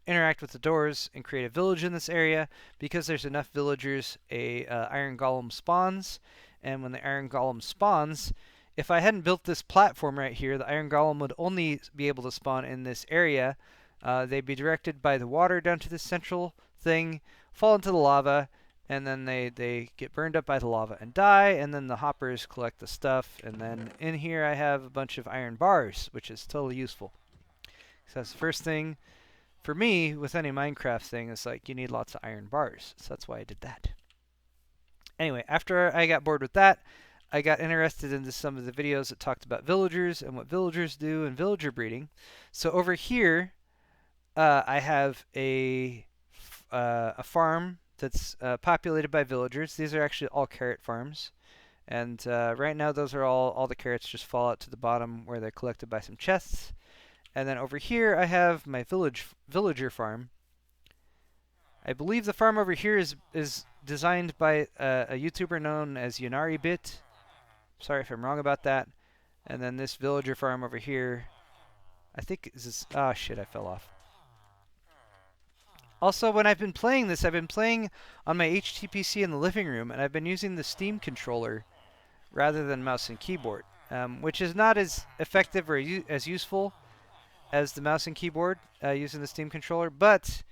interact with the doors and create a village in this area. Because there's enough villagers, a iron golem spawns. And when the iron golem spawns, if I hadn't built this platform right here, the iron golem would only be able to spawn in this area. They'd be directed by the water down to this central thing, fall into the lava, and then they get burned up by the lava and die, and then the hoppers collect the stuff. And then in here I have a bunch of iron bars, which is totally useful. So that's the first thing. For me, with any Minecraft thing, it's like you need lots of iron bars. So that's why I did that. Anyway, after I got bored with that, I got interested into some of the videos that talked about villagers and what villagers do and villager breeding. So over here, I have a farm that's populated by villagers. These are actually all carrot farms. And right now, those are all the carrots just fall out to the bottom where they're collected by some chests. And then over here, I have my villager farm. I believe the farm over here is designed by a YouTuber known as YunariBit. Sorry if I'm wrong about that. And then this villager farm over here, I think is this. Ah, shit! I fell off. Also, when I've been playing this, I've been playing on my HTPC in the living room, and I've been using the Steam controller rather than mouse and keyboard, which is not as effective or as useful as the mouse and keyboard using the Steam controller, but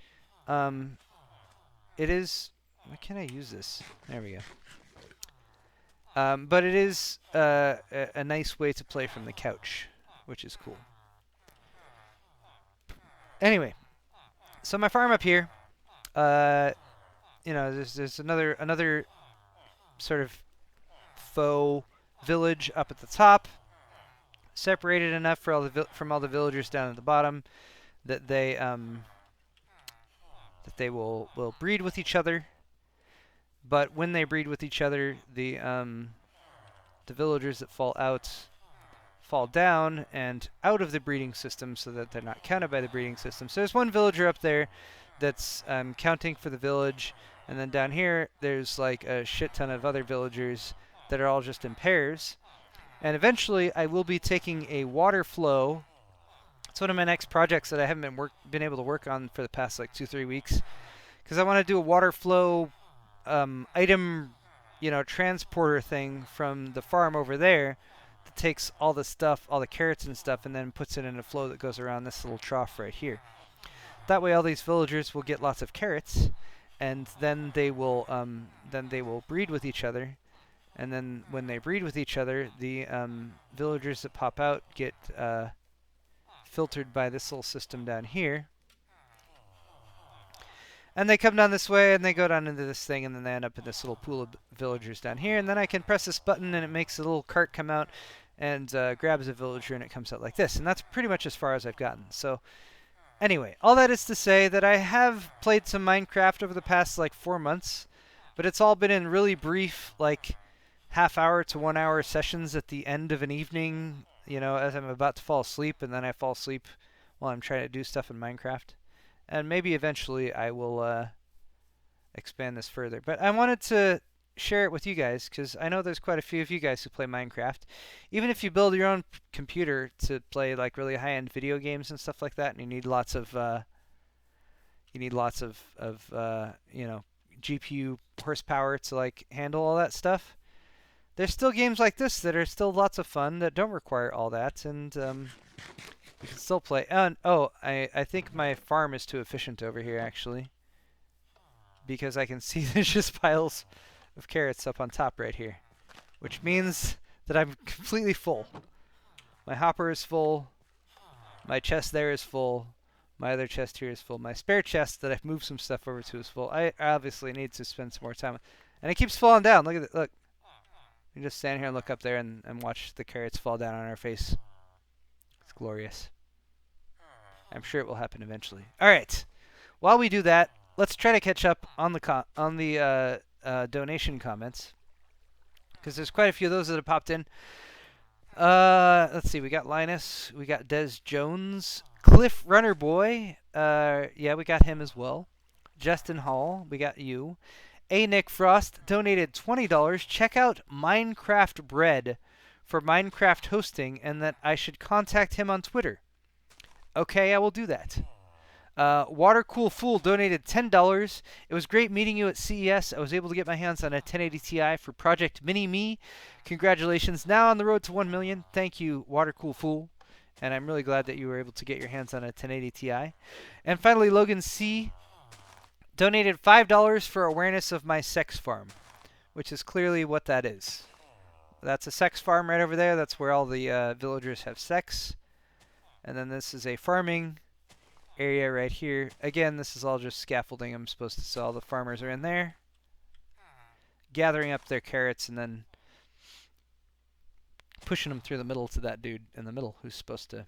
it is. Why can't I use this? There we go. But it is a nice way to play from the couch, which is cool. Anyway, so my farm up here, there's another sort of faux village up at the top, separated enough for from all the villagers down at the bottom that they will breed with each other. But when they breed with each other, the villagers that fall down and out of the breeding system, so that they're not counted by the breeding system. So there's one villager up there that's counting for the village, and then down here there's like a shit ton of other villagers that are all just in pairs. And eventually I will be taking a water flow. It's one of my next projects that I haven't been able to work on for the past like 2-3 weeks, because I want to do a water flow item, transporter thing from the farm over there that takes all the stuff, all the carrots and stuff, and then puts it in a flow that goes around this little trough right here. That way all these villagers will get lots of carrots, and then they will breed with each other. And then when they breed with each other, the villagers that pop out get filtered by this little system down here. And they come down this way, and they go down into this thing, and then they end up in this little pool of villagers down here. And then I can press this button, and it makes a little cart come out and grabs a villager, and it comes out like this. And that's pretty much as far as I've gotten. So anyway, all that is to say that I have played some Minecraft over the past like 4 months, but it's all been in really brief, like half-hour to 1-hour sessions at the end of an evening, as I'm about to fall asleep, and then I fall asleep while I'm trying to do stuff in Minecraft. And maybe eventually I will expand this further. But I wanted to share it with you guys, because I know there's quite a few of you guys who play Minecraft. Even if you build your own computer to play like really high-end video games and stuff like that, and you need lots of GPU horsepower to like handle all that stuff, there's still games like this that are still lots of fun that don't require all that, and you can still play. I think my farm is too efficient over here, actually, because I can see there's just piles of carrots up on top right here, which means that I'm completely full. My hopper is full. My chest there is full. My other chest here is full. My spare chest that I've moved some stuff over to is full. I obviously need to spend some more time. And it keeps falling down. Look at it. Look. You just stand here and look up there and watch the carrots fall down on our face. It's glorious. I'm sure it will happen eventually. All right. While we do that, let's try to catch up on the donation comments, because there's quite a few of those that have popped in. Let's see. We got Linus. We got Des Jones. Cliff Runner Boy. Yeah, we got him as well. Justin Hall. We got you. A. Nick Frost donated $20. Check out Minecraft Bread for Minecraft hosting, and that I should contact him on Twitter. Okay, I will do that. Watercool Fool donated $10. It was great meeting you at CES. I was able to get my hands on a 1080 Ti for Project Mini-Me. Congratulations. Now on the road to 1 million. Thank you, Watercool Fool. And I'm really glad that you were able to get your hands on a 1080 Ti. And finally, Logan C. donated $5 for awareness of my sex farm, which is clearly what that is. That's a sex farm right over there. That's where all the villagers have sex. And then this is a farming area right here. Again, this is all just scaffolding I'm supposed to sell. The farmers are in there gathering up their carrots and then pushing him through the middle to that dude in the middle who's supposed to.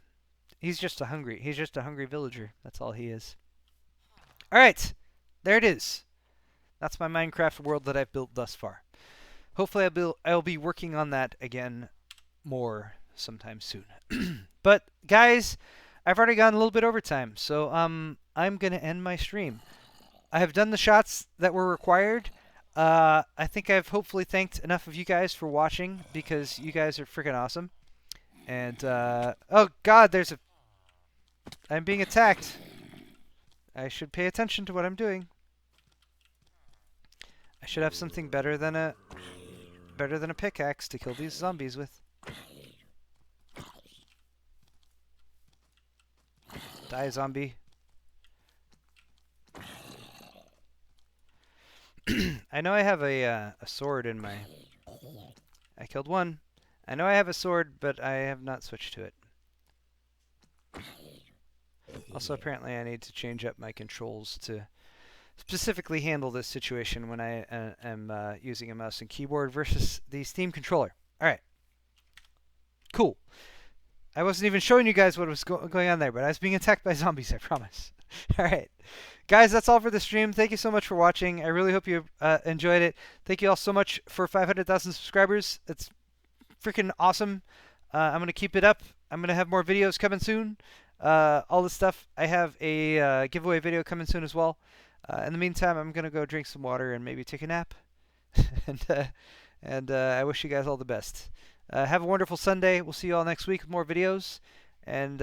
He's just a hungry villager. That's all he is. All right, there it is. That's my Minecraft world that I've built thus far. Hopefully I'll be working on that again more sometime soon. But guys, I've already gone a little bit over time, so I'm gonna end my stream. I have done the shots that were required. I think I've hopefully thanked enough of you guys for watching because you guys are freaking awesome. And oh God, I'm being attacked. I should pay attention to what I'm doing. I should have something better than a pickaxe to kill these zombies with. Die, zombie. I know I have a sword in my... I killed one. I know I have a sword, but I have not switched to it. Also, apparently I need to change up my controls to specifically handle this situation when I am using a mouse and keyboard versus the Steam controller. Alright. Cool. I wasn't even showing you guys what was going on there, but I was being attacked by zombies, I promise. Alright. Guys, that's all for the stream. Thank you so much for watching. I really hope you enjoyed it. Thank you all so much for 500,000 subscribers. It's freaking awesome. I'm going to keep it up. I'm going to have more videos coming soon. All this stuff. I have a giveaway video coming soon as well. In the meantime, I'm going to go drink some water and maybe take a nap. and I wish you guys all the best. Have a wonderful Sunday. We'll see you all next week with more videos. And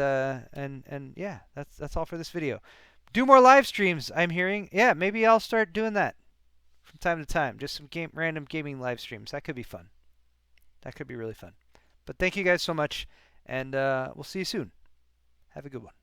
yeah, that's all for this video. Do more live streams, I'm hearing. Yeah, maybe I'll start doing that from time to time. Just some random gaming live streams. That could be fun. That could be really fun. But thank you guys so much, and we'll see you soon. Have a good one.